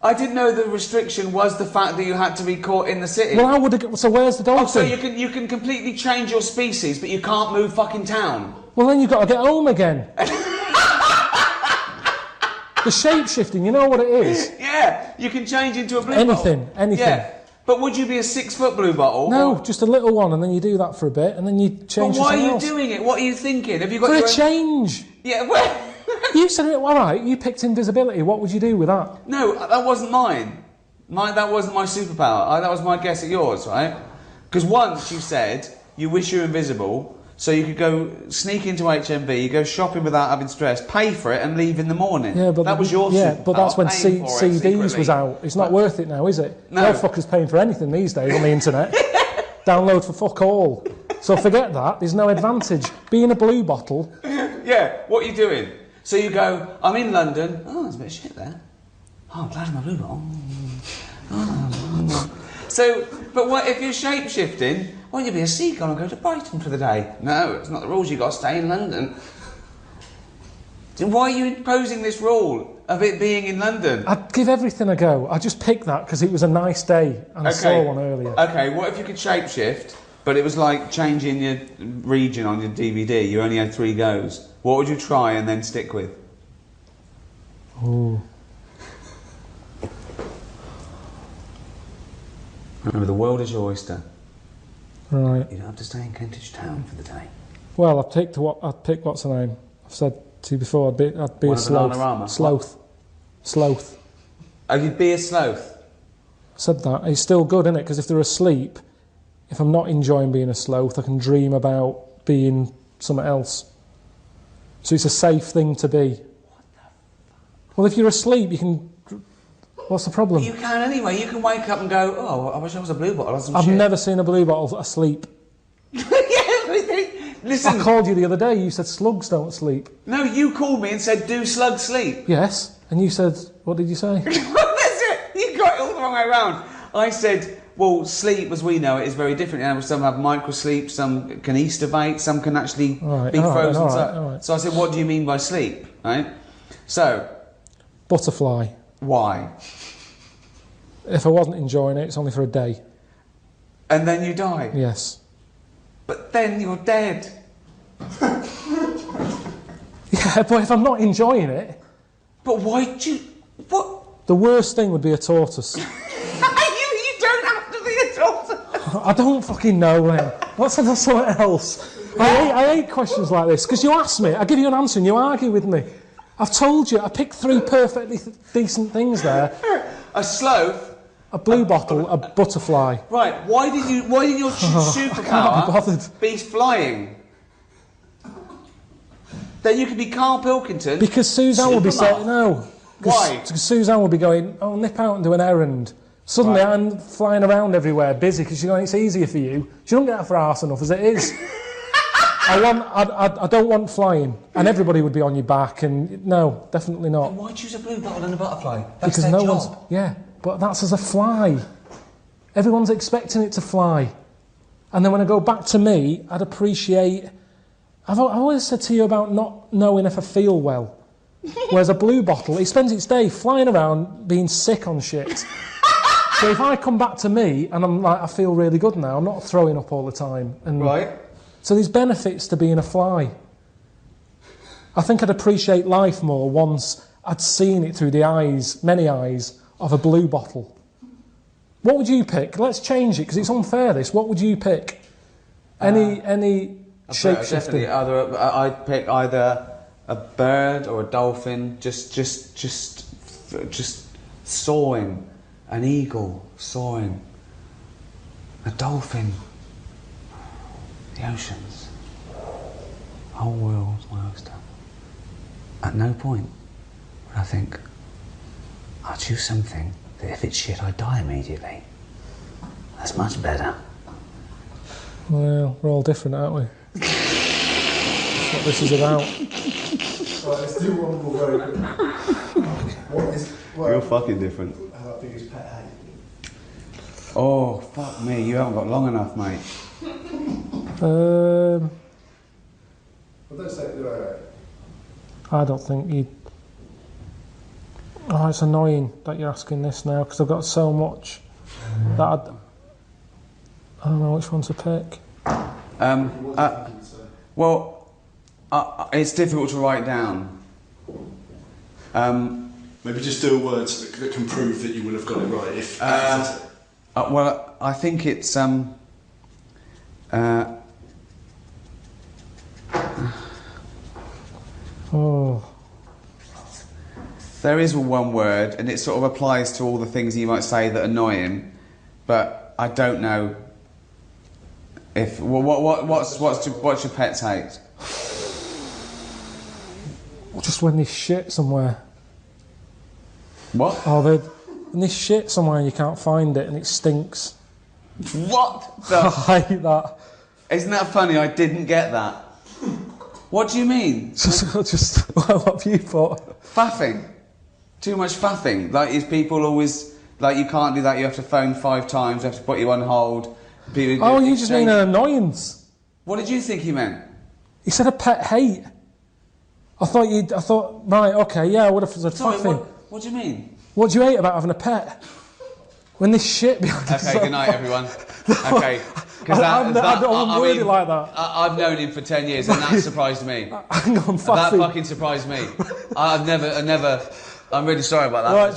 I didn't know the restriction was the fact that you had to be caught in the city. Well, I would have. So where's the dolphin? Oh, so you can completely change your species, but you can't move fucking town. Well, then you've got to get home again. The shape shifting, you know what it is? Yeah, you can change into a blue Anything, bottle. anything. Yeah. But would you be a 6-foot blue bottle? No, just a little one, and then you do that for a bit, and then you change. But why are you else. doing it? What are you thinking? Have you got for your a change? Yeah, well... You said it, all right, you picked invisibility. What would you do with that? No, that wasn't mine. That wasn't my superpower. That was my guess at yours, right? Because once you said you wish you were invisible, so you could go sneak into HMV, go shopping without having stress, pay for it, and leave in the morning. Yeah, but that was your superpower. Yeah, but that's when paying for it CDs secretly. was out. It's not worth it now, is it? No. No fucker's paying for anything these days on the internet. Download for fuck all. So forget that. There's no advantage. Being a blue bottle. Yeah, what are you doing? So you go, I'm in London. Oh, there's a bit of shit there. Oh, I'm glad I'm a blue bottle. So, but what if you're shape-shifting? Why don't you be a seagull and go to Brighton for the day? No, it's not the rules. You've got to stay in London. So why are you imposing this rule of it being in London? I'd give everything a go. I just picked that because it was a nice day and I saw one earlier. Okay, what if you could shape-shift, but it was like changing your region on your DVD? You only had 3 goes. What would you try and then stick with? Ooh. Remember, the world is your oyster. Right. You don't have to stay in Kentish Town for the day. Well, I'd pick what's her name? I've said to you before, I'd be a sloth. Sloth. Oh, you'd be a sloth? I said that. It's still good, isn't it? Because if they're asleep, if I'm not enjoying being a sloth, I can dream about being something else. So it's a safe thing to be. Well, if you're asleep, you can... What's the problem? You can anyway. You can wake up and go, oh, I wish I was a blue bottle. I've never seen a blue bottle asleep. Listen. I called you the other day, you said slugs don't sleep. No, you called me and said, do slugs sleep? Yes, and you said, what did you say? That's it. You got it all the wrong way around. I said, well, sleep, as we know it, is very different. You know, some have microsleep, some can estivate, some can actually be frozen. All right. So I said, what do you mean by sleep? Right? So... Butterfly. Why? If I wasn't enjoying it, it's only for a day. And then you die? Yes. But then you're dead. Yeah, but if I'm not enjoying it... But why'd you... What? The worst thing would be a tortoise. You don't have to be a tortoise. I don't fucking know, then. Let's have something else. I hate questions like this, because you ask me, I give you an answer and you argue with me. I've told you, I picked 3 perfectly decent things there. A sloth. A blue bottle, a butterfly. Right, why did your superpower be flying? Then you could be Karl Pilkington. Because Suzanne will be saying, no. Why? Because Suzanne will be going, oh, nip out and do an errand. Suddenly I'm flying around everywhere, busy, because she's going, it's easier for you. She don't get out for arse enough as it is. I don't want flying, and everybody would be on your back, and no, definitely not. Then why choose a blue bottle and a butterfly? That's because no one's... Yeah, but that's as a fly. Everyone's expecting it to fly. And then when I go back to me, I'd appreciate... I've always said to you about not knowing if I feel well. Whereas a blue bottle, it spends its day flying around being sick on shit. So if I come back to me and I'm like, I feel really good now, I'm not throwing up all the time. And right. So there's benefits to being a fly. I think I'd appreciate life more once I'd seen it through the eyes, many eyes, of a blue bottle. What would you pick? Let's change it, because it's unfair, this. What would you pick? Any shape-shifting? I'd pick either a bird or a dolphin, just soaring. An eagle soaring. A dolphin. The oceans. Whole world's my oyster. At no point would I think, I'll choose something that if it's shit, I die immediately. That's much better. Well, we're all different, aren't we? That's what this is about. Right, let's do one more very quick. You're fucking different. How big is pet hate? Oh, fuck me, you haven't got long enough, mate. Well, don't say it, right. I don't think you'd... Oh, it's annoying that you're asking this now, because I've got so much that I don't know which one to pick. It's difficult to write down. Maybe just do a word that can prove that you will have got it right. If Well, I think it's Oh. There is one word, and it sort of applies to all the things you might say that annoy him, but I don't know if what's your pet's hate? Just when they shit somewhere. What? Oh, when they shit somewhere and you can't find it and it stinks. What? I hate that. Isn't that funny? I didn't get that. What do you mean? Just what have you thought? Faffing. Too much faffing. Like, is people always like, you can't do that? You have to phone 5 times. You have to put you on hold. People Oh, you just mean an annoyance. What did you think he meant? He said a pet hate. I thought, right, okay, yeah, I would have said Sorry, faffing. what do you mean? What do you hate about having a pet? When this shit behind the Okay, good night, everyone. Okay. I wouldn't word it like that. I've known him for 10 years, and that surprised me. Hang on, faffing. That fucking surprised me. I'm really sorry about that. Right,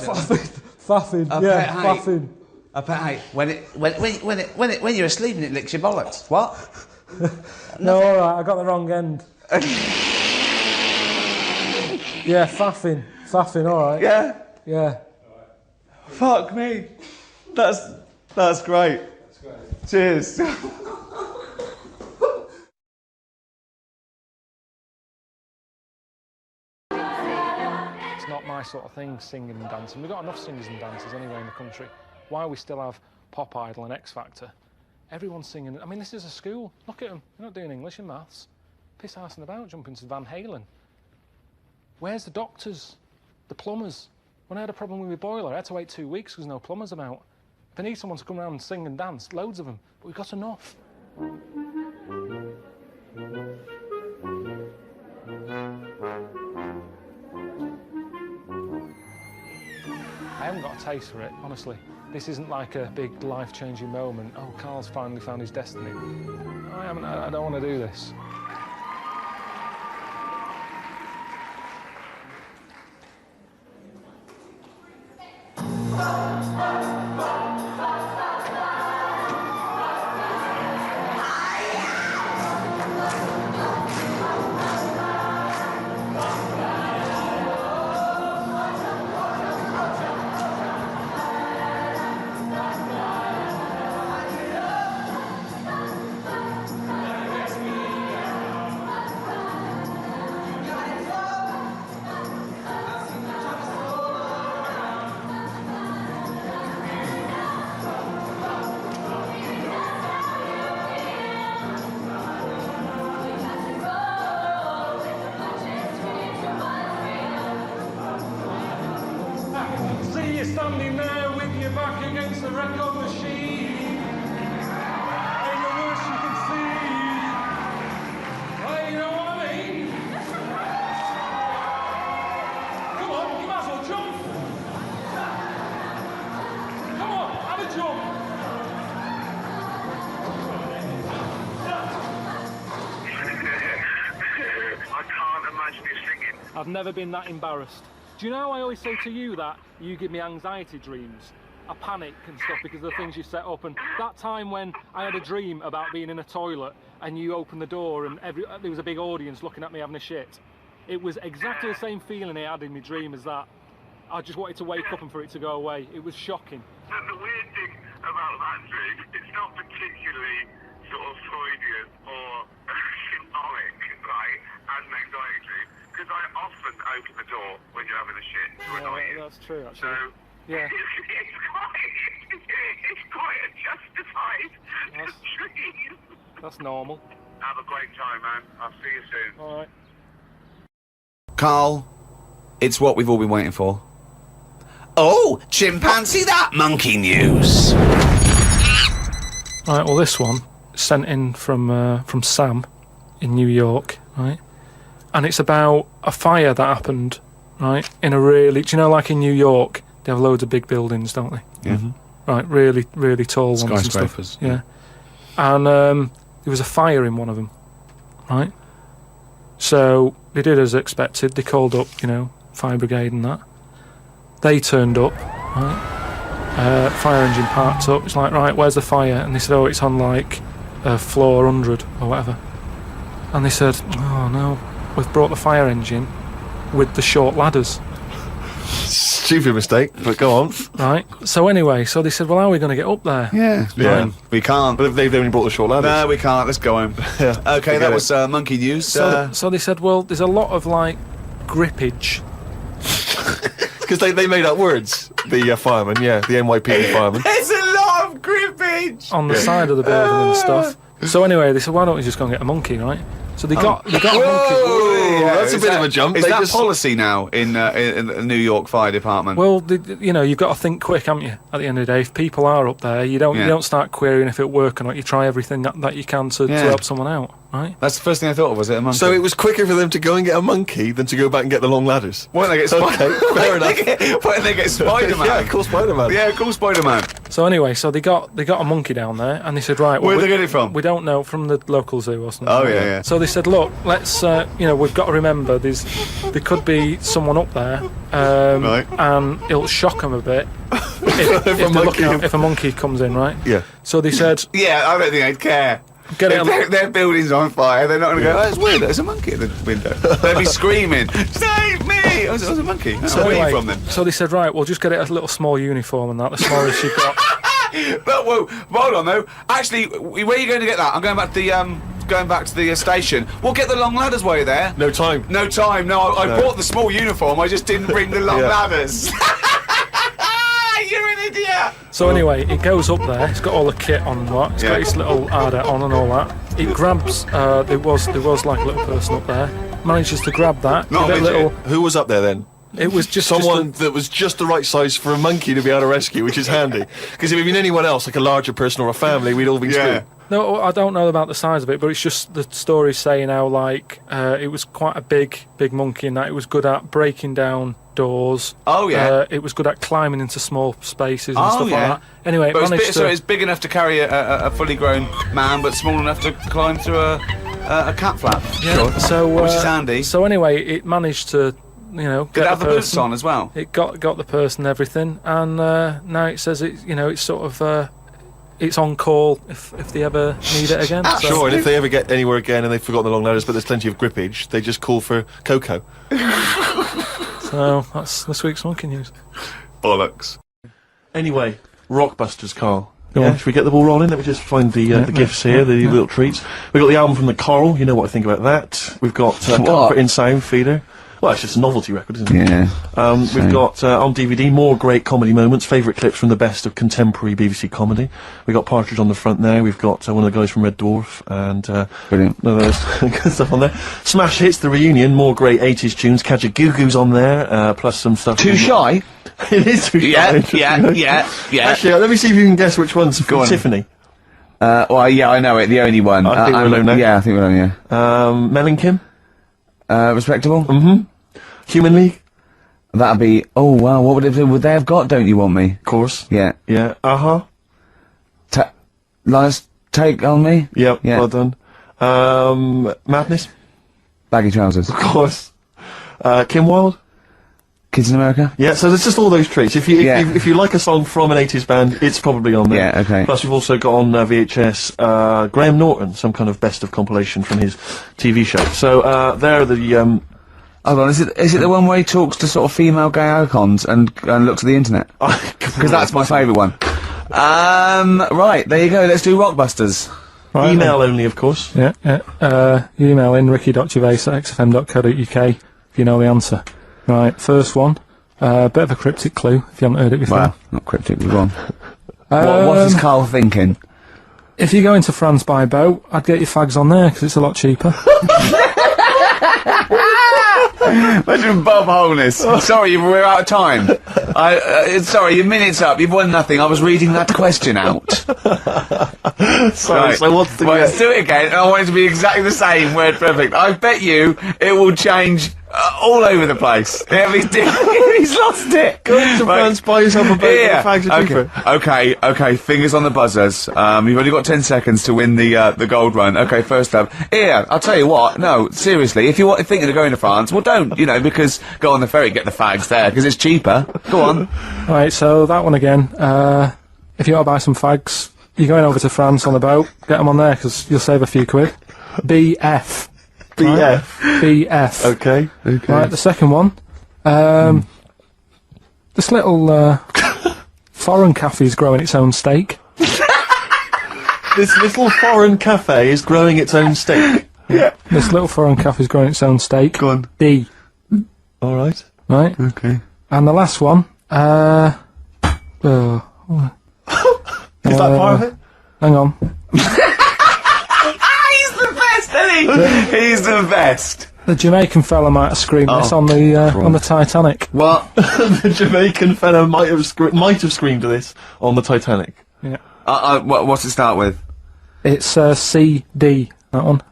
faffing. Yeah, faffing. A pet hate. When you're asleep and it licks your bollocks. What? No, all right, I got the wrong end. Yeah, faffing, all right. Yeah. Yeah. Fuck me. That's great. Cheers. It's not my sort of thing, singing and dancing. We've got enough singers and dancers anyway in the country. Why we still have Pop Idol and X Factor? Everyone's singing. I mean, this is a school. Look at them. They're not doing English and maths. Piss arsing about, jumping to Van Halen. Where's the doctors? The plumbers? When I had a problem with my boiler, I had to wait 2 weeks because no plumbers about. If I need someone to come around and sing and dance, loads of them, but we've got enough. I haven't got a taste for it, honestly. This isn't like a big life-changing moment. Oh, Karl's finally found his destiny. I don't want to do this. See you standing there with your back against the record machine. Ain't the worst you can see. Well, you know what I mean? Come on, you might as well jump. Come on, have a jump. I can't imagine you singing. I've never been that embarrassed. Do you know I always say to you that you give me anxiety dreams? I panic and stuff because of the things you set up. And that time when I had a dream about being in a toilet and you opened the door and there was a big audience looking at me having a shit. It was exactly the same feeling I had in my dream as that. I just wanted to wake up and for it to go away. It was shocking. The weird thing about that dream, it's not particularly sort of Freudian or symbolic, right, as an anxiety dream, because I often open the door when you're having a shit to annoy you. That's true, actually. So, yeah. It's quite a justified dream. That's normal. Have a great time, man. I'll see you soon. All right. Karl, it's what we've all been waiting for. Oh, chimpanzee that monkey news. All right, well, this one sent in from Sam in New York, right? And it's about a fire that happened, right, in a really... Do you know, like in New York, they have loads of big buildings, don't they? Yeah. Mm-hmm. Right, really, really tall ones and stuff. Skyscrapers. Yeah. And there was a fire in one of them, right? So they did as expected. They called up, fire brigade and that. They turned up, right? fire engine parked up. It's like, right, where's the fire? And they said, oh, it's on like floor 100 or whatever. And they said, oh no, we've brought the fire engine with the short ladders. Stupid mistake, but go on. Right. So anyway, so they said, well, how are we going to get up there? Yeah. We can't. But they've only brought the short ladders. No, we can't. Let's go home. Yeah. Okay, that was monkey news. So they said, well, there's a lot of like grippage. Because they made up words. The firemen, the NYPD firemen. There's a lot of grippage On the side of the building and stuff. So anyway, they said, why don't we just go and get a monkey, right? So they got a monkey. Yeah, that's a bit of a jump. Is They that just- policy now in the New York Fire Department? Well, you've got to think quick, haven't you? At the end of the day, if people are up there, you don't start querying if it works or not. You try everything that you can to help someone out, right? That's the first thing I thought of, was it a monkey? So it was quicker for them to go and get a monkey than to go back and get the long ladders. Why don't they get Okay, fair enough. Why don't they get Spider-Man? Yeah, call Spider-Man. Yeah, call Spider-Man. So anyway, so they got a monkey down there, and they said, right, well, Where'd they get it from? We don't know, from the local zoo or something. Oh, like yeah, that. yeah. So they said, look, let's, we've got to remember there could be someone up there, and it'll shock them a bit if a monkey comes in, right? Yeah. So they said, Yeah, I don't think they'd care. If their building's on fire, they're not going to go, oh, it's weird, there's a monkey at the window. They'll be screaming, save me! Oh, there's a monkey. Oh, where are you from then? So they said, right, we'll just get it a little small uniform and that, the smallest you've got. But whoa, hold on though. Actually, where are you going to get that? I'm going back to the station. We'll get the long ladders while you're there. No time. No time. No, I bought the small uniform. I just didn't bring the long ladders. You're an idiot. So anyway, it goes up there. It's got all the kit on and what. It's got its little harder on and all that. It grabs. There was like a little person up there. Manages to grab that. Not give it a little. Who was up there then? It was just someone that was just the right size for a monkey to be able to rescue, which is handy. Because if it had been anyone else, like a larger person or a family, we'd all been screwed. No, I don't know about the size of it, but it's just the story's saying how like it was quite a big monkey in that it was good at breaking down doors. Oh yeah. It was good at climbing into small spaces and stuff like that. Anyway, but so it's big enough to carry a fully grown man, but small enough to climb through a cat flap. Yeah. Sure. So which is handy. So anyway, it managed to. Did get it have the boots person. on as well? It got the person and everything, and now it says it's sort of it's on call if they ever need it again. So. Sure, and if they ever get anywhere again and they've forgotten the long ladders, but there's plenty of grippage, they just call for Coco. So that's this week's monkey news. Bollocks. Anyway, Rockbusters, Carl. Go on. Should we get the ball rolling? Let me just find the gifts here, the little treats. We've got the album from the Coral, you know what I think about that. We've got Carpet in Sound Feeder. Well, it's just a novelty record, isn't it? Yeah. We've got, on DVD, more great comedy moments, favourite clips from the best of contemporary BBC comedy. We've got Partridge on the front there, we've got one of the guys from Red Dwarf, and brilliant. Good stuff on there. Smash Hits, the reunion, more great 80s tunes, Kajagoogoo's on there, plus some stuff... Too Shy? It is Too Shy. Yeah. Actually, let me see if you can guess which one's from Tiffany. Well, yeah, I know it, the only one. I think we're alone now. Yeah, I think we're alone, yeah. Mel and Kim? Respectable? Mm-hmm. Human League? That'd be... Oh, wow, what would they have got, Don't You Want Me? Of course. Yeah. Yeah. Last Take On Me? Yep, Yeah. well done. Madness? Baggy Trousers. Of course. Kim Wilde? Kids in America? Yeah, so there's just all those treats. If you like a song from an 80s band, it's probably on there. Yeah, okay. Plus we've also got on VHS Graham Norton, some kind of best of compilation from his TV show. So there are the... Hold on, is it the one where he talks to sort of female gay icons and looks at the internet? Because that's my favourite one. Right, there you go, let's do Rockbusters. Right, email only, of course. Yeah. Email in ricky.gervais@xfm.co.uk if you know the answer. Right, first one. Bit of a cryptic clue if you haven't heard it before. Well, not cryptic, go on. What is Carl thinking? If you go into France by boat, I'd get your fags on there because it's a lot cheaper. Imagine Bob Holness. Sorry, we're out of time. Sorry, your minute's up. You've won nothing. I was reading that question out. Sorry, right. so what's the... Well, let's do it again, and I want it to be exactly the same, word perfect. I bet you it will change all over the place. Yeah, he's lost it. Go to France, buy yourself a boat with fags and cheaper. Okay, fingers on the buzzers. You've only got 10 seconds to win the gold run. Okay, first up. Here, I'll tell you what, no, seriously, if you're thinking of going to France, well don't, because go on the ferry, get the fags there, because it's cheaper. Go on. Right, so that one again. If you want to buy some fags, you're going over to France on the boat, get them on there, because you'll save a few quid. BF. BF? Right? BF. Okay. Right, the second one. This little foreign cafe's growing its own steak. This little foreign cafe is growing its own steak? Yeah. This little foreign cafe's growing its own steak. Go on. D. All right. Right? Okay. And the last one, Is that part of it? Hang on. He's the best, isn't he? He's the best. The Jamaican fella might have screamed this on the Titanic. What? The Jamaican fella might have screamed this on the Titanic. Yeah. What's it start with? It's CD, that one.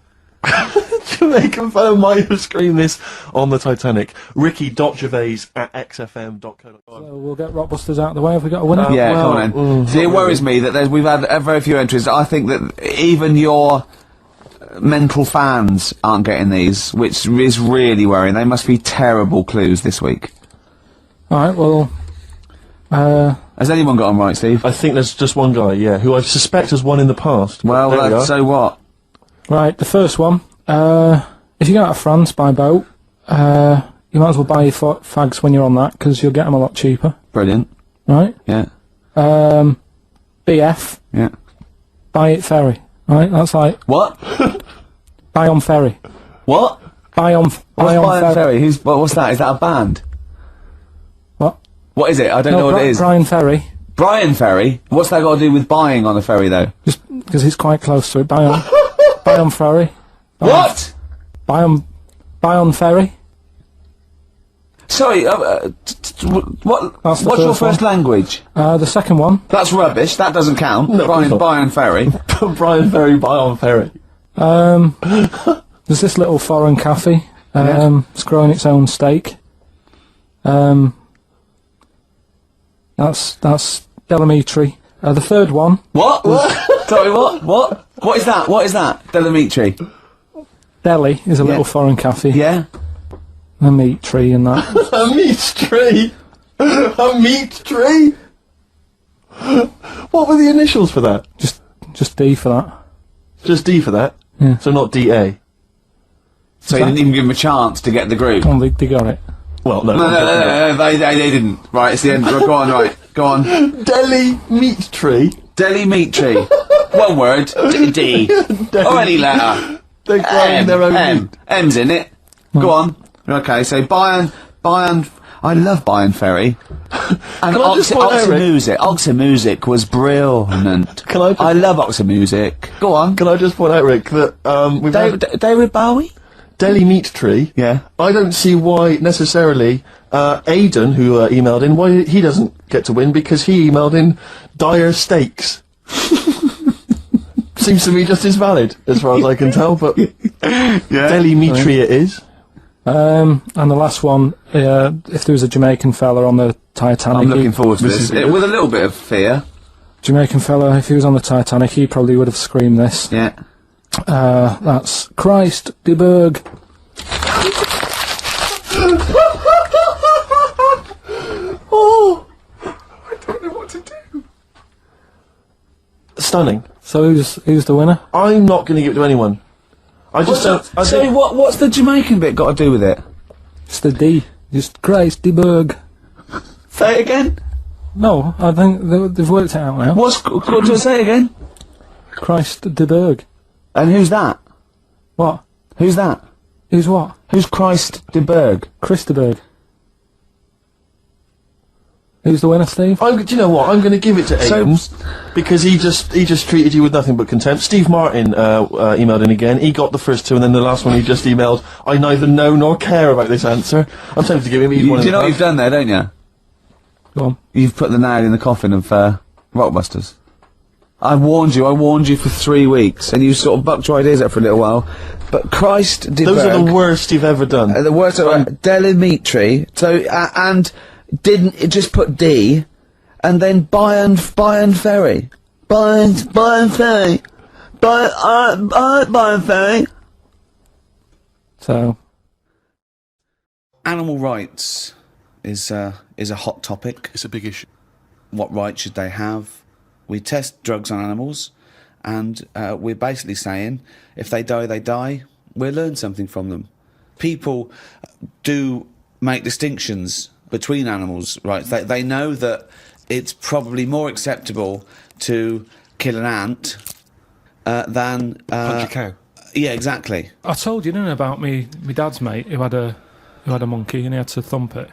Jamaican fella might have screamed this on the Titanic. Ricky.gervais@xfm.co.uk. So we'll get Rockbusters out of the way. Have we got a winner? Yeah, come on then. See, it worries me that we've had very few entries. I think that even your mental fans aren't getting these, which is really worrying. They must be terrible clues this week. Alright, well... has anyone got them right, Steve? I think there's just one guy, yeah, who I suspect has won in the past. Well, so what? Right, the first one. If you go out of France by boat, you might as well buy your fags when you're on that, because you'll get them a lot cheaper. Brilliant. Right? Yeah. BF. Yeah. Buy it ferry. Right? That's like... What? Buy on ferry. What? Buy on ferry. What's that? Is that a band? What? What is it? I don't know what it is. Brian Ferry. Brian Ferry? What's that got to do with buying on a ferry, though? Just because he's quite close to it. Buy on... buy on ferry. What? Buy on ferry. Sorry, what's your first language? The second one. That's rubbish. That doesn't count. No, Buy on ferry. Brian Ferry, buy on ferry. There's this little foreign cafe. It's growing its own steak. That's Delamitri. The third one. What? Sorry, what? What is that? What is that? Delamitri. Delhi is a little foreign cafe. Yeah. A meat tree and that. A meat tree? A meat tree? What were the initials for that? Just D for that. Just D for that? Yeah. So not DA? So you didn't even give them a chance to get the group? Oh, they got it. Well, no. No, they didn't. Right, it's the end. Go on, right. Go on. Delhi meat tree? Delhi meat tree. One word. D. Or any letter. They're growing their own meat. M's in it. Go on. Okay, so Bayern, I love Bayern Ferry. And Oxymusic was brilliant. I love Oxymusic. Go on. Can I just point out, Rick, that we've David Bowie? Delhi meat tree. Yeah. I don't see why necessarily Aidan, who emailed in, why he doesn't get to win, because he emailed in dire steaks. Seems to me just as valid, as far as I can tell, but Delhi meat tree it is. And the last one, if there was a Jamaican fella on the Titanic... I'm looking forward to this. With a little bit of fear. Jamaican fella, if he was on the Titanic, he probably would have screamed this. Yeah. That's Christ de Burgh. Oh! I don't know what to do. Stunning. So who's the winner? I'm not going to give it to anyone. I just don't... Sorry, what's the Jamaican bit got to do with it? It's the D. Just Christ de Burgh. Say it again? No, I think they've worked it out now. What do I say again? Christ de Burgh. And who's that? What? Who's that? Who's what? Who's Christ de Burgh? Chris de Burgh. Who's the winner, Steve? Do you know what? I'm going to give it to Aidan, because he just treated you with nothing but contempt. Steve Martin emailed in again. He got the first two, and then the last one he just emailed, I neither know nor care about this answer. I'm tempted to give him one. Do you know what you've done there, don't you? Go on. You've put the nail in the coffin of Rockbusters. I warned you for 3 weeks, and you sort of bucked your ideas up for a little while. But Christ, Those are the worst you've ever done. The worst Delimitri. So and didn't it just put D, and then Bayern Ferry, Bayern Ferry, Bayern Ferry. So, animal rights is a hot topic. It's a big issue. What rights should they have? We test drugs on animals, and we're basically saying if they die, they die. We'll learn something from them. People do make distinctions between animals' rights. They know that it's probably more acceptable to kill an ant than punch a cow. Yeah, exactly. I told you, didn't I, about my dad's mate who had a monkey and he had to thump it.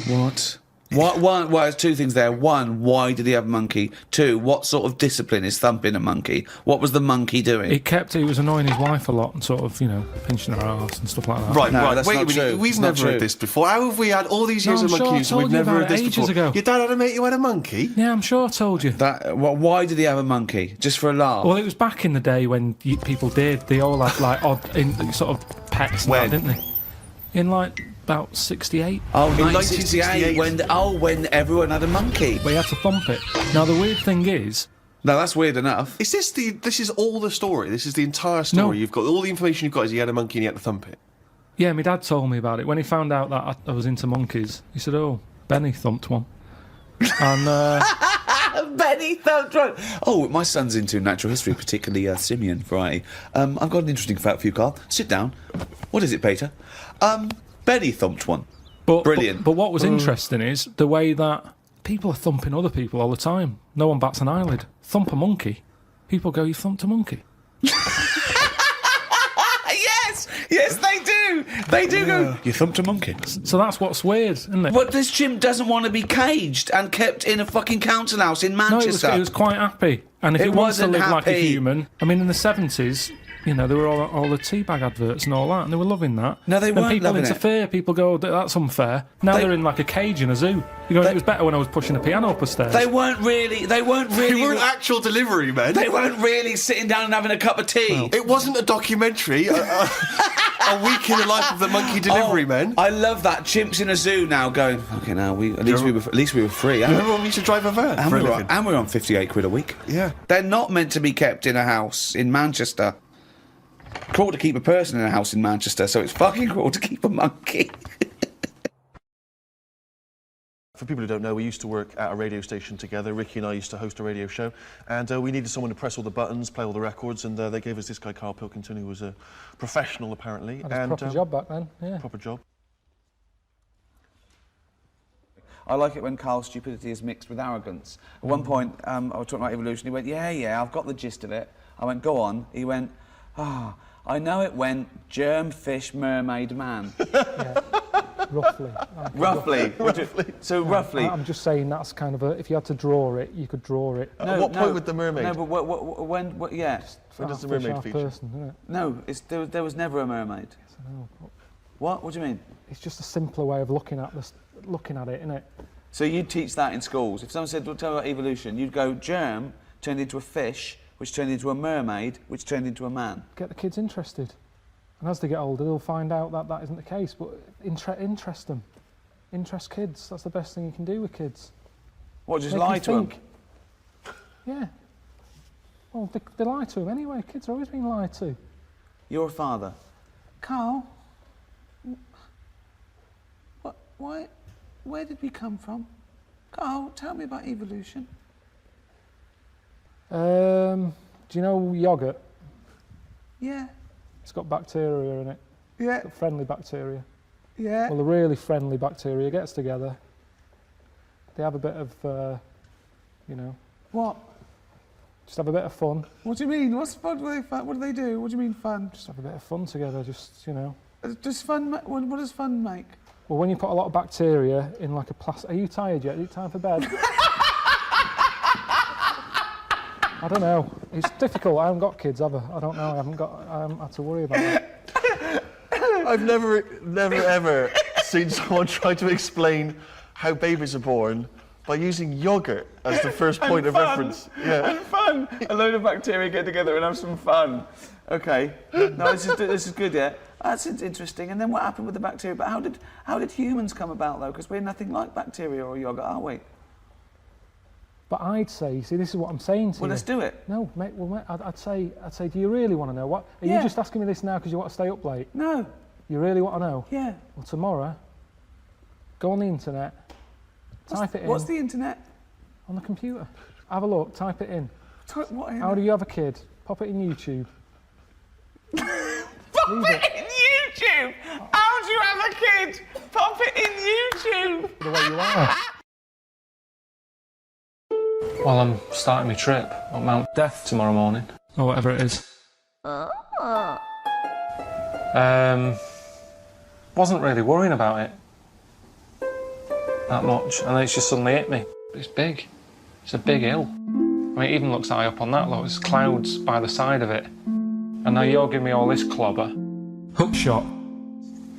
What? Well, there's two things there. One, why did he have a monkey? Two, what sort of discipline is thumping a monkey? What was the monkey doing? He was annoying his wife a lot and sort of, pinching her arse and stuff like that. Right, No, right. that's Wait not a minute. true. We've It's not never heard true. this before. How have we had all these years No, of I'm sure monkeys I and we've told you never about heard this it ages before? ago. Your dad had a mate who had a monkey? Yeah, I'm sure I told you. Why did he have a monkey? Just for a laugh? Well, it was back in the day when people did. They all had like odd sort of pets and that, didn't they? In like about 68. Oh, In 1968, when everyone had a monkey. But he had to thump it. Now, the weird thing is... No, that's weird enough. Is this is all the story? This is the entire story? No. You've got all the information you've got is he had a monkey and he had to thump it? Yeah, my dad told me about it. When he found out that I was into monkeys, he said, oh, Benny thumped one. And... Benny thumped one. Oh, my son's into natural history, particularly simian variety. I've got an interesting fact for you, Carl. Sit down. What is it, Peter? Benny thumped one. Brilliant. But what was interesting is the way that people are thumping other people all the time. No one bats an eyelid. Thump a monkey. People go, you thumped a monkey. Yes, they do. They do go, you thumped a monkey. So that's what's weird, isn't it? But this chimp doesn't want to be caged and kept in a fucking council house in Manchester. No, it was quite happy. And if It it wants to wasn't live like a happy. human... I mean, in the 70s... there were all the teabag adverts and all that, and they were loving that. No, they then weren't people loving it. interfere. People go, that's unfair. Now they're in like a cage in a zoo. You go, it was better when I was pushing a piano up the stairs. They weren't really. They weren't actual delivery men. They weren't really sitting down and having a cup of tea. It wasn't a documentary. A week in the life of the monkey delivery men. I love that. Chimps in a zoo now going. Okay, now at least we were free. Remember when we used to drive a van? And we're on 58 quid a week. Yeah. They're not meant to be kept in a house in Manchester. Cruel to keep a person in a house in Manchester, so it's fucking cruel to keep a monkey. For people who don't know, we used to work at a radio station together. Ricky and I used to host a radio show, and we needed someone to press all the buttons, play all the records, and they gave us this guy, Karl Pilkington, who was a professional, apparently. Had a proper job back then, yeah. Proper job. I like it when Carl's stupidity is mixed with arrogance. At one point, I was talking about evolution. He went, yeah, I've got the gist of it. I went, go on. He went, I know it went germ, fish, mermaid, man. Yeah. Roughly. Roughly. So roughly. I'm just saying that's kind of if you had to draw it, you could draw it. At what point with the mermaid? No, but when yeah. When does the mermaid half feature? Person, isn't it? No, there was never a mermaid. Yes, I know. What do you mean? It's just a simpler way of looking at it, isn't it? So you'd teach that in schools. If someone said, well, tell me about evolution, you'd go germ turned into a fish, which turned into a mermaid, which turned into a man. Get the kids interested. And as they get older, they'll find out that isn't the case, but interest them. Interest kids. That's the best thing you can do with kids. What, just Make lie to them? Yeah. Well, they lie to them anyway. Kids are always being lied to. You're a father. Carl, where did we come from? Carl, tell me about evolution. Do you know yoghurt? Yeah. It's got bacteria in it. Yeah. It's got friendly bacteria. Yeah. Well, the really friendly bacteria gets together. They have a bit of, What? Just have a bit of fun. What do you mean? What's fun? What do they do? What do you mean fun? Just have a bit of fun together, just Does fun? What does fun make? Well, when you put a lot of bacteria in like a plastic... Are you tired yet? Is it time for bed? I don't know. It's difficult. I haven't got kids, have I? I don't know. I haven't had to worry about that. I've never ever seen someone try to explain how babies are born by using yoghurt as the first point of reference. Yeah. And fun. A load of bacteria get together and have some fun. Okay. No, this is good, yeah. That's interesting. And then what happened with the bacteria? But how did humans come about, though? Because we're nothing like bacteria or yoghurt, are we? But I'd say, you see, this is what I'm saying to you. Well, let's do it. No, mate. Well, mate, I'd say, do you really want to know what? Are you just asking me this now because you want to stay up late? No. You really want to know? Yeah. Well, tomorrow, go on the internet, type it in. What's the internet? On the computer. Have a look. Type it in. Type what in? How do you have a kid? Pop it in YouTube. Pop it in YouTube. How do you have a kid? Pop it in YouTube. The way you are. Well, I'm starting my trip up Mount Death tomorrow morning, or whatever it is. Wasn't really worrying about it that much, and then it's just suddenly hit me. It's big. It's a big hill. I mean, it even looks high up on that, look. There's clouds by the side of it. And now you're giving me all this clobber. Hook shot.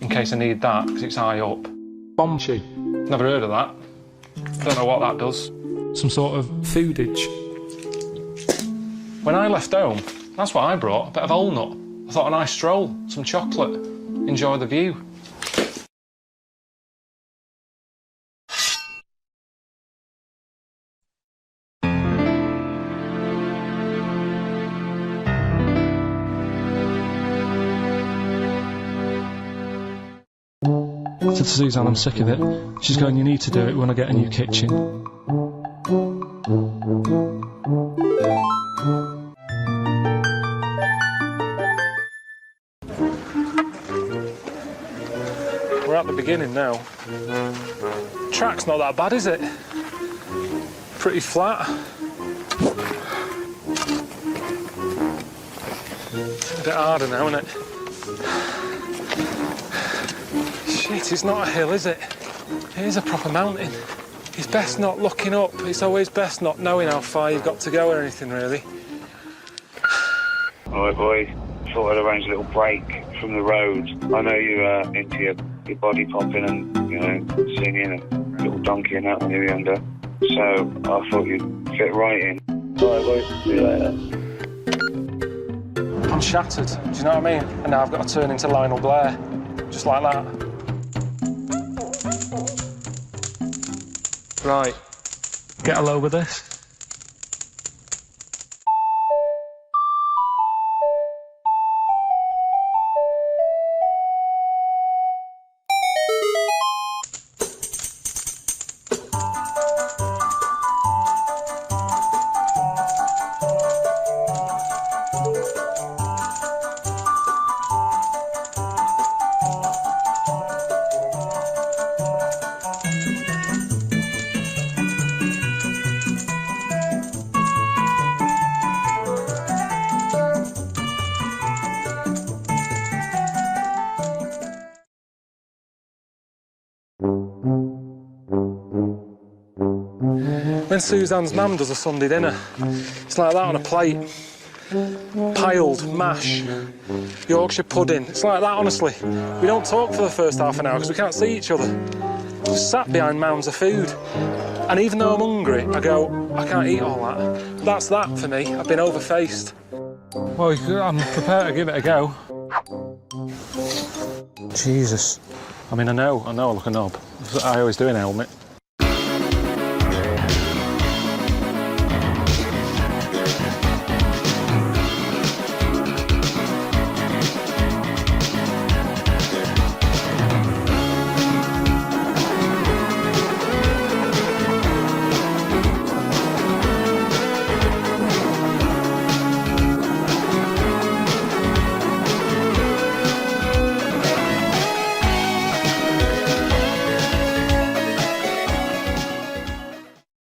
In case I need that, because it's high up. Bombchi. Never heard of that. Don't know what that does. Some sort of foodage. When I left home, that's what I brought, a bit of walnut. I thought a nice stroll, some chocolate, enjoy the view. I said to Suzanne, I'm sick of it. She's going, you need to do it when I get a new kitchen. We're at the beginning now. Track's not that bad, is it? Pretty flat. A bit harder now, isn't it? Shit, it's not a hill, is it? It is a proper mountain. It's best not looking up. It's always best not knowing how far you've got to go or anything, really. All right, boy. Thought I'd arrange a little break from the road. I know you're into your body popping and, you know, singing and little donkey and that when you were younger. So I thought you'd fit right in. All right, boy. See you later. I'm shattered, do you know what I mean? And now I've got to turn into Lionel Blair. Just like that. Right, get a load with this. When Suzanne's mum does a Sunday dinner, it's like that on a plate. Piled mash, Yorkshire pudding. It's like that, honestly. We don't talk for the first half an hour because we can't see each other. Just sat behind mounds of food. And even though I'm hungry, I go, I can't eat all that. That's that for me. I've been overfaced. Well, I'm prepared to give it a go. Jesus. I mean, I know I look a knob. I always do in a helmet.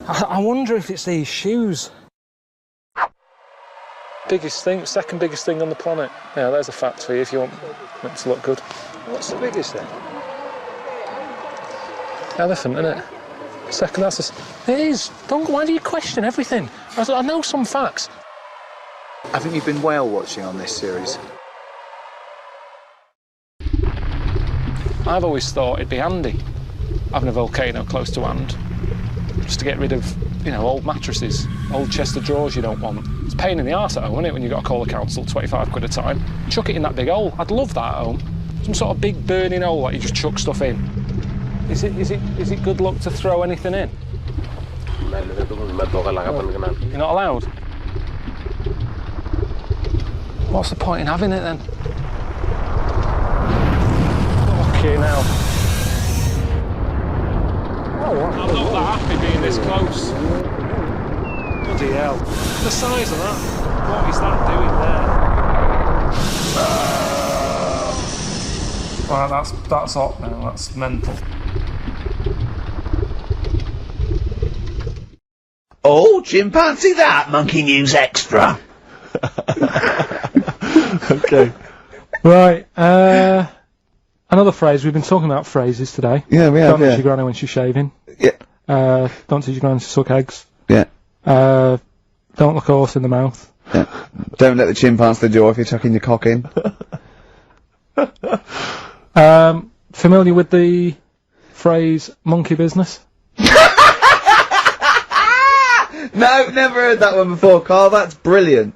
I wonder if it's these shoes. Biggest thing, second biggest thing on the planet. Yeah, there's a fact for you if you want it to look good. What's the biggest thing? Elephant, isn't it? Second, that's it is. Why do you question everything? I know some facts. I think you've been whale watching on this series. I've always thought it'd be handy having a volcano close to hand. just to get rid of, you know, old mattresses, old chest of drawers you don't want. It's a pain in the arse at home, isn't it, when you've got to call the council 25 quid a time. Chuck it in that big hole. I'd love that at home. Some sort of big burning hole that you just chuck stuff in. Is it good luck to throw anything in? You're not allowed? What's the point in having it then? Okay, now. I'm not that happy being this close. Bloody hell. The size of that. What is that doing there? Right, that's hot now. That's mental. Oh, chimpanzee that, Monkey News Extra. Okay. Right, another phrase. We've been talking about phrases today. Yeah, we have, Don't teach yeah. your granny when she's shaving. Yeah. Don't teach your granny to suck eggs. Yeah. Don't look a horse in the mouth. Yeah. Don't let the chimpanzee the jaw if you're chucking your cock in. Familiar with the phrase monkey business? No, never heard that one before, Carl. That's brilliant.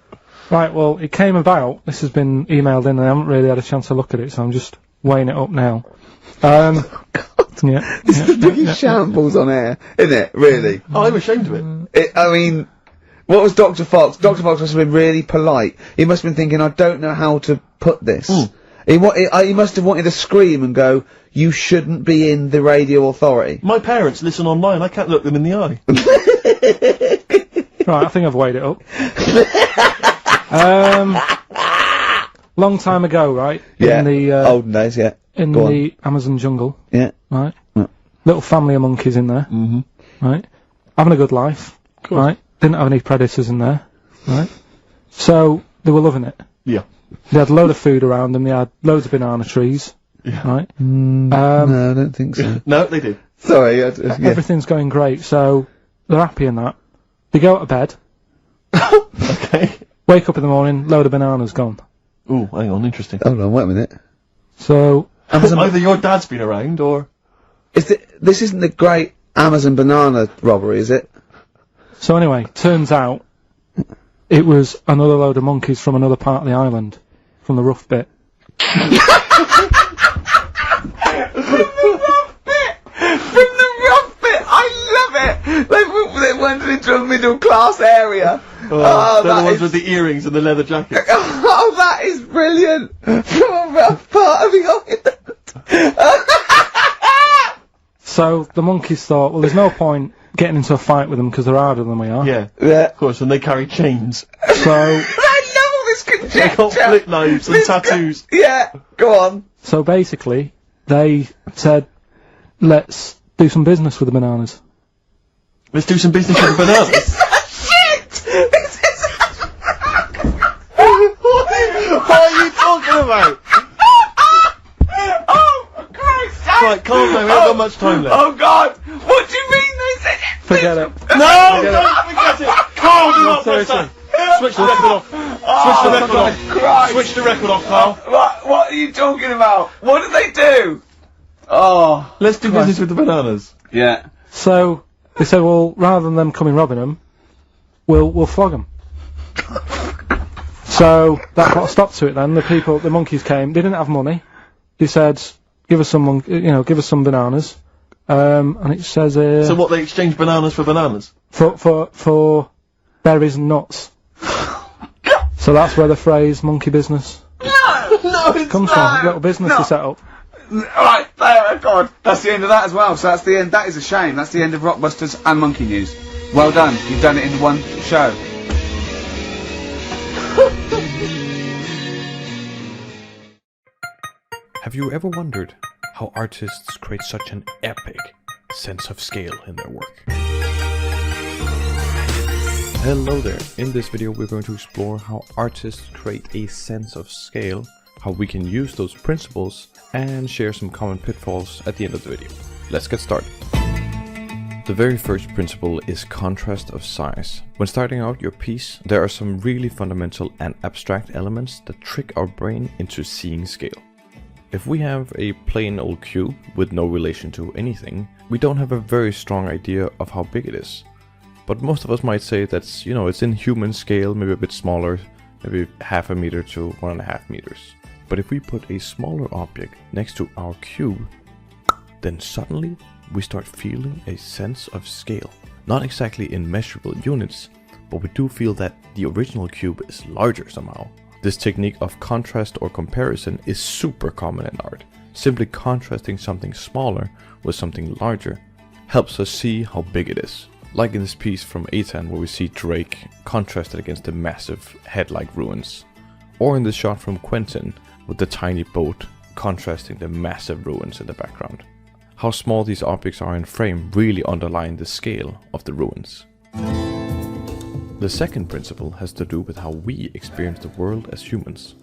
Right, well, it came about. This has been emailed in and I haven't really had a chance to look at it, so I'm just weighing it up now. Yeah. This is the biggest shambles on air, isn't it? Really? Oh, I'm ashamed of it. I mean, what was Dr. Fox? Dr. Fox must have been really polite. He must have been thinking, I don't know how to put this. He must have wanted to scream and go, you shouldn't be in the radio authority. My parents listen online, I can't look them in the eye. Right, I think I've weighed it up. Long time ago, right? Yeah. In the, olden days, yeah. In Go the Amazon jungle. Yeah. Right? Yeah. Little family of monkeys in there. Mm-hmm. Right? Having a good life. Cool. Right? Didn't have any predators in there. Right? So, they were loving it. Yeah. They had a load of food around them, they had loads of banana trees. Yeah. Right? No, I don't think so. No, they do. Sorry, yeah. Everything's going great, so they're happy in that. They go to bed. Okay. Wake up in the morning, load of bananas gone. Ooh, hang on, interesting. Hold on, wait a minute. So... Either your dad's been around, or... This isn't the great Amazon banana robbery, is it? So anyway, turns out it was another load of monkeys from another part of the island, from the rough bit. From the rough bit! I love it! They went into a middle class area. Oh, they're the ones with the earrings and the leather jackets. Oh, that is brilliant! From a rough part of the island. So the monkeys thought, well, there's no point getting into a fight with them because they're harder than we are. Yeah. Yeah. Of course, and they carry chains. So... I love all this conjecture! They got flip knives and tattoos. Yeah, go on. So basically, they said, let's do some business with the bananas. Let's do some business with the bananas. Shit! What are you talking about? Oh, Christ! Right, calm down, we haven't got much time left. Oh, God! What do you mean they said it? Forget it. No! Don't forget it! Carl, do not press that! Switch the record off. Switch the record off. Christ. Switch the record off, Carl. What are you talking about? What did they do? Oh. Let's do business with the bananas. Yeah. So they said, well, rather than them coming robbing them, we'll flog them. So that put a stop to it then. The monkeys came. They didn't have money. They said, give us some bananas. And it says so what, they exchange bananas for bananas? For berries and nuts. So that's where the phrase monkey business comes from. Little business to set up. Right, there, God. That's the end of that as well. So that's the end. That is a shame. That's the end of Rockbusters and Monkey News. Well done. You've done it in one show. Have you ever wondered how artists create such an epic sense of scale in their work? Hello there. In this video we're going to explore how artists create a sense of scale, how we can use those principles, and share some common pitfalls at the end of the video. Let's get started. The very first principle is contrast of size. When starting out your piece, there are some really fundamental and abstract elements that trick our brain into seeing scale. If we have a plain old cube with no relation to anything, we don't have a very strong idea of how big it is. But most of us might say that's, you know, it's in human scale, maybe a bit smaller, maybe 0.5 meter to 1.5 meters. But if we put a smaller object next to our cube, then suddenly we start feeling a sense of scale. Not exactly in measurable units, but we do feel that the original cube is larger somehow. This technique of contrast or comparison is super common in art. Simply contrasting something smaller with something larger helps us see how big it is. Like in this piece from Ethan where we see Drake contrasted against the massive head-like ruins. Or in this shot from Quentin with the tiny boat contrasting the massive ruins in the background. How small these objects are in frame really underline the scale of the ruins. The second principle has to do with how we experience the world as humans.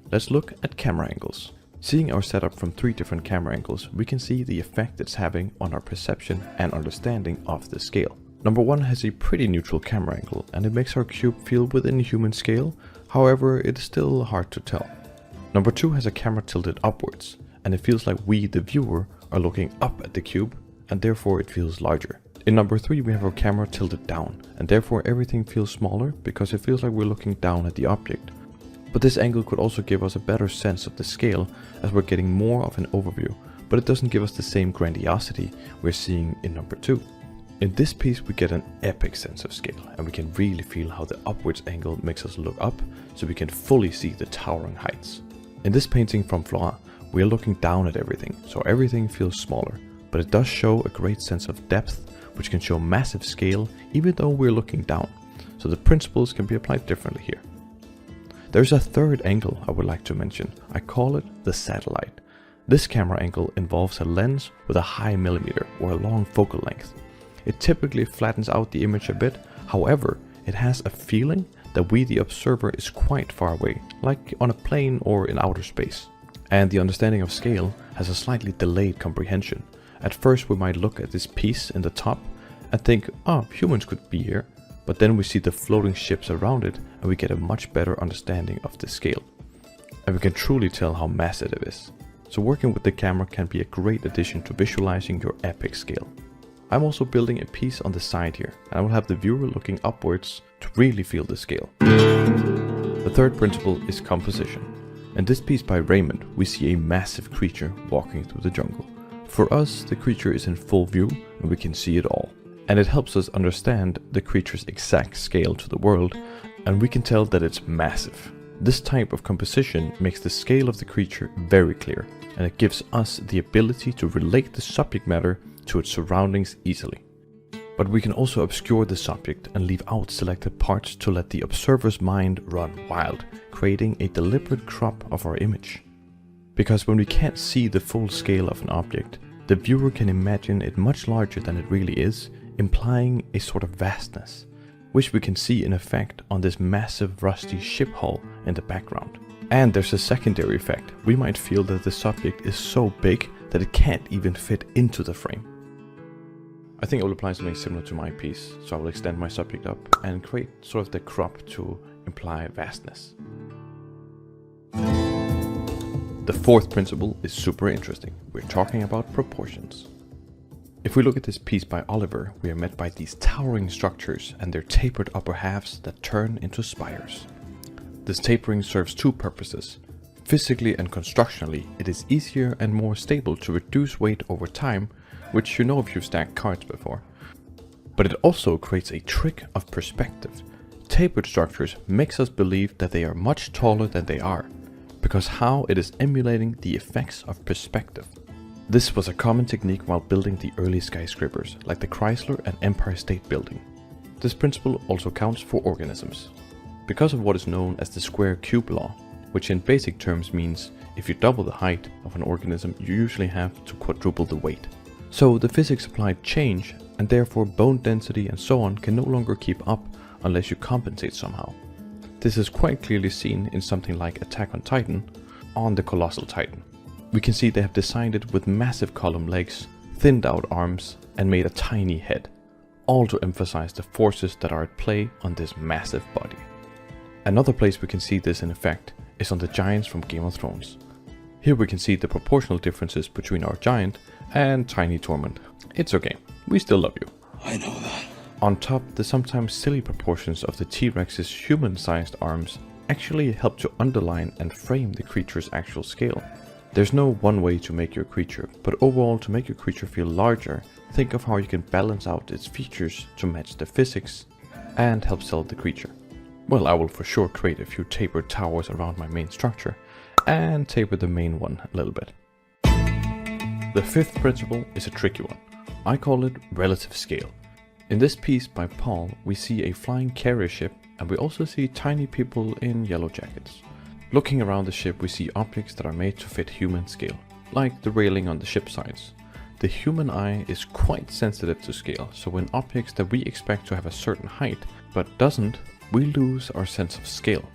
Let's look at camera angles. Seeing our setup from 3 different camera angles, we can see the effect it's having on our perception and understanding of the scale. Number 1 has a pretty neutral camera angle and it makes our cube feel within human scale, however it's still hard to tell. Number 2 has a camera tilted upwards and it feels like we, the viewer, are looking up at the cube and therefore it feels larger. In number 3 we have our camera tilted down and therefore everything feels smaller because it feels like we're looking down at the object. But this angle could also give us a better sense of the scale as we're getting more of an overview, but it doesn't give us the same grandiosity we're seeing in number 2. In this piece we get an epic sense of scale and we can really feel how the upwards angle makes us look up so we can fully see the towering heights. In this painting from Flora we are looking down at everything, so everything feels smaller, but it does show a great sense of depth which can show massive scale even though we're looking down, so the principles can be applied differently here. There's a third angle I would like to mention. I call it the satellite. This camera angle involves a lens with a high millimeter or a long focal length. It typically flattens out the image a bit, however it has a feeling that we the observer is quite far away, like on a plane or in outer space. And the understanding of scale has a slightly delayed comprehension. At first we might look at this piece in the top and think, oh, humans could be here, but then we see the floating ships around it and we get a much better understanding of the scale. And we can truly tell how massive it is. So working with the camera can be a great addition to visualizing your epic scale. I'm also building a piece on the side here and I will have the viewer looking upwards to really feel the scale. The third principle is composition. In this piece by Raymond we see a massive creature walking through the jungle. For us, the creature is in full view and we can see it all. And it helps us understand the creature's exact scale to the world, and we can tell that it's massive. This type of composition makes the scale of the creature very clear, and it gives us the ability to relate the subject matter to its surroundings easily. But we can also obscure the subject and leave out selected parts to let the observer's mind run wild, creating a deliberate crop of our image. Because when we can't see the full scale of an object, the viewer can imagine it much larger than it really is, implying a sort of vastness, which we can see in effect on this massive rusty ship hull in the background. And there's a secondary effect. We might feel that the subject is so big that it can't even fit into the frame. I think I will apply something similar to my piece, so I will extend my subject up and create sort of the crop to imply vastness. The fourth principle is super interesting. We're talking about proportions. If we look at this piece by Oliver, we are met by these towering structures and their tapered upper halves that turn into spires. This tapering serves 2 purposes. Physically and constructionally, it is easier and more stable to reduce weight over time, which you know if you've stacked cards before. But it also creates a trick of perspective. Tapered structures makes us believe that they are much taller than they are, because how it is emulating the effects of perspective. This was a common technique while building the early skyscrapers, like the Chrysler and Empire State Building. This principle also counts for organisms. Because of what is known as the square cube law, which in basic terms means if you double the height of an organism, you usually have to quadruple the weight. So the physics applied change, and therefore bone density and so on can no longer keep up unless you compensate somehow. This is quite clearly seen in something like Attack on Titan, on the Colossal Titan. We can see they have designed it with massive column legs, thinned out arms, and made a tiny head, all to emphasize the forces that are at play on this massive body. Another place we can see this in effect is on the giants from Game of Thrones. Here we can see the proportional differences between our giant and tiny Tormund. It's okay, we still love you. I know that. On top, the sometimes silly proportions of the T-Rex's human-sized arms actually help to underline and frame the creature's actual scale. There's no one way to make your creature, but overall to make your creature feel larger, think of how you can balance out its features to match the physics and help sell the creature. Well, I will for sure create a few tapered towers around my main structure and taper the main one a little bit. The fifth principle is a tricky one. I call it relative scale. In this piece by Paul, we see a flying carrier ship, and we also see tiny people in yellow jackets. Looking around the ship, we see objects that are made to fit human scale, like the railing on the ship sides. The human eye is quite sensitive to scale, so when objects that we expect to have a certain height, but doesn't, we lose our sense of scale.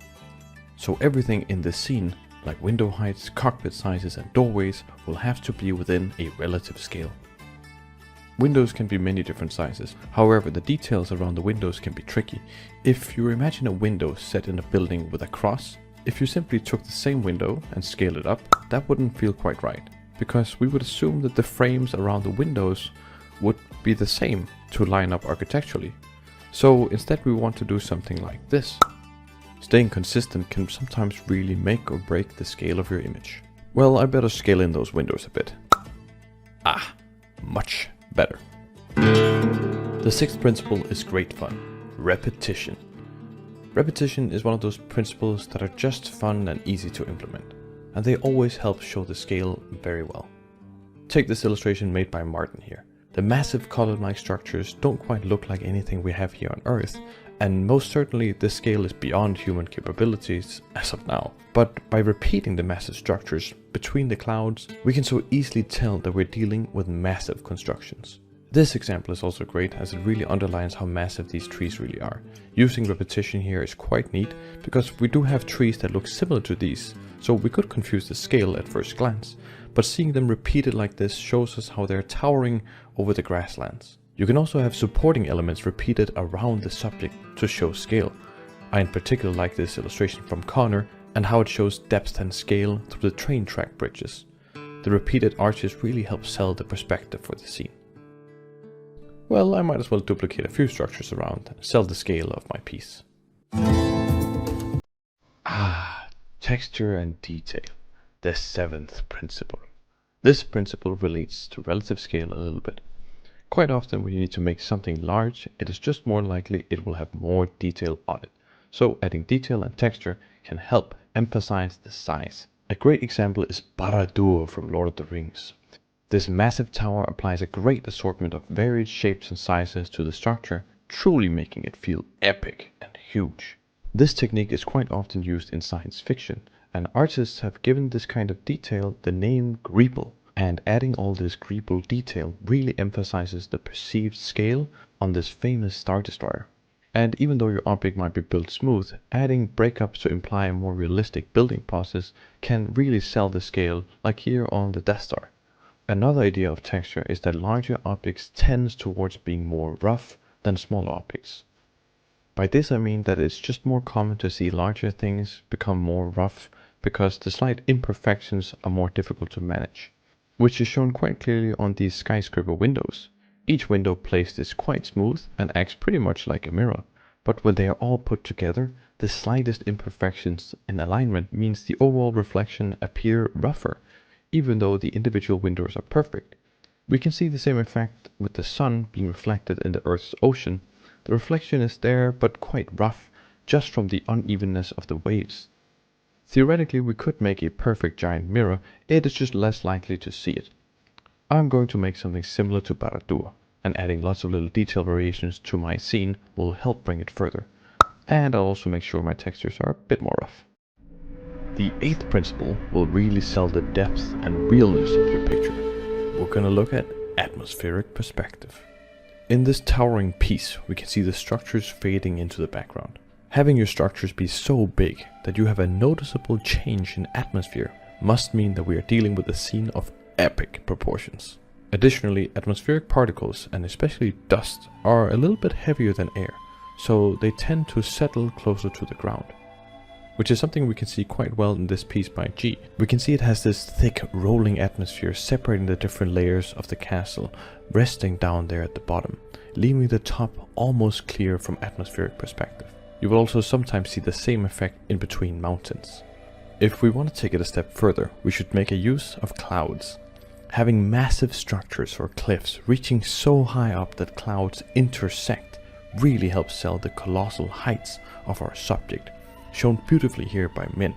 So everything in this scene, like window heights, cockpit sizes and doorways, will have to be within a relative scale. Windows can be many different sizes, however the details around the windows can be tricky. If you imagine a window set in a building with a cross, if you simply took the same window and scaled it up, that wouldn't feel quite right, because we would assume that the frames around the windows would be the same to line up architecturally. So instead we want to do something like this. Staying consistent can sometimes really make or break the scale of your image. Well, I better scale in those windows a bit. Ah, much better. The sixth principle is great fun. Repetition. Repetition is one of those principles that are just fun and easy to implement, and they always help show the scale very well. Take this illustration made by Martin here. The massive column-like structures don't quite look like anything we have here on Earth, and most certainly this scale is beyond human capabilities as of now. But by repeating the massive structures between the clouds, we can so easily tell that we're dealing with massive constructions. This example is also great as it really underlines how massive these trees really are. Using repetition here is quite neat because we do have trees that look similar to these, so we could confuse the scale at first glance, but seeing them repeated like this shows us how they're towering over the grasslands. You can also have supporting elements repeated around the subject to show scale. I in particular like this illustration from Connor and how it shows depth and scale through the train track bridges. The repeated arches really help sell the perspective for the scene. Well, I might as well duplicate a few structures around and sell the scale of my piece. Texture and detail. The seventh principle. This principle relates to relative scale a little bit. Quite often when you need to make something large, it is just more likely it will have more detail on it. So adding detail and texture can help emphasize the size. A great example is Barad-dûr from Lord of the Rings. This massive tower applies a great assortment of varied shapes and sizes to the structure, truly making it feel epic and huge. This technique is quite often used in science fiction, and artists have given this kind of detail the name greeble. And adding all this greeble detail really emphasizes the perceived scale on this famous Star Destroyer. And even though your object might be built smooth, adding breakups to imply a more realistic building process can really sell the scale, like here on the Death Star. Another idea of texture is that larger objects tends towards being more rough than smaller objects. By this I mean that it's just more common to see larger things become more rough because the slight imperfections are more difficult to manage, which is shown quite clearly on these skyscraper windows. Each window placed is quite smooth and acts pretty much like a mirror, but when they are all put together, the slightest imperfections in alignment means the overall reflection appear rougher, even though the individual windows are perfect. We can see the same effect with the sun being reflected in the Earth's ocean. The reflection is there but quite rough, just from the unevenness of the waves. Theoretically we could make a perfect giant mirror, it is just less likely to see it. I'm going to make something similar to Barad-dûr, and adding lots of little detail variations to my scene will help bring it further. And I'll also make sure my textures are a bit more rough. The eighth principle will really sell the depth and realness of your picture. We're gonna look at atmospheric perspective. In this towering piece, we can see the structures fading into the background. Having your structures be so big that you have a noticeable change in atmosphere must mean that we are dealing with a scene of epic proportions. Additionally, atmospheric particles, and especially dust, are a little bit heavier than air, so they tend to settle closer to the ground. which is something we can see quite well in this piece by G. We can see it has this thick rolling atmosphere separating the different layers of the castle, resting down there at the bottom, leaving the top almost clear from atmospheric perspective. You will also sometimes see the same effect in between mountains. If we want to take it a step further, we should make a use of clouds. Having massive structures or cliffs reaching so high up that clouds intersect really helps sell the colossal heights of our subject, shown beautifully here by Min.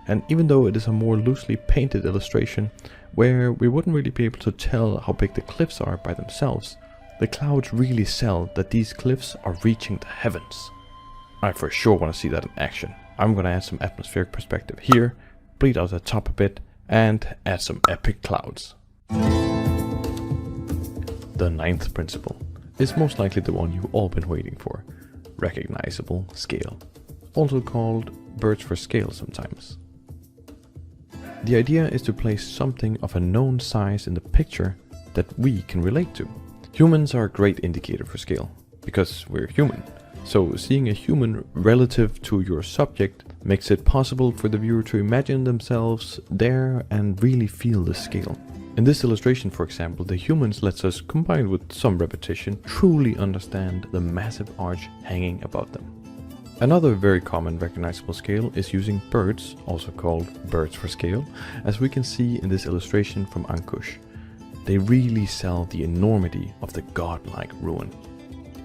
And even though it is a more loosely painted illustration, where we wouldn't really be able to tell how big the cliffs are by themselves, the clouds really sell that these cliffs are reaching the heavens. I for sure want to see that in action. I'm gonna add some atmospheric perspective here, bleed out the top a bit, and add some epic clouds. The ninth principle is most likely the one you've all been waiting for: recognizable scale, also called birds for scale sometimes. The idea is to place something of a known size in the picture that we can relate to. Humans are a great indicator for scale, because we're human. So seeing a human relative to your subject makes it possible for the viewer to imagine themselves there and really feel the scale. In this illustration, for example, the humans lets us, combined with some repetition, truly understand the massive arch hanging above them. Another very common recognizable scale is using birds, also called birds for scale, as we can see in this illustration from Ankush. They really sell the enormity of the godlike ruin.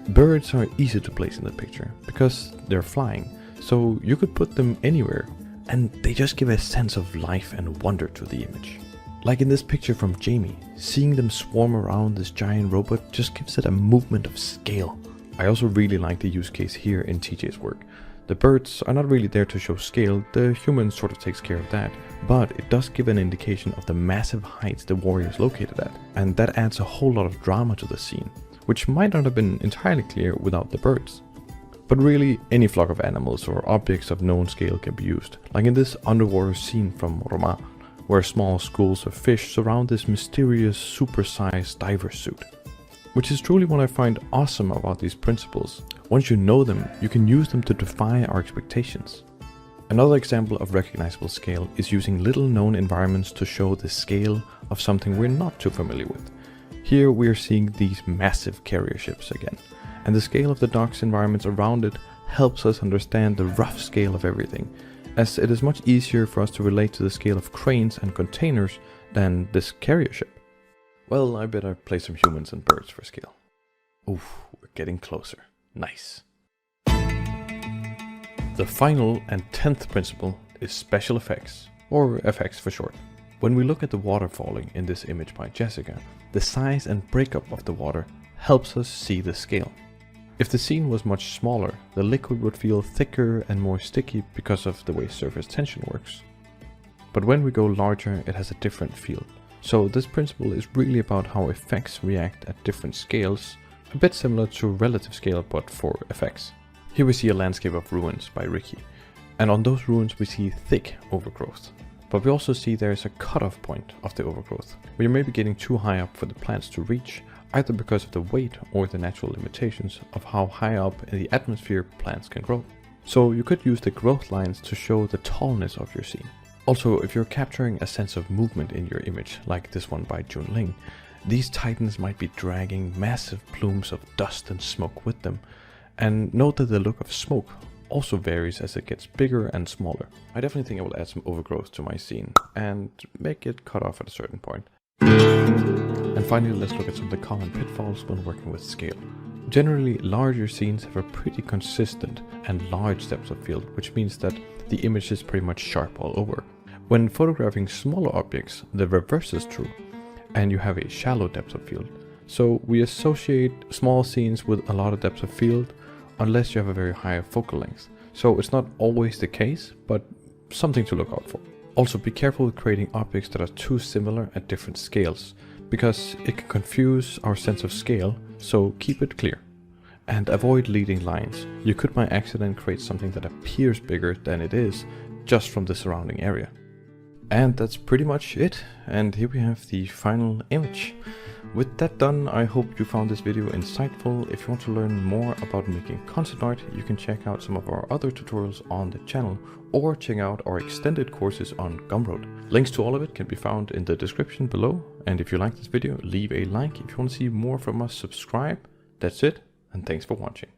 Birds are easy to place in the picture because they're flying, so you could put them anywhere and they just give a sense of life and wonder to the image. Like in this picture from Jamie, seeing them swarm around this giant robot just gives it a movement of scale. I also really like the use case here in TJ's work. The birds are not really there to show scale, the human sort of takes care of that, but it does give an indication of the massive heights the warrior is located at, and that adds a whole lot of drama to the scene, which might not have been entirely clear without the birds. But really, any flock of animals or objects of known scale can be used, like in this underwater scene from Roma, where small schools of fish surround this mysterious supersized diver suit. Which is truly what I find awesome about these principles. Once you know them, you can use them to defy our expectations. Another example of recognizable scale is using little known environments to show the scale of something we're not too familiar with. Here we are seeing these massive carrier ships again, and the scale of the dock's environments around it helps us understand the rough scale of everything, as it is much easier for us to relate to the scale of cranes and containers than this carrier ship. Well, I better play some humans and birds for scale. Oof, we're getting closer. Nice. The final and 10th principle is special effects, or effects for short. When we look at the water falling in this image by Jessica, the size and breakup of the water helps us see the scale. If the scene was much smaller, the liquid would feel thicker and more sticky because of the way surface tension works. But when we go larger, it has a different feel. So this principle is really about how effects react at different scales, a bit similar to relative scale but for effects. Here we see a landscape of ruins by Ricky, and on those ruins we see thick overgrowth. But we also see there is a cutoff point of the overgrowth, where you may be getting too high up for the plants to reach, either because of the weight or the natural limitations of how high up in the atmosphere plants can grow. So you could use the growth lines to show the tallness of your scene. Also, if you're capturing a sense of movement in your image, like this one by Junling, these titans might be dragging massive plumes of dust and smoke with them, and note that the look of smoke also varies as it gets bigger and smaller. I definitely think I will add some overgrowth to my scene, and make it cut off at a certain point. And finally, let's look at some of the common pitfalls when working with scale. Generally, larger scenes have a pretty consistent and large depth of field, which means that the image is pretty much sharp all over. When photographing smaller objects, the reverse is true, and you have a shallow depth of field. So we associate small scenes with a lot of depth of field, unless you have a very high focal length. So it's not always the case, but something to look out for. Also, be careful with creating objects that are too similar at different scales, because it can confuse our sense of scale, so keep it clear. And avoid leading lines. You could by accident create something that appears bigger than it is, just from the surrounding area. And that's pretty much it. And here we have the final image. With that done, I hope you found this video insightful. If you want to learn more about making concept art, you can check out some of our other tutorials on the channel, or check out our extended courses on Gumroad. Links to all of it can be found in the description below. And if you like this video, leave a like. If you want to see more from us, subscribe. That's it, and thanks for watching.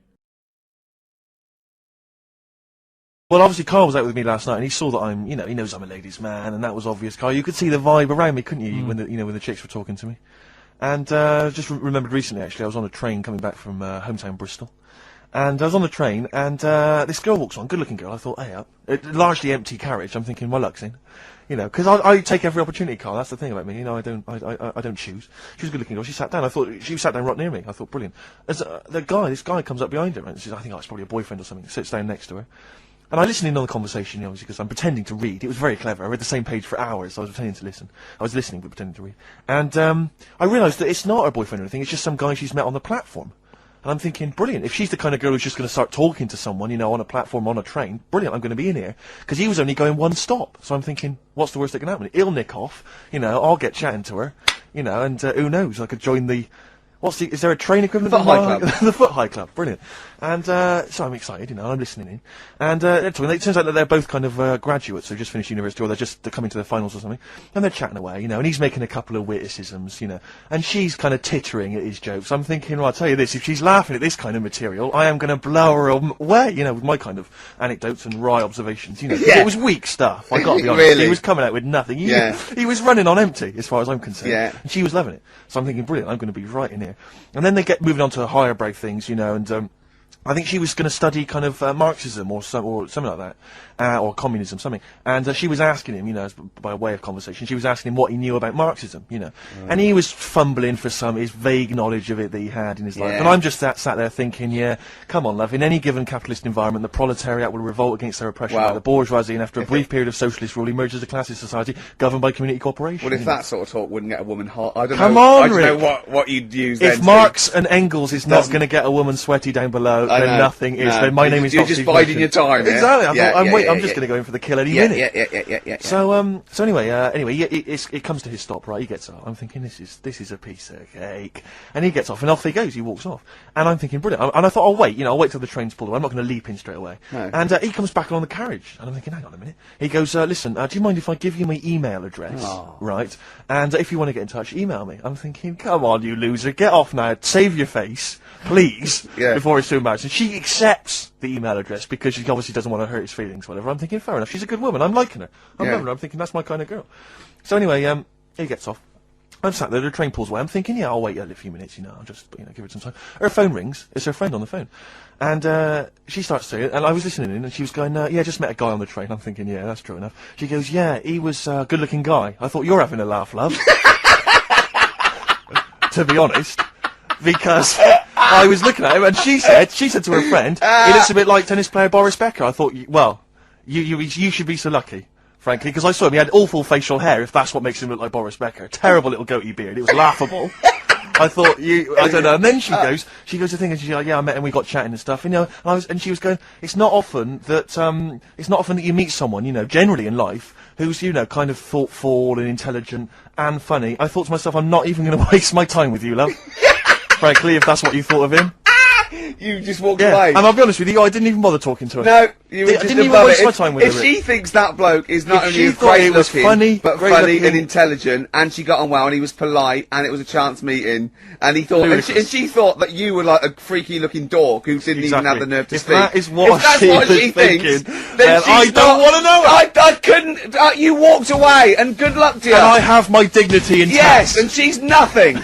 Well, obviously Karl was out with me last night, and he saw that I'm, he knows I'm a ladies' man, and that was obvious. Karl, you could see the vibe around me, couldn't you? When the chicks were talking to me. And just remembered recently, actually, I was on a train coming back from hometown Bristol, and I was on the train, and this girl walks on, good-looking girl. I thought, hey up, largely empty carriage. I'm thinking, my luck's in, because I take every opportunity, Karl. That's the thing about me, I don't choose. She was a good-looking girl. She sat down. I thought she sat down right near me. I thought, brilliant. As this guy comes up behind her, and says, I think it's probably a boyfriend or something. Sits down next to her. And I listened in on the conversation, obviously, because I'm pretending to read. It was very clever. I read the same page for hours, so I was pretending to listen. I was listening, but pretending to read. And I realised that it's not her boyfriend or anything, it's just some guy she's met on the platform. And I'm thinking, brilliant, if she's the kind of girl who's just going to start talking to someone, on a platform, on a train, brilliant, I'm going to be in here. Because he was only going one stop. So I'm thinking, what's the worst that can happen? He'll nick off, I'll get chatting to her, and who knows, I could join the... is there a train equivalent? Foot High Club. The Foot High Club, brilliant. And so I'm excited, I'm listening in. And it turns out that they're both kind of graduates, they've just finished university, or they're coming to their finals or something. And they're chatting away, and he's making a couple of witticisms, and she's kind of tittering at his jokes. I'm thinking, well, I'll tell you this, if she's laughing at this kind of material, I am going to blow her away, with my kind of anecdotes and wry observations, Yeah. It was weak stuff, I got to be honest. Really? He was coming out with nothing. He was running on empty, as far as I'm concerned. Yeah. And she was loving it. So I'm thinking, brilliant, I'm going to be right in here. And then they get moving on to higher brow things, and I think she was going to study kind of Marxism or something like that, or communism, something. And she was asking him, by way of conversation, she was asking him what he knew about Marxism, And he was fumbling for his vague knowledge of it that he had in his life. Yeah. And I'm just sat there thinking, come on, love, in any given capitalist environment, the proletariat will revolt against their oppression by the bourgeoisie, and after a brief period of socialist rule, emerges a classist society governed by community cooperation. Well, if that sort of talk wouldn't get a woman hot, I don't Come know. on, I don't Rick. know what you'd use then. If Marx and Engels is not going to get a woman sweaty down below, then nothing is. No. Then my name is You're not just Steve biding Merchant. your time. Yeah? Exactly. I'm just yeah. going to go in for the kill any Yeah, minute. yeah. So anyway, it comes to his stop, right? He gets off. I'm thinking this is a piece of cake, and he gets off, and off he goes. He walks off, and I'm thinking brilliant. And I thought, I'll wait. I'll wait till the train's pulled away. I'm not going to leap in straight away. No. And he comes back along the carriage, and I'm thinking, hang on a minute. He goes, listen, do you mind if I give you my email address, right? And if you want to get in touch, email me. I'm thinking, come on, you loser, get off now. Save your face, please, before it's too embarrassing. She accepts the email address because she obviously doesn't want to hurt his feelings, whatever. I'm thinking, fair enough. She's a good woman. I'm liking her. I'm loving her. I'm thinking that's my kind of girl. So anyway, he gets off. I'm sat there, the train pulls away. I'm thinking, I'll wait a few minutes, I'll just, give it some time. Her phone rings. It's her friend on the phone. And she starts saying it, and I was listening in, and she was going, just met a guy on the train. I'm thinking, that's true enough. She goes, he was a good-looking guy. I thought, you're having a laugh, love. To be honest. Because I was looking at him, and she said to her friend, he looks a bit like tennis player Boris Becker. I thought, you should be so lucky, frankly, because I saw him. He had awful facial hair, if that's what makes him look like Boris Becker. Terrible little goatee beard. It was laughable. I thought, I don't know. And then she goes to think, and she's like, I met him, we got chatting and stuff, and she was going, it's not often that you meet someone, generally in life, who's, kind of thoughtful and intelligent and funny. I thought to myself, I'm not even going to waste my time with you, love. Frankly, if that's what you thought of him. You just walked away. And I'll be honest with you, I didn't even bother talking to her. No, you were just I didn't even above waste it. my time with her. If she thinks that bloke is not If only she thought great he was looking, funny, but great funny looking- and intelligent, and she got on well, and he was polite, and it was a chance meeting, and he thought, and she thought that you were like a freaky looking dork who didn't even have the nerve to If speak. that is what if that's she what was she thinking, thinks, then then I she's don't want to know it. I couldn't. You walked away, and good luck to you. And I have my dignity intact. Yes, and she's nothing.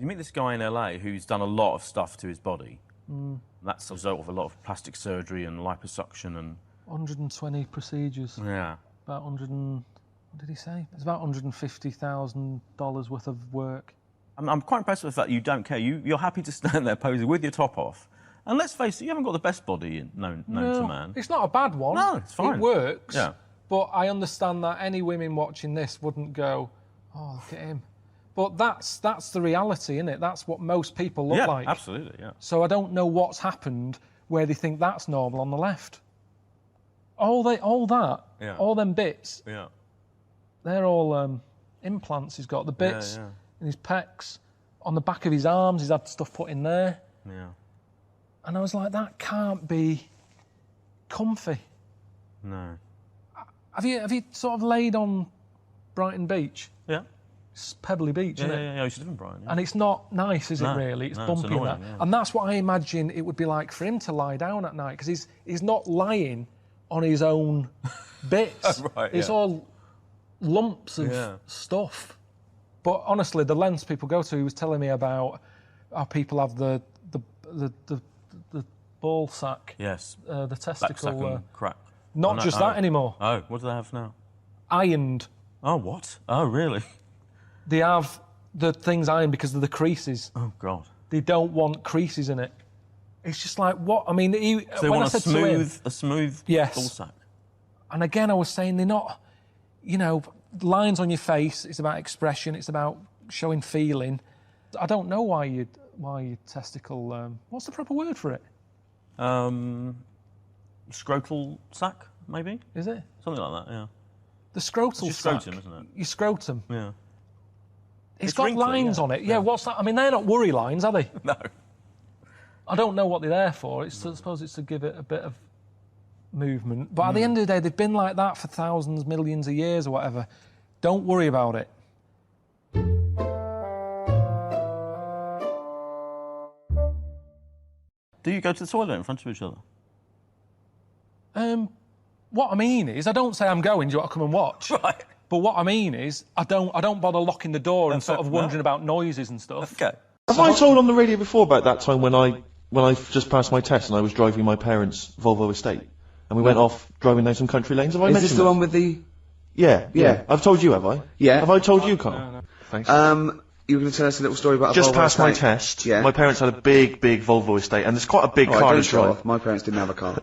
You meet this guy in LA who's done a lot of stuff to his body. Mm. That's a result of a lot of plastic surgery and liposuction and... 120 procedures. Yeah. About 100 and... What did he say? It's about $150,000 worth of work. I'm quite impressed with the fact that you don't care. You're happy to stand there posing with your top off And let's face it, you haven't got the best body known to man. It's not a bad one. No, it's fine. It works. Yeah. But I understand that any women watching this wouldn't go, oh, look at him. But that's the reality, isn't it? That's what most people look like. Yeah, absolutely, yeah. So I don't know what's happened where they think that's normal on the left. All that, all them bits, they're all implants. He's got the bits in his pecs, on the back of his arms, he's had stuff put in there. Yeah. And I was like, that can't be comfy. No. Have you sort of laid on Brighton Beach? Yeah. It's Pebbly Beach, isn't it? Yeah, I used to live in Brighton. Yeah. And it's not nice, is it, really? It's bumpy annoying, and that. And that's what I imagine it would be like for him to lie down at night, because he's not lying on his own bits. Right, it's all lumps of stuff. But honestly, the lengths people go to, he was telling me about how people have the ball sack. Yes. The testicle. Crack. Not just that anymore. Oh, what do they have now? Ironed. Oh, what? Oh, really? They have the things ironed because of the creases. Oh, God. They don't want creases in it. It's just like, what? I mean, so they want a smooth yes. ball sack. And again, I was saying they're not, lines on your face. It's about expression. It's about showing feeling. I don't know why your testicle. What's the proper word for it? Scrotal sack, maybe. Is it something like that? Yeah. The scrotal it's your sack. scrotum, isn't it? Your scrotum. Yeah. It's got wrinkly, lines on it. Yeah. What's that? I mean, they're not worry lines, are they? No. I don't know what they're there for. I suppose it's to give it a bit of movement. But at the end of the day, they've been like that for thousands, millions of years or whatever. Don't worry about it. Do you go to the toilet in front of each other? What I mean is, I don't say I'm going, do you want to come and watch? Right. But what I mean is, I don't bother locking the door and sort of wondering about noises and stuff. Okay. Have I told on the radio before about that time when I just passed my test and I was driving my parents' Volvo estate and we went off driving down some country lanes? Have I mentioned Is this the one with the... Yeah. I've told you, have I? Yeah. Have I told you, Carl? No. Thanks. You were going to tell us a little story about just a Volvo passed my estate. test. Yeah. My parents had a big Volvo estate, and there's quite a big car to drive. My parents didn't have a car.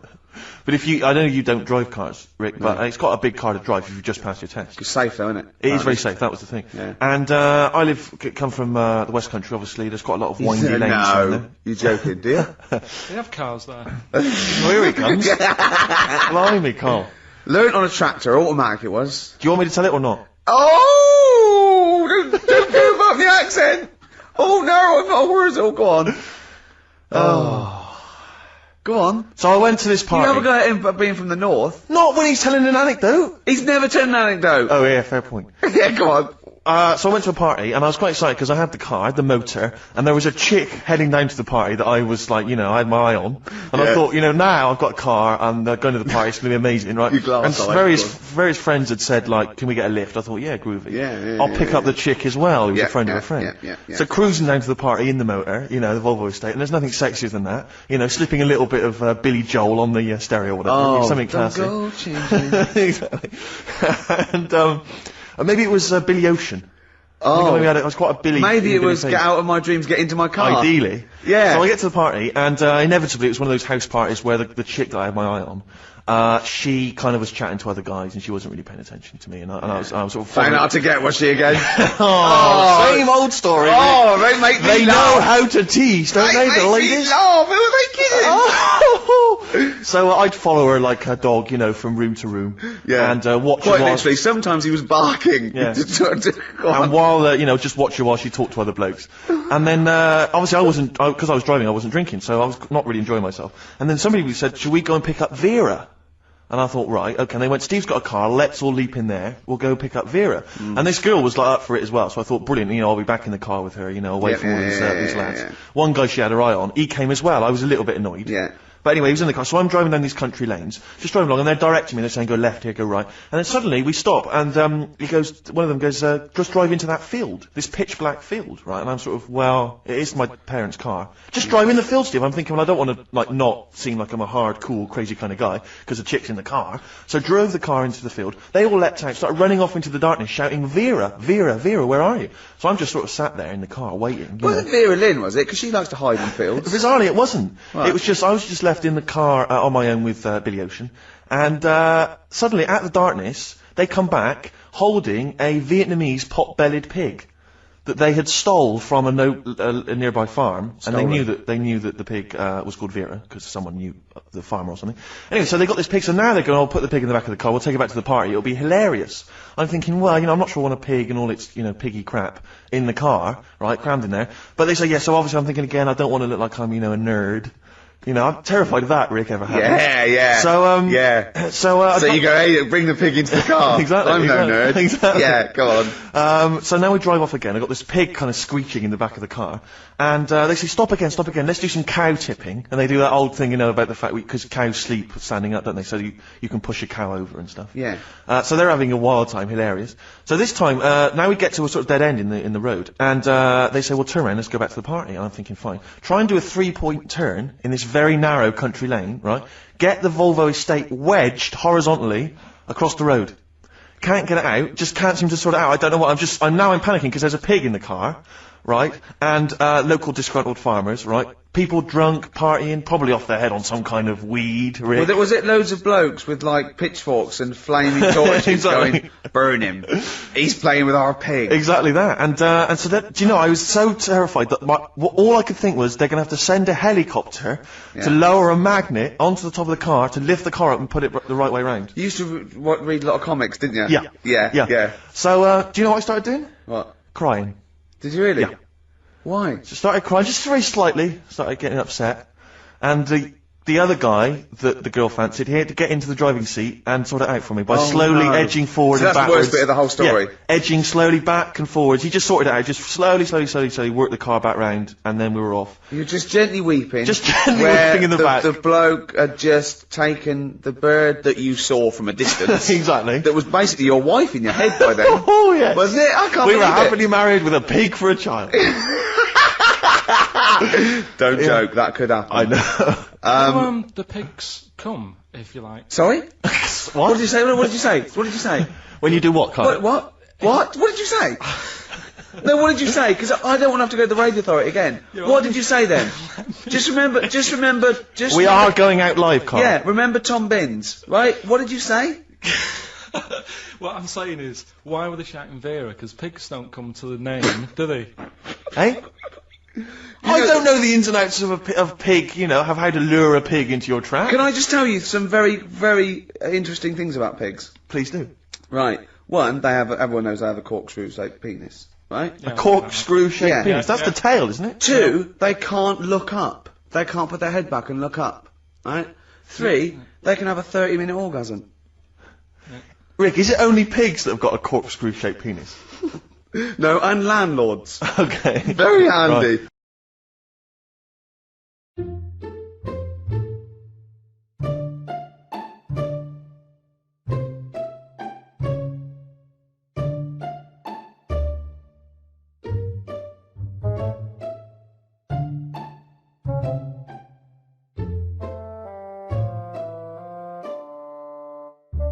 But I know you don't drive cars, Rick, but it's got a big car to drive if you've just passed your test. It's safe though, isn't it? It is very safe, that was the thing. Yeah. And I come from the West Country, obviously. There's quite a lot of windy lanes around there. You're joking, do you? They have cars there. Well, here he comes. Blimey, Carl. Learned on a tractor, automatic it was. Do you want me to tell it or not? Oh! Don't go about the accent! Oh no, I'm not worried. Oh, go on. Go on. So I went to this party. You have a go at him being from the north. Not when he's telling an anecdote. He's never told an anecdote. Oh yeah, fair point. Yeah, go on. So I went to a party and I was quite excited because I had the car, I had the motor, and there was a chick heading down to the party that I was like, I had my eye on. And I thought, now I've got a car and going to the party, it's going to be amazing, right? And various friends had said, like, can we get a lift? I thought, yeah, groovy. Yeah, I'll pick up the chick as well, who's a friend of a friend. Yeah. So cruising down to the party in the motor, the Volvo estate, and there's nothing sexier than that. Slipping a little bit of Billy Joel on the stereo or whatever. Something classy. Go changing. Exactly. And maybe it was Billy Ocean. Oh, I was quite a Billy. Maybe it was Get Out of My Dreams, Get Into My Car. Ideally. Yeah. So I get to the party, and inevitably it was one of those house parties where the chick that I had my eye on, she kind of was chatting to other guys, and she wasn't really paying attention to me, and I was sort of... Found out to get, was she again? Same old story. Oh, they make me They laugh. know how to tease, don't they, the ladies? Who are they kidding? So I'd follow her like a dog, from room to room. Yeah. And watch her Quite while... literally, sometimes he was barking. Yeah. And And while, just watch her while she talked to other blokes. And then, obviously because I was driving, I wasn't drinking, so I was not really enjoying myself. And then somebody said, should we go and pick up Vera? And I thought, right, okay. And they went, Steve's got a car, let's all leap in there, we'll go pick up Vera. And this girl was like up for it as well, so I thought, brilliant, I'll be back in the car with her, away from all these lads. One guy she had her eye on, he came as well, I was a little bit annoyed. Yeah. But anyway, he was in the car, so I'm driving down these country lanes, just driving along, and they're directing me, they're saying, go left here, go right. And then suddenly we stop, and he goes, one of them goes, just drive into that field, this pitch black field, right? And I'm sort of, well, it is my parents' car. Just drive in the field, Steve. I'm thinking, well, I don't want to, like, not seem like I'm a hard, cool, crazy kind of guy, because the chick's in the car. So drove the car into the field. They all leapt out, started running off into the darkness, shouting, Vera, Vera, Vera, where are you? So I'm just sort of sat there in the car, waiting. Wasn't Vera Lynn, was it? Because she likes to hide in fields. Bizarrely, it wasn't. Right. It was just, I was just left in the car on my own with Billy Ocean, and suddenly, out of the darkness, they come back holding a Vietnamese pot-bellied pig that they had stole from a nearby farm, and they knew that the pig was called Vera because someone knew the farmer or something. Anyway, so they got this pig. So now they're going, "Oh, put the pig in the back of the car. We'll take it back to the party. It'll be hilarious." I'm thinking, well, I'm not sure I want a pig and all its, piggy crap in the car, right, crammed in there. But they say yes. So obviously, I'm thinking again, I don't want to look like I'm, a nerd. I'm terrified of that, Rick, ever happens. Yeah. So, So you go, hey, bring the pig into the car. Exactly. I'm no nerd. Exactly. Yeah, go on. So now we drive off again. I've got this pig kind of screeching in the back of the car. And they say, stop again, let's do some cow tipping. And they do that old thing, about the fact, because cows sleep standing up, don't they? So you can push a cow over and stuff. Yeah. So they're having a wild time, hilarious. So this time, now we get to a sort of dead end in the road. And they say, well, turn around, let's go back to the party. And I'm thinking, fine. Try and do a 3-point turn in this very narrow country lane, right? Get the Volvo estate wedged horizontally across the road. Can't get it out, just can't seem to sort it out. I don't know what, I'm panicking because there's a pig in the car, right? And, local disgruntled farmers, right? People drunk, partying, probably off their head on some kind of weed, Rick. Was it loads of blokes with, pitchforks and flaming torches going, burn him. He's playing with our pig. Exactly that. And so that, I was so terrified that all I could think was they're going to have to send a helicopter to lower a magnet onto the top of the car to lift the car up and put it the right way round. You used to read a lot of comics, didn't you? Yeah. Yeah. So, do you know what I started doing? What? Crying. Did you really? Yeah. Why? Just started crying, just very slightly, started getting upset. And the other guy that the girl fancied, he had to get into the driving seat and sort it out for me by slowly edging forward and backwards. That's the worst bit of the whole story. Yeah, edging slowly back and forwards. He just sorted it out, just slowly worked the car back round, and then we were off. You're just gently weeping. Just gently weeping in the back. The bloke had just taken the bird that you saw from a distance. Exactly. That was basically your wife in your head by then. Oh, yes. Wasn't it? I can't We were believe it. happily married with a pig for a child. Don't joke, that could happen. I know. The pigs come, if you like. Sorry? What did you say? What did you say? What did you say? When you do what, Carl? What? What did you say? No, what did you say? Because I don't want to have to go to the radio authority again. What did you say then? Just remember. We are going out live, Carl. Yeah, remember Tom Binns, right? What did you say? What I'm saying is, why were they shouting Vera? Because pigs don't come to the name, do they? Hey? I don't know the ins and outs of pig, have how to lure a pig into your trap. Can I just tell you some very, very interesting things about pigs? Please do. Right. One, everyone knows they have a corkscrew-shaped penis, right? A corkscrew-shaped penis. That's the tail, isn't it? Two, they can't look up. They can't put their head back and look up, right? Three, they can have a 30-minute orgasm. Rick, is it only pigs that have got a corkscrew-shaped penis? No, and landlords. Okay. Very handy. Right.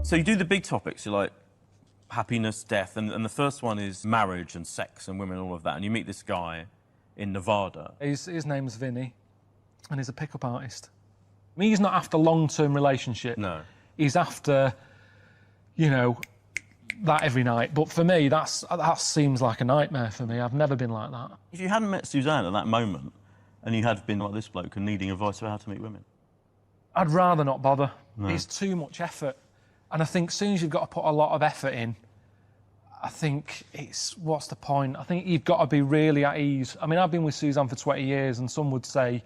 So you do the big topics, you're like happiness, death, and the first one is marriage and sex and women and all of that, and you meet this guy in Nevada. His name's Vinny, and he's a pickup artist. I mean, he's not after long-term relationship. No. He's after, that every night. But for me, that seems like a nightmare for me. I've never been like that. If you hadn't met Suzanne at that moment, and you had been like this bloke and needing advice about how to meet women? I'd rather not bother. No. It's too much effort. And I think as soon as you've got to put a lot of effort in, I think what's the point? I think you've got to be really at ease. I mean, I've been with Suzanne for 20 years, and some would say,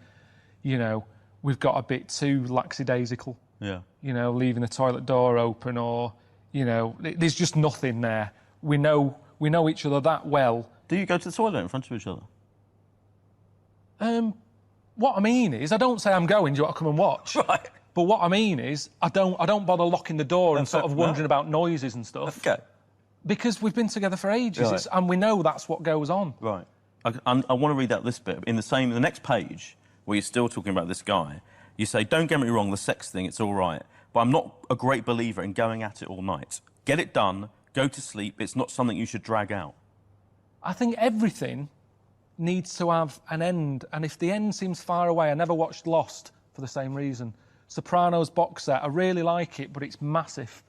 we've got a bit too lackadaisical. Yeah. Leaving the toilet door open, or, there's just nothing there. We know each other that well. Do you go to the toilet in front of each other? What I mean is, I don't say I'm going, do you want to come and watch? Right. But what I mean is, I don't bother locking the door and sort of wondering about noises and stuff. Okay. Because we've been together for ages, Right. and we know that's what goes on. Right. I want to read out this bit. In the next page, where you're still talking about this guy, you say, don't get me wrong, the sex thing, it's all right, but I'm not a great believer in going at it all night. Get it done, go to sleep, it's not something you should drag out. I think everything needs to have an end, and if the end seems far away, I never watched Lost for the same reason. Sopranos box set, I really like it, but it's massive.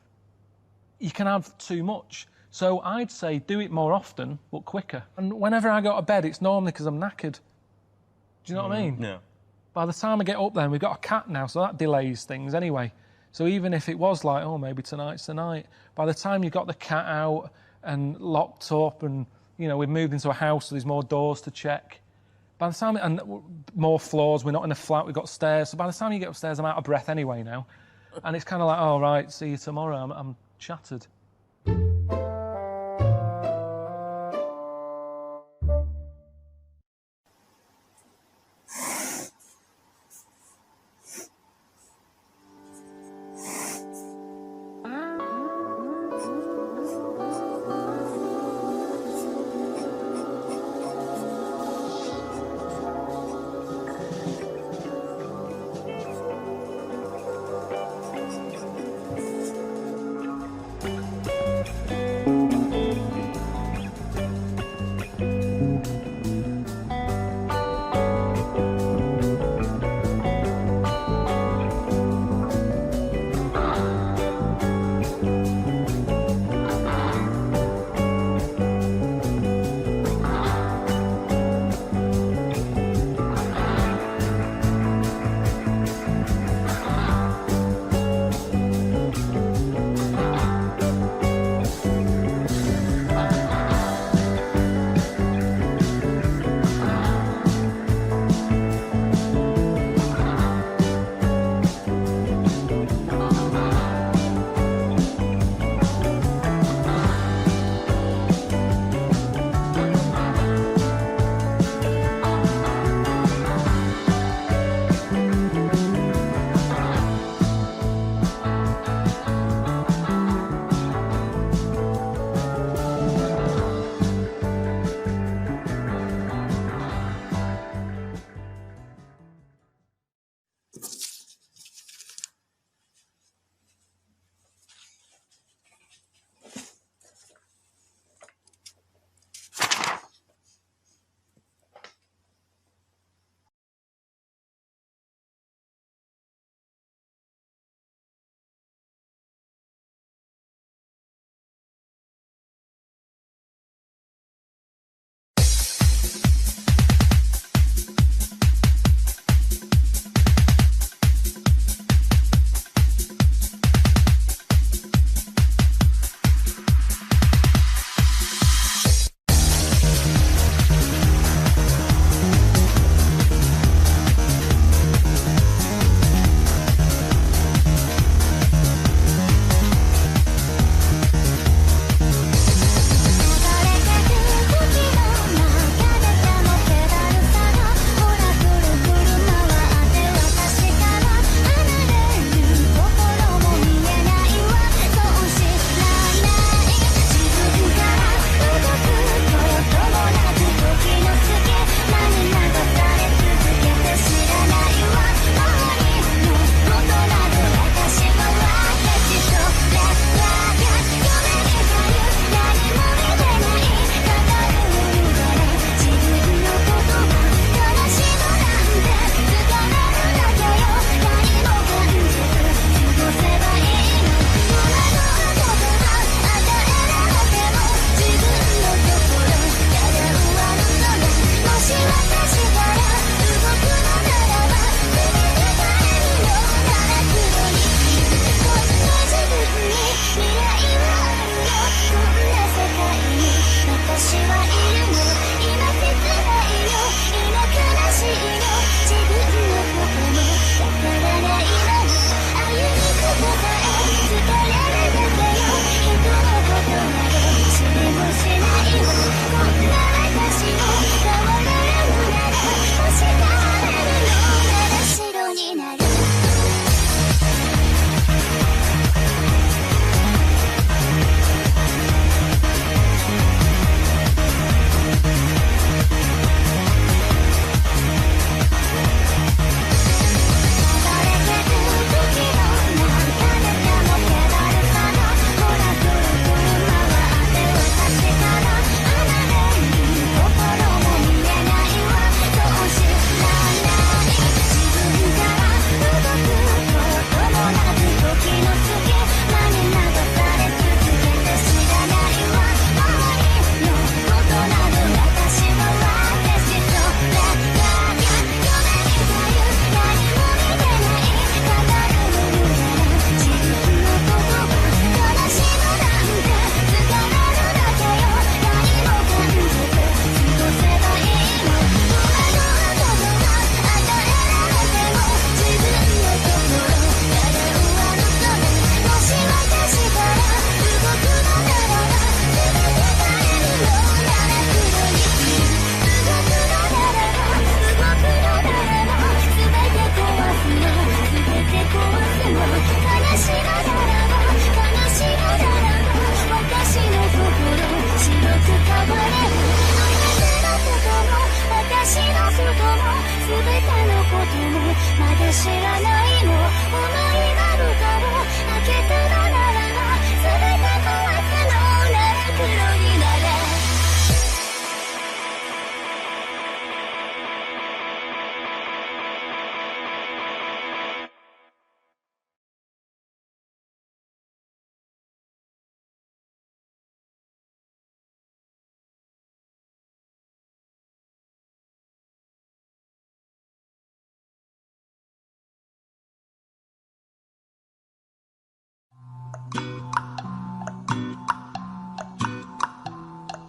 You can have too much. So I'd say do it more often, but quicker. And whenever I go to bed, it's normally because I'm knackered. Do you know what I mean? Yeah. By the time I get up there, and we've got a cat now, so that delays things anyway. So even if it was like, oh, maybe tonight's the night, by the time you've got the cat out and locked up and, you know, we've moved into a house, so there's more doors to check. By the time, and more floors, we're not in a flat, we've got stairs. So by the time you get upstairs, I'm out of breath anyway now. And it's kind of like, oh, right, see you tomorrow, I'm shattered.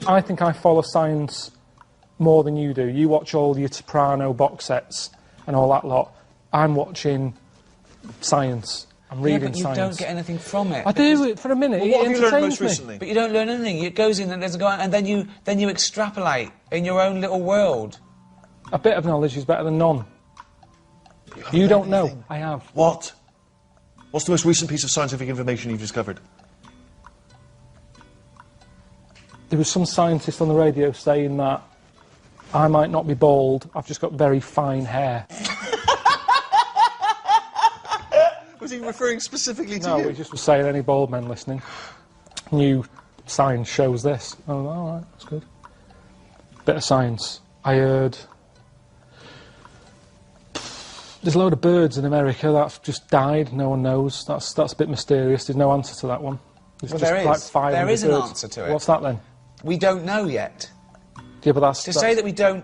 I think I follow science more than you do. You watch all your Soprano box sets and all that lot. I'm watching science. I'm reading but you science. don't get anything from it. I do it for a minute. Well, what it have you learned entertains most me. recently? But you don't learn anything. It goes in and there's a guy, and then you extrapolate in your own little world. A bit of knowledge is better than none. You don't know. I have. What? What's the most recent piece of scientific information you've discovered? There was some scientist on the radio saying that I might not be bald, I've just got very fine hair. Was he referring specifically to No, you? he just was saying any bald men listening. New science shows this. Oh, all right, that's good. Bit of science. I heard there's a load of birds in America that's just died. No one knows. That's a bit mysterious. There's no answer to that one. There's Well, just there like is. 500 There is an birds. answer to it. What's that then? We don't know yet. Yeah, but that's To say that we don't...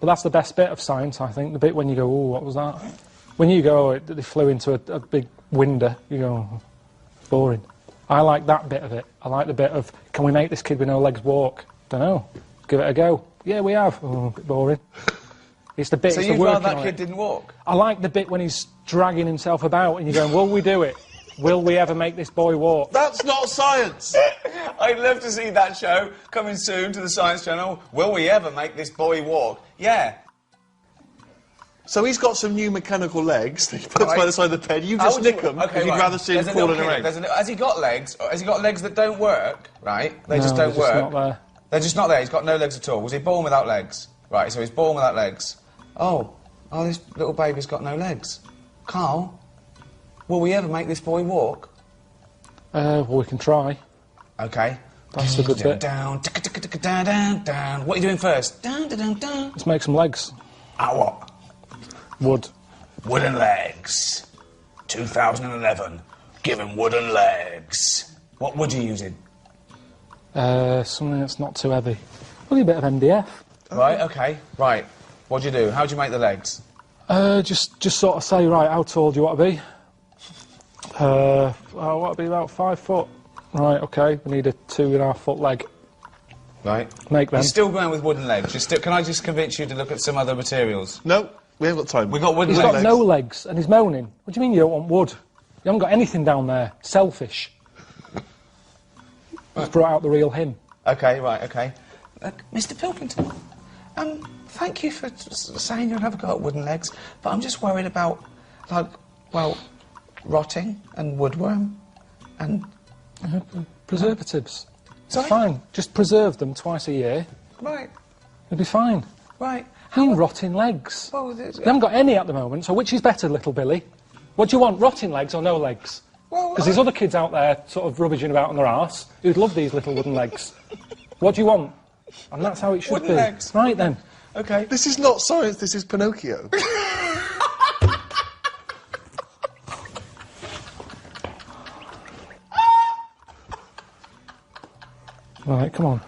But that's the best bit of science, I think. The bit when you go, oh, what was that? When you go, oh, they flew into a big window, you go, oh, boring. I like that bit of it. I like the bit of, can we make this kid with no legs walk? Don't know. Give it a go. Yeah, we have. Oh, a bit boring. It's the bit, So it's the you'd rather working that on kid it. didn't walk? I like the bit when he's dragging himself about and you're going, will we do it? Will we ever make this boy walk? That's not science! I'd love to see that show coming soon to the Science Channel. Will we ever make this boy walk? Yeah. So he's got some new mechanical legs that he puts by the side of the bed. You How just would you- nick them okay, because you'd right. rather see him There's a crawl in little a kid, ring. has he got legs? Has he got legs that don't work? Right? They No, just don't they're just work. not there. They're just not there. He's got no legs at all. Was he born without legs? Right, so he's born without legs. Oh, this little baby's got no legs. Carl, will we ever make this boy walk? Well, we can try. Okay. That's the good bit. Down, down, down, down. What are you doing first? Down, down, down. Let's make some legs. What? Wood. Wooden legs. 2011. Give him wooden legs. What wood are you using? Something that's not too heavy. Only a bit of MDF. Right, okay. Right. What do you do? How do you make the legs? Just sort of say, right, how tall do you want to be? I want to be about 5 foot. Right, okay, we need a 2.5 foot leg. Right. Make them. You're still going with wooden legs. Can I just convince you to look at some other materials? No, we haven't got time. We've got wooden He's legs. got no legs and he's moaning. What do you mean you don't want wood? You haven't got anything down there. Selfish. Just brought out the real him. Okay, right, okay. Mr. Pilkington, thank you for saying you'll never go at wooden legs, but I'm just worried about, like, well, rotting and woodworm and... Preservatives. Sorry? It's fine. Just preserve them twice a year. Right, It'll be fine. right. How rotting legs? Well, You haven't got any at the moment, so which is better, little Billy? What do you want, rotting legs or no legs? Well, Because there's other kids out there sort of rubbishing about on their arse who'd love these little wooden legs. What do you want? And that's how it should Wooden be. legs. Right then. Okay. This is not science, this is Pinocchio. Right, come on.